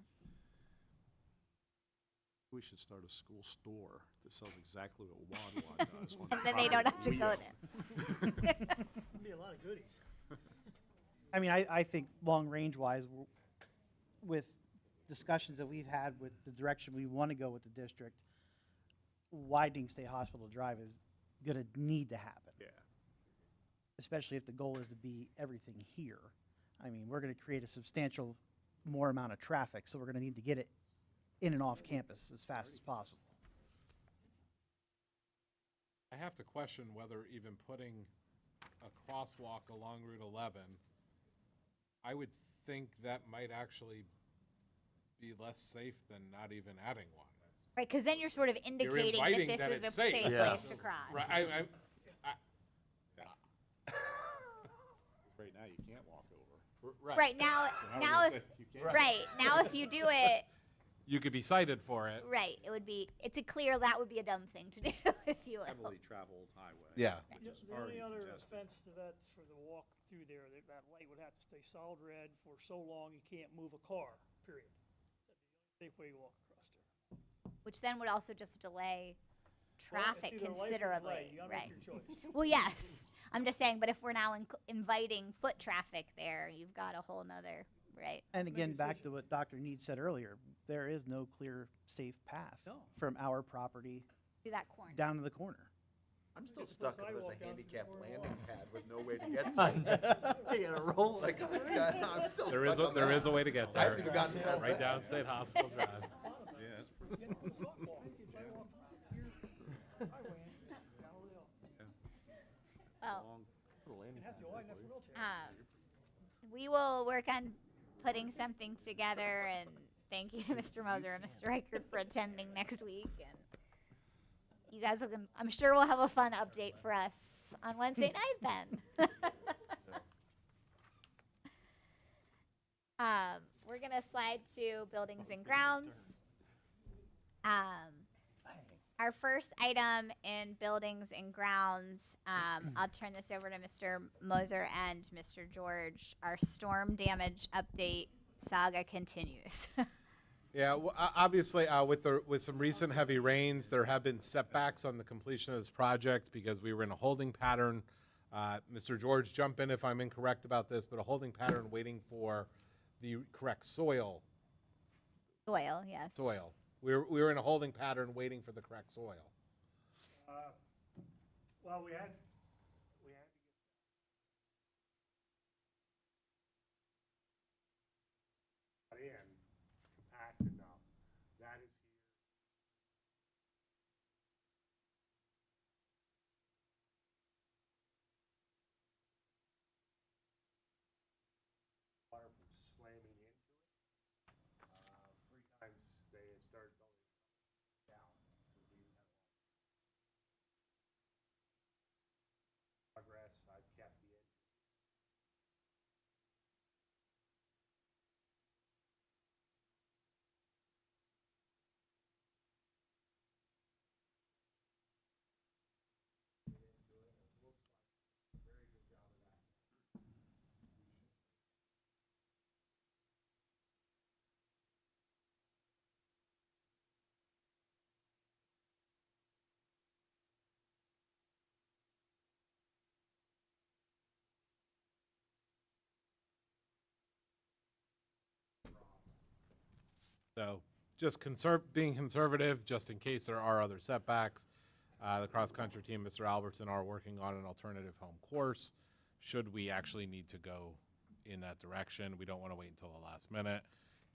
We should start a school store that sells exactly what Wawa does. on the And then they don't property have to we go own. there. There'd be a lot of goodies. I mean, I think long range wise, with discussions that we've had with the direction we want to go with the district, widening State Hospital Drive is going to need to happen. Yeah. Especially if the goal is to be everything here. I mean, we're going to create a substantial more amount of traffic, so we're going to need to get it in and off campus as fast as possible. I have to question whether even putting a crosswalk along Route 11, I would think that might actually be less safe than not even adding one. Right, because then you're sort of indicating inviting that that this is a it's safe. safe Yeah. place to cross. Right, Right now, you can't walk over. Right now, So how are we now gonna if say you can't? right now if you do it You could be cited for it. right, it would be that would be a dumb thing to do if you will. Heavily traveled highway. Yeah. Which is The already only other congested. offense to that for the walk through there, that light would have to stay solid red for so long you can't move a car, period. That'd be the only safe way you walk across there. Which then would also just delay Well, traffic it's either life or considerably. delay. You gotta Right. make your choice. Well, yes. I'm just saying, but if we're now inviting foot traffic there, you've got a whole nother, right? And Make a again, back to decision. what Dr. Need said earlier, there is no clear, safe path No. from our property To that corner. down to the corner. I'm still Just put stuck if there's a sidewalk down to the handicap corner landing wall. pad with no way to get to it. You gotta roll. Like, I'm still There is stuck on there that. is a way to get I there. haven't even gotten past Right that. down State Hospital Drive. Yeah, that's pretty Get on the sidewalk, sidewalk here, highway, down the hill. Well, long. It has to be wide enough for wheelchairs. we will work on putting something together, and thank you to Mr. Moser and Mr. Reichert for attending next week. And you guys will, I'm sure we'll have a fun update for us on Wednesday night then. We're gonna slide to buildings and grounds. Our first item in buildings and grounds, I'll turn this over to Mr. Moser and Mr. George. Our storm damage update saga continues. Yeah, obviously, with some recent heavy rains, there have been setbacks on the completion of this project because we were in a holding pattern. Mr. George, jump in if I'm incorrect about this, but a holding pattern waiting for the correct soil, Soil, yes. We were in a holding pattern waiting for the correct soil. Well, we had to get in compact enough. That is here. Water from slamming into it. 3 times they had started building down. So we had a lot of progress. I've kept the engine. So just being conservative, just in case there are other setbacks. The cross-country team, Mr. Albertson, are working on an alternative home course. Should we actually need to go in that direction, we don't want to wait until the last minute,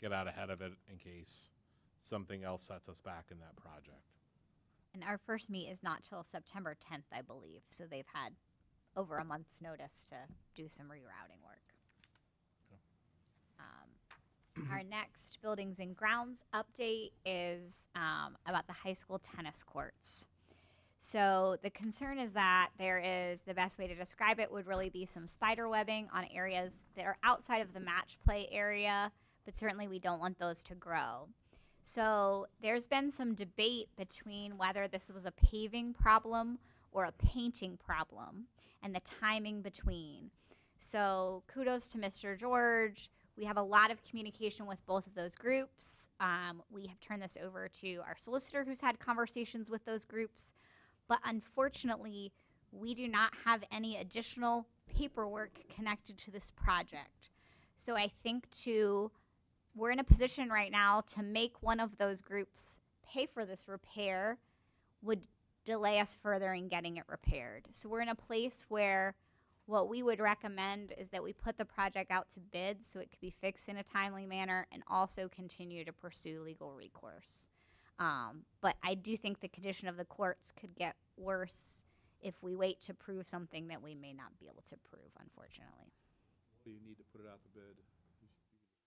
get out ahead of it in case something else sets us back in that project. And our first meet is not till September 10th, I believe, so they've had over a month's notice to do some rerouting work. Our next buildings and grounds update is about the high school tennis courts. So the concern is that the best way to describe it would really be some spider webbing on areas that are outside of the match play area, but certainly we don't want those to grow. So there's been some debate between whether this was a paving problem or a painting problem and the timing between. So kudos to Mr. George. We have a lot of communication with both of those groups. We have turned this over to our solicitor who's had conversations with those groups. But unfortunately, we do not have any additional paperwork connected to this project. So I think we're in a position right now to make one of those groups pay for this repair would delay us further in getting it repaired. So we're in a place where what we would recommend is that we put the project out to bid so it could be fixed in a timely manner and also continue to pursue legal recourse. But I do think the condition of the courts could get worse if we wait to prove something that we may not be able to prove, unfortunately. What do you need to put it out to bid? You can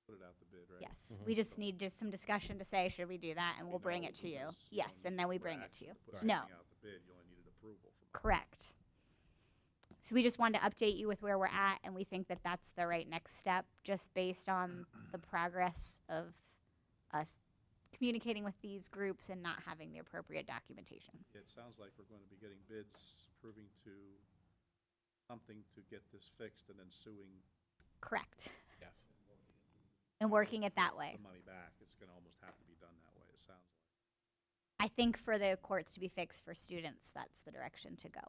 put it out to bid, right? Yes, we just need some discussion to say, should we do that, and we'll bring it to you. Yes, and then we bring it to you. No, Out to bid, you only needed approval from. correct. So we just wanted to update you with where we're at, and we think that that's the right next step, just based on the progress of us communicating with these groups and not having the appropriate documentation. It sounds like we're going to be getting bids proving to something to get this fixed and then suing Correct. Yes. And working it that way. the money back. It's going to almost have to be done that way, it sounds like. I think for the courts to be fixed for students, that's the direction to go.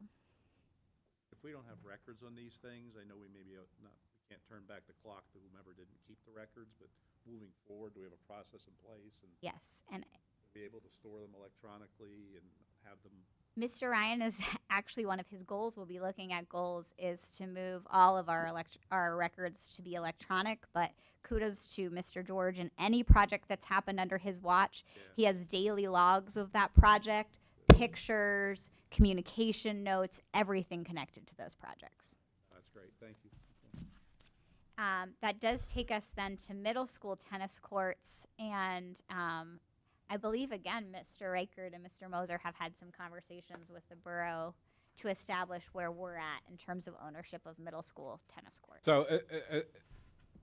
If we don't have records on these things, I know we can't turn back the clock to whomever didn't keep the records, but moving forward, do we have a process in place and Yes, and be able to store them electronically and have them? Mr. Ryan is actually one of his goals. We'll be looking at goals is to move all of our records to be electronic. But kudos to Mr. George and any project that's happened under his watch. Yeah. He has daily logs of that project, pictures, communication notes, everything connected to those projects. That's great, thank you. That does take us then to middle school tennis courts, and I believe, again, Mr. Reichert and Mr. Moser have had some conversations with the borough to establish where we're at in terms of ownership of middle school tennis courts. So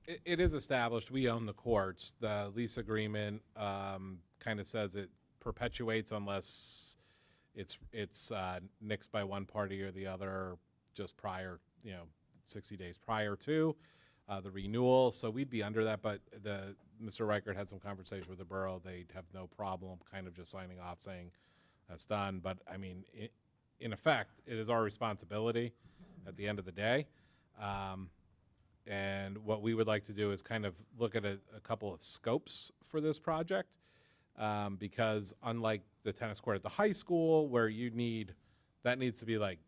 it is established, we own the courts. The lease agreement kind of says it perpetuates unless it's nixed by one party or the other just prior, 60 days prior to the renewal. So we'd be under that, but Mr. Reichert had some conversation with the borough. They'd have no problem kind of just signing off saying that's done. But I mean, in effect, it is our responsibility at the end of the day. And what we would like to do is kind of look at a couple of scopes for this project. because unlike the tennis court at the high school, where that needs to be like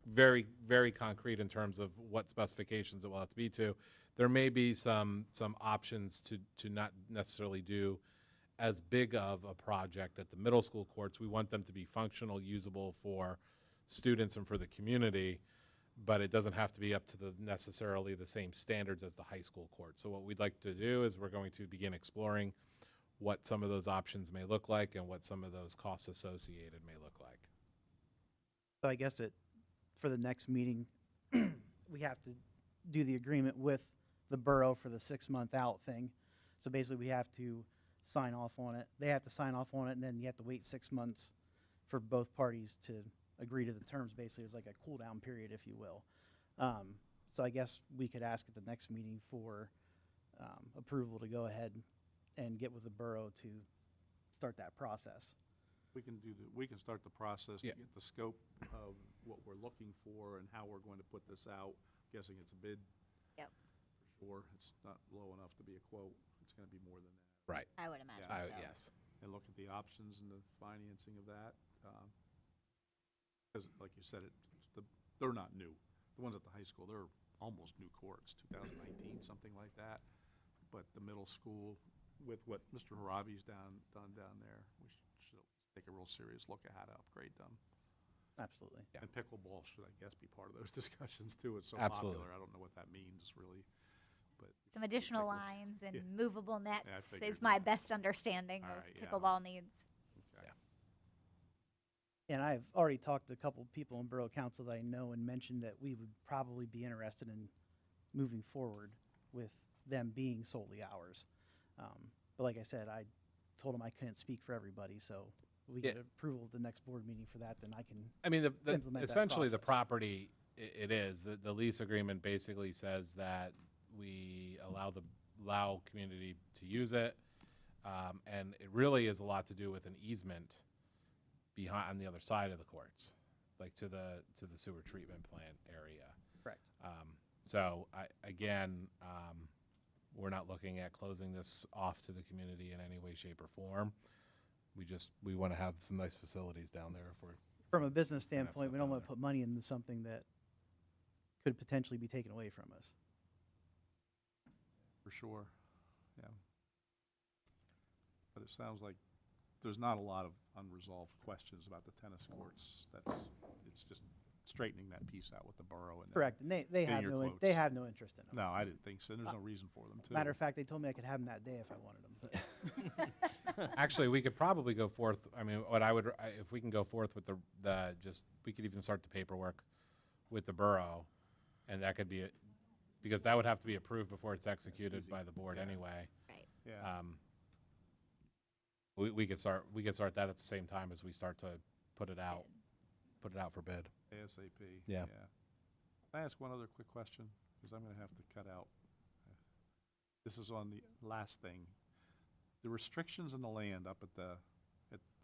very, very concrete in terms of what specifications it will have to be to, there may be some options to not necessarily do as big of a project at the middle school courts. We want them to be functional, usable for students and for the community, but it doesn't have to be up to necessarily the same standards as the high school court. So what we'd like to do is we're going to begin exploring what some of those options may look like and what some of those costs associated may look like. So I guess for the next meeting, we have to do the agreement with the borough for the 6-month out thing. So basically, we have to sign off on it. They have to sign off on it, and then you have to wait 6 months for both parties to agree to the terms. Basically, it's like a cool down period, if you will. So I guess we could ask at the next meeting for approval to go ahead and get with the borough to start that process. We can start the process to Yeah. get the scope of what we're looking for and how we're going to put this out. Guessing it's a bid. Yep. For sure. It's not low enough to be a quote. It's going to be more than that. Right. I would imagine Yeah. so. Yes. And look at the options and the financing of that. Because like you said, they're not new. The ones at the high school, they're almost new courts, 2019, something like that. But the middle school, with what Mr. Harabi's done down there, we should take a real serious look at how to upgrade them. Absolutely. Yeah. And pickleball should, I guess, be part of those discussions too. It's so Absolutely. popular. I don't know what that means really, but Some additional Pickle- lines and Yeah. movable I nets figured is my that. best understanding All of right, yeah. pickleball needs. okay. And I've already talked to a couple of people in Borough Council that I know and mentioned that we would probably be interested in moving forward with them being solely ours. But like I said, I told them I couldn't speak for everybody, so we get Yeah. approval at the next board meeting for that, then I can. I mean, Implement that essentially the process. property, it is, the lease agreement basically says that we allow community to use it. And it really is a lot to do with an easement behind, on the other side of the courts, like to the sewer treatment plant area. Correct. So we're not looking at closing this off to the community in any way, shape, or form. We want to have some nice facilities down there if we're, From a business Gonna have standpoint, we stuff don't down want to there. put money into something that could potentially be taken away from us. For sure, yeah. But it sounds like there's not a lot of unresolved questions about the tennis courts. It's just straightening that piece out with the borough and. Correct, and they Getting have your they quotes. have no interest in them. No, I didn't think so. There's no reason for them to. Matter of fact, they told me I could have them that day if I wanted them. But actually, we could probably go forth, I mean, if we can go forth with we could even start the paperwork with the borough, and that could be, because that would have to be approved before it's executed by the board Yeah. anyway. Right. Yeah, We could start that at the same time as we start to put it out for bid. ASAP. Yeah. Can I ask one other quick question? Because I'm going to have to cut out. This is on the last thing. The restrictions in the land up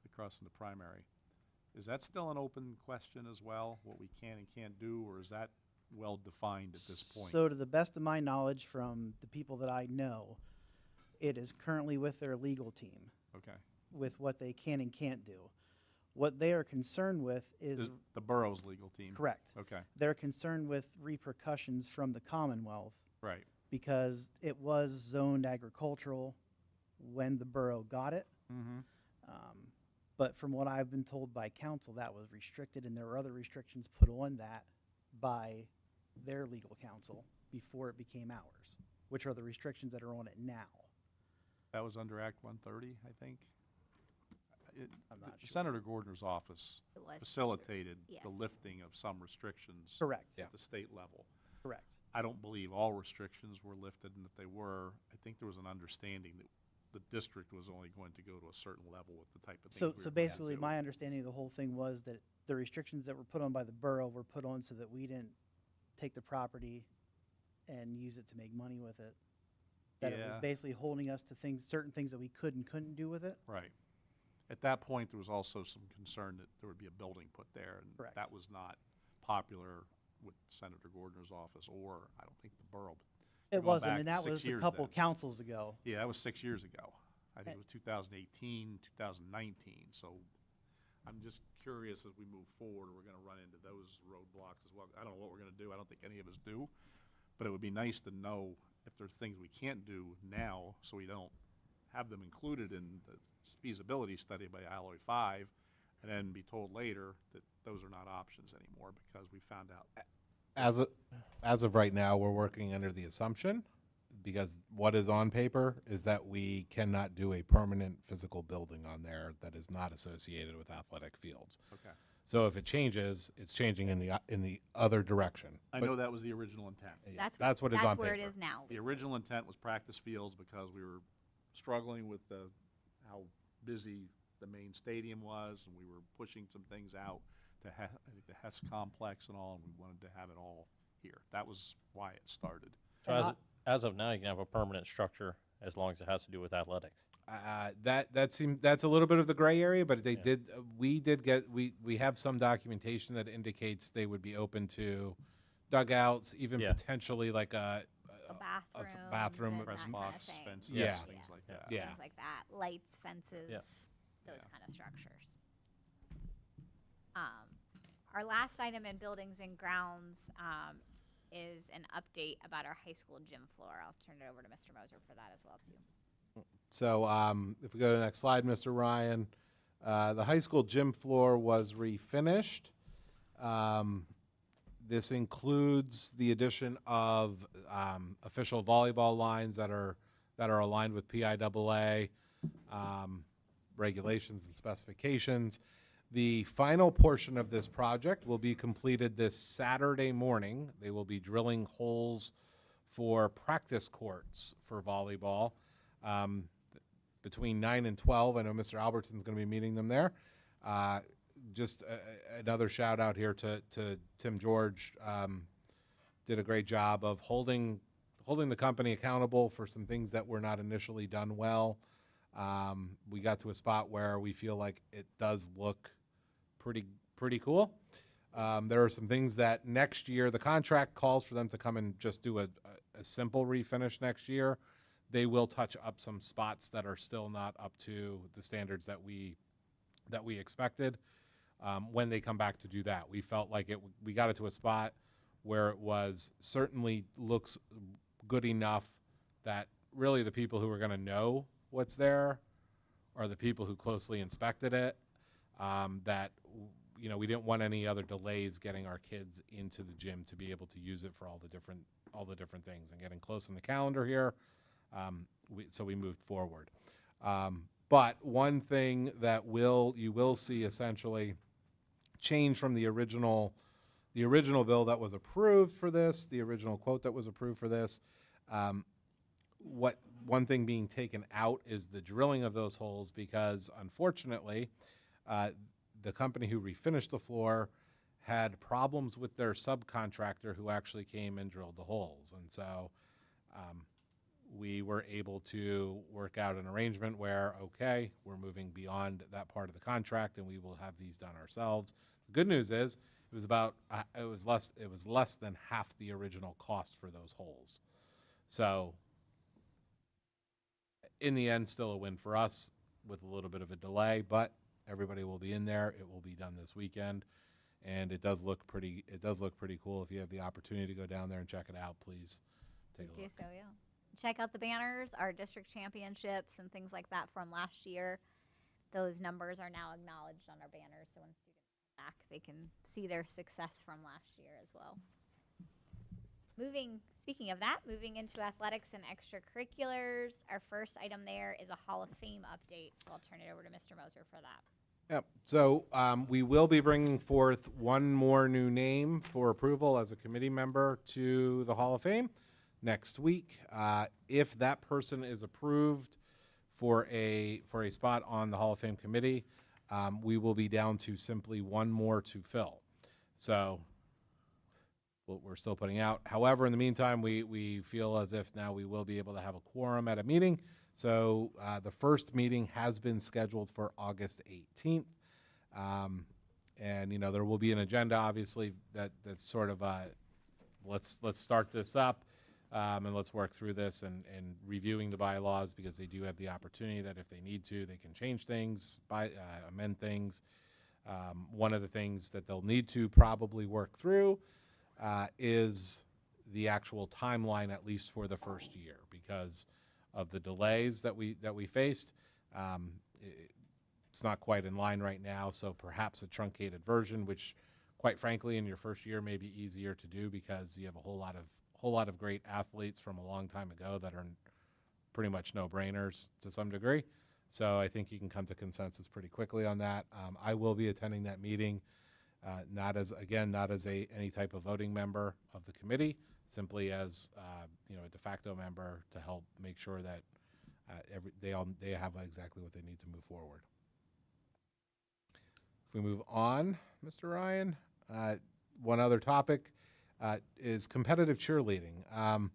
across from the primary, is that still an open question as well, what we can and can't do, or is that well defined at this point? So to the best of my knowledge from the people that I know, it is currently with their legal team Okay. with what they can and can't do. What they are concerned with is The borough's legal team? correct. Okay, They're concerned with repercussions from the Commonwealth right. because it was zoned agricultural when the borough got it. Mm-hmm. But from what I've been told by council, that was restricted, and there were other restrictions put on that by their legal counsel before it became ours, which are the restrictions that are on it now. That was under Act 130, I think? I'm not sure. Senator Gordner's office It was. facilitated the Yes. lifting of some restrictions Correct. at the state level. Correct. I don't believe all restrictions were lifted, and if they were, I think there was an understanding that the district was only going to go to a certain level with the type of things we So were going to basically, do. my understanding of the whole thing was that the restrictions that were put on by the borough were put on so that we didn't take the property and use it to make money with it. That it was Yeah. basically holding us to certain things that we could and couldn't do with it. Right. At that point, there was also some concern that there would be a building put there, and Correct. that was not popular with Senator Gordner's office, or I don't think the borough. We're It going wasn't, back and that 6 was a years couple then. councils ago. Yeah, that was 6 years ago. I think it was 2018, 2019. So I'm just curious as we move forward, we're going to run into those roadblocks as well. I don't know what we're going to do. I don't think any of us do. But it would be nice to know if there's things we can't do now, so we don't have them included in the feasibility study by Alloy 5, and then be told later that those are not options anymore because we found out. As of right now, we're working under the assumption, because what is on paper is that we cannot do a permanent physical building on there that is not associated with athletic fields. Okay. So if it changes, it's changing in the other direction. I know that was the original intent. Yeah, that's what is on That's where it paper. is now. The original intent was practice fields because we were struggling with how busy the main stadium was, and we were pushing some things out to I think the Hess complex and all, and we wanted to have it all here. That was why it started. So as of now, you can have a permanent structure as long as it has to do with athletics. That's a little bit of the gray area, but we have some documentation that indicates they would be open to dugouts, even Yeah. potentially like a bathroom. and Press that box, kind of thing. fences, Yeah. things like that. Yeah. Things like that, lights, fences, those Yeah. kind of structures. Our last item in buildings and grounds is an update about our high school gym floor. I'll turn it over to Mr. Moser for that as well, too. So if we go to the next slide, Mr. Ryan, the high school gym floor was refinished. This includes the addition of official volleyball lines that are aligned with PIAA regulations and specifications. The final portion of this project will be completed this Saturday morning. They will be drilling holes for practice courts for volleyball. Between 9 and 12. I know Mr. Albertson's going to be meeting them there. Just another shout out here to Tim George. Did a great job of holding the company accountable for some things that were not initially done well. We got to a spot where we feel like it does look pretty cool. There are some things that next year, the contract calls for them to come and just do a simple refinish next year. They will touch up some spots that are still not up to the standards that we expected. When they come back to do that, we felt like we got it to a spot where it was certainly looks good enough that really the people who are going to know what's there are the people who closely inspected it. That we didn't want any other delays getting our kids into the gym to be able to use it for all the different things, and getting close on the calendar here. So we moved forward. But one thing that you will see essentially change from the original bill that was approved for this, the original quote that was approved for this. One thing being taken out is the drilling of those holes, because unfortunately, the company who refinished the floor had problems with their subcontractor who actually came and drilled the holes. And so we were able to work out an arrangement where, okay, we're moving beyond that part of the contract and we will have these done ourselves. The good news is it was less than half the original cost for those holes. So in the end, still a win for us with a little bit of a delay, but everybody will be in there. It will be done this weekend, and it does look pretty cool. If you have the opportunity to go down there and check it out, please take a look. Do so, yeah. Check out the banners, our district championships and things like that from last year. Those numbers are now acknowledged on our banners, so when students come back, they can see their success from last year as well. Speaking of that, moving into athletics and extracurriculars, our first item there is a Hall of Fame update, so I'll turn it over to Mr. Moser for that. Yep. So we will be bringing forth one more new name for approval as a committee member to the Hall of Fame next week. If that person is approved for a spot on the Hall of Fame committee, we will be down to simply one more to fill. So we're still putting out. However, in the meantime, we feel as if now we will be able to have a quorum at a meeting. So the first meeting has been scheduled for August 18th. And, there will be an agenda, obviously, that's sort of, let's start this up. and let's work through this and reviewing the bylaws, because they do have the opportunity that if they need to, they can change things, amend things. One of the things that they'll need to probably work through is the actual timeline, at least for the first year, because of the delays that we faced. It's not quite in line right now, so perhaps a truncated version, which quite frankly in your first year may be easier to do, because you have a whole lot of great athletes from a long time ago that are pretty much no-brainers to some degree. So I think you can come to consensus pretty quickly on that. I will be attending that meeting, not as any type of voting member of the committee, simply as a de facto member to help make sure that they have exactly what they need to move forward. If we move on, Mr. Ryan, one other topic is competitive cheerleading.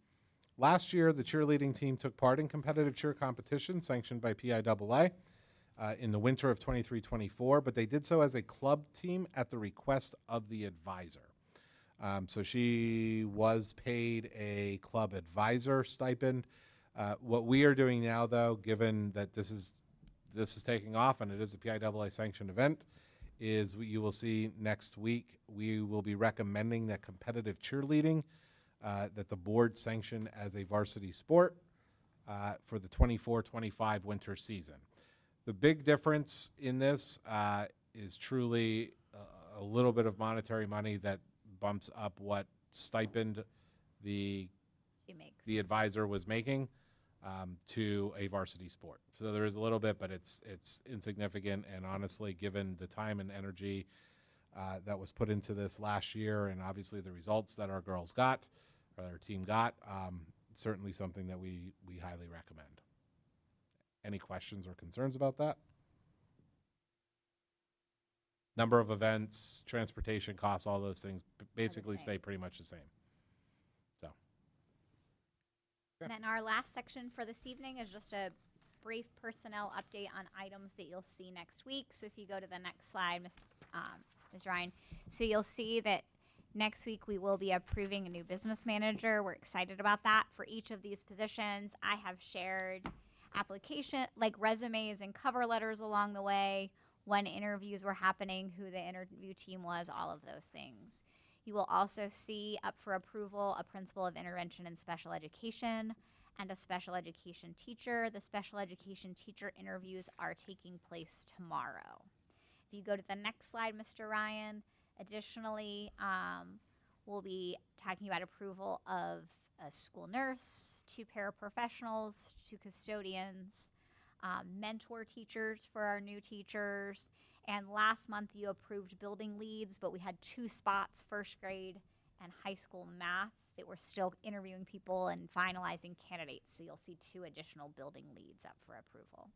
Last year, the cheerleading team took part in competitive cheer competition sanctioned by PIAA in the winter of 23-24, but they did so as a club team at the request of the advisor. So she was paid a club advisor stipend. What we are doing now, though, given that this is taking off and it is a PIAA sanctioned event, is you will see next week we will be recommending that competitive cheerleading that the board sanction as a varsity sport for the 24-25 winter season. The big difference in this is truly a little bit of monetary money that bumps up what stipend the advisor was making to a varsity sport. So there is a little bit, but it's insignificant. And honestly, given the time and energy that was put into this last year, and obviously the results that our girls got, or our team got, certainly something that we highly recommend. Any questions or concerns about that? Number of events, transportation costs, all those things basically stay pretty much the same. So. And then our last section for this evening is just a brief personnel update on items that you'll see next week. So if you go to the next slide, Ms. Ryan, so you'll see that next week we will be approving a new business manager. We're excited about that. For each of these positions, I have shared resumes and cover letters along the way, when interviews were happening, who the interview team was, all of those things. You will also see up for approval a principal of intervention and special education and a special education teacher. The special education teacher interviews are taking place tomorrow. If you go to the next slide, Mr. Ryan, additionally, we'll be talking about approval of a school nurse, 2 paraprofessionals, 2 custodians, mentor teachers for our new teachers. And last month you approved building leads, but we had 2 spots, first grade and high school math, that we're still interviewing people and finalizing candidates. So you'll see 2 additional building leads up for approval.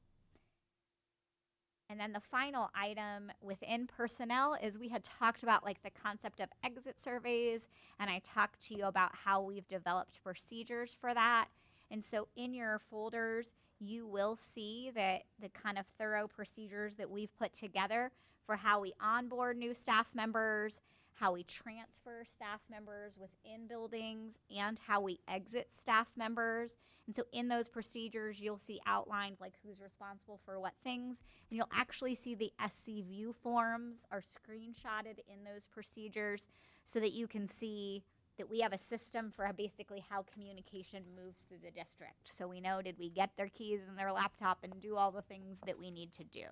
And then the final item within personnel is we had talked about the concept of exit surveys, and I talked to you about how we've developed procedures for that. And so in your folders, you will see that the kind of thorough procedures that we've put together for how we onboard new staff members, how we transfer staff members within buildings, and how we exit staff members. And so in those procedures, you'll see outlined who's responsible for what things, and you'll actually see the SC view forms are screenshotted in those procedures so that you can see that we have a system for basically how communication moves through the district. So we know, did we get their keys and their laptop and do all the things that we need to do?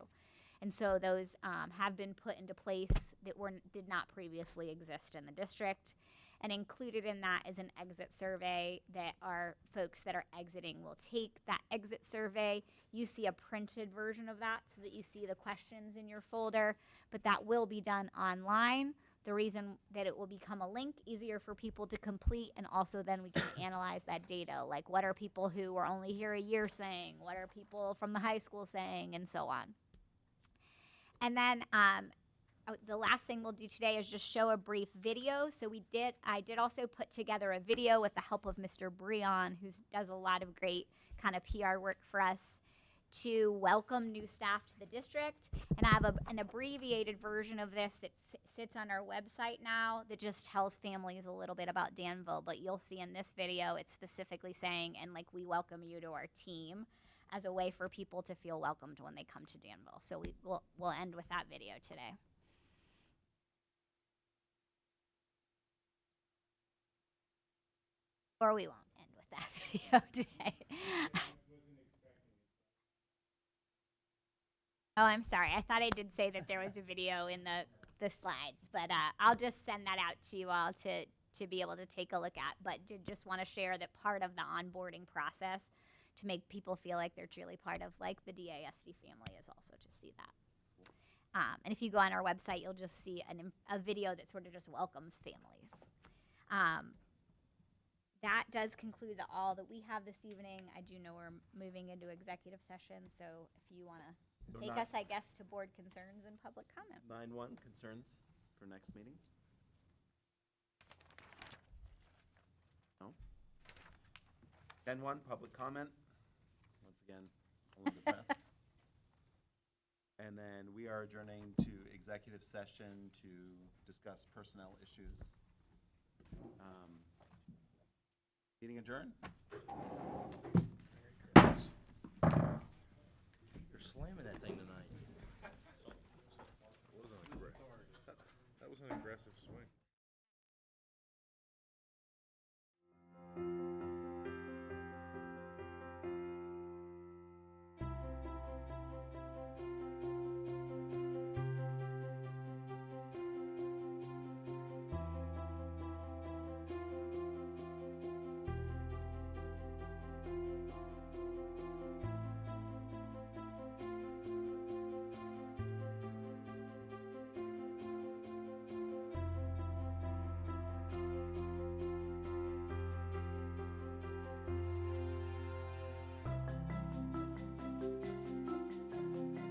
And so those have been put into place that did not previously exist in the district. And included in that is an exit survey that our folks that are exiting will take. That exit survey, you see a printed version of that so that you see the questions in your folder, but that will be done online. The reason that it will become a link, easier for people to complete, and also then we can analyze that data, what are people who were only here a year saying, what are people from the high school saying, and so on. And then the last thing we'll do today is just show a brief video. So I did also put together a video with the help of Mr. Breon, who does a lot of great kind of PR work for us, to welcome new staff to the district. And I have an abbreviated version of this that sits on our website now that just tells families a little bit about Danville. But you'll see in this video, it's specifically saying, and like, we welcome you to our team, as a way for people to feel welcomed when they come to Danville. So we'll end with that video today. Or we won't end with that video today. Oh, I'm sorry. I thought I did say that there was a video in the slides, but I'll just send that out to you all to be able to take a look at. But did just want to share that part of the onboarding process to make people feel like they're truly part of like the DASD family is also to see that. And if you go on our website, you'll just see a video that sort of just welcomes families. That does conclude all that we have this evening. I do know we're moving into executive session, so if you want to take us, I guess, to board concerns and public comment. 9-1, concerns for next meeting? No? 10-1, public comment. Once again, only the press. And then we are adjourning to executive session to discuss personnel issues. Meeting adjourned? You're slamming that thing tonight. That was an aggressive swing.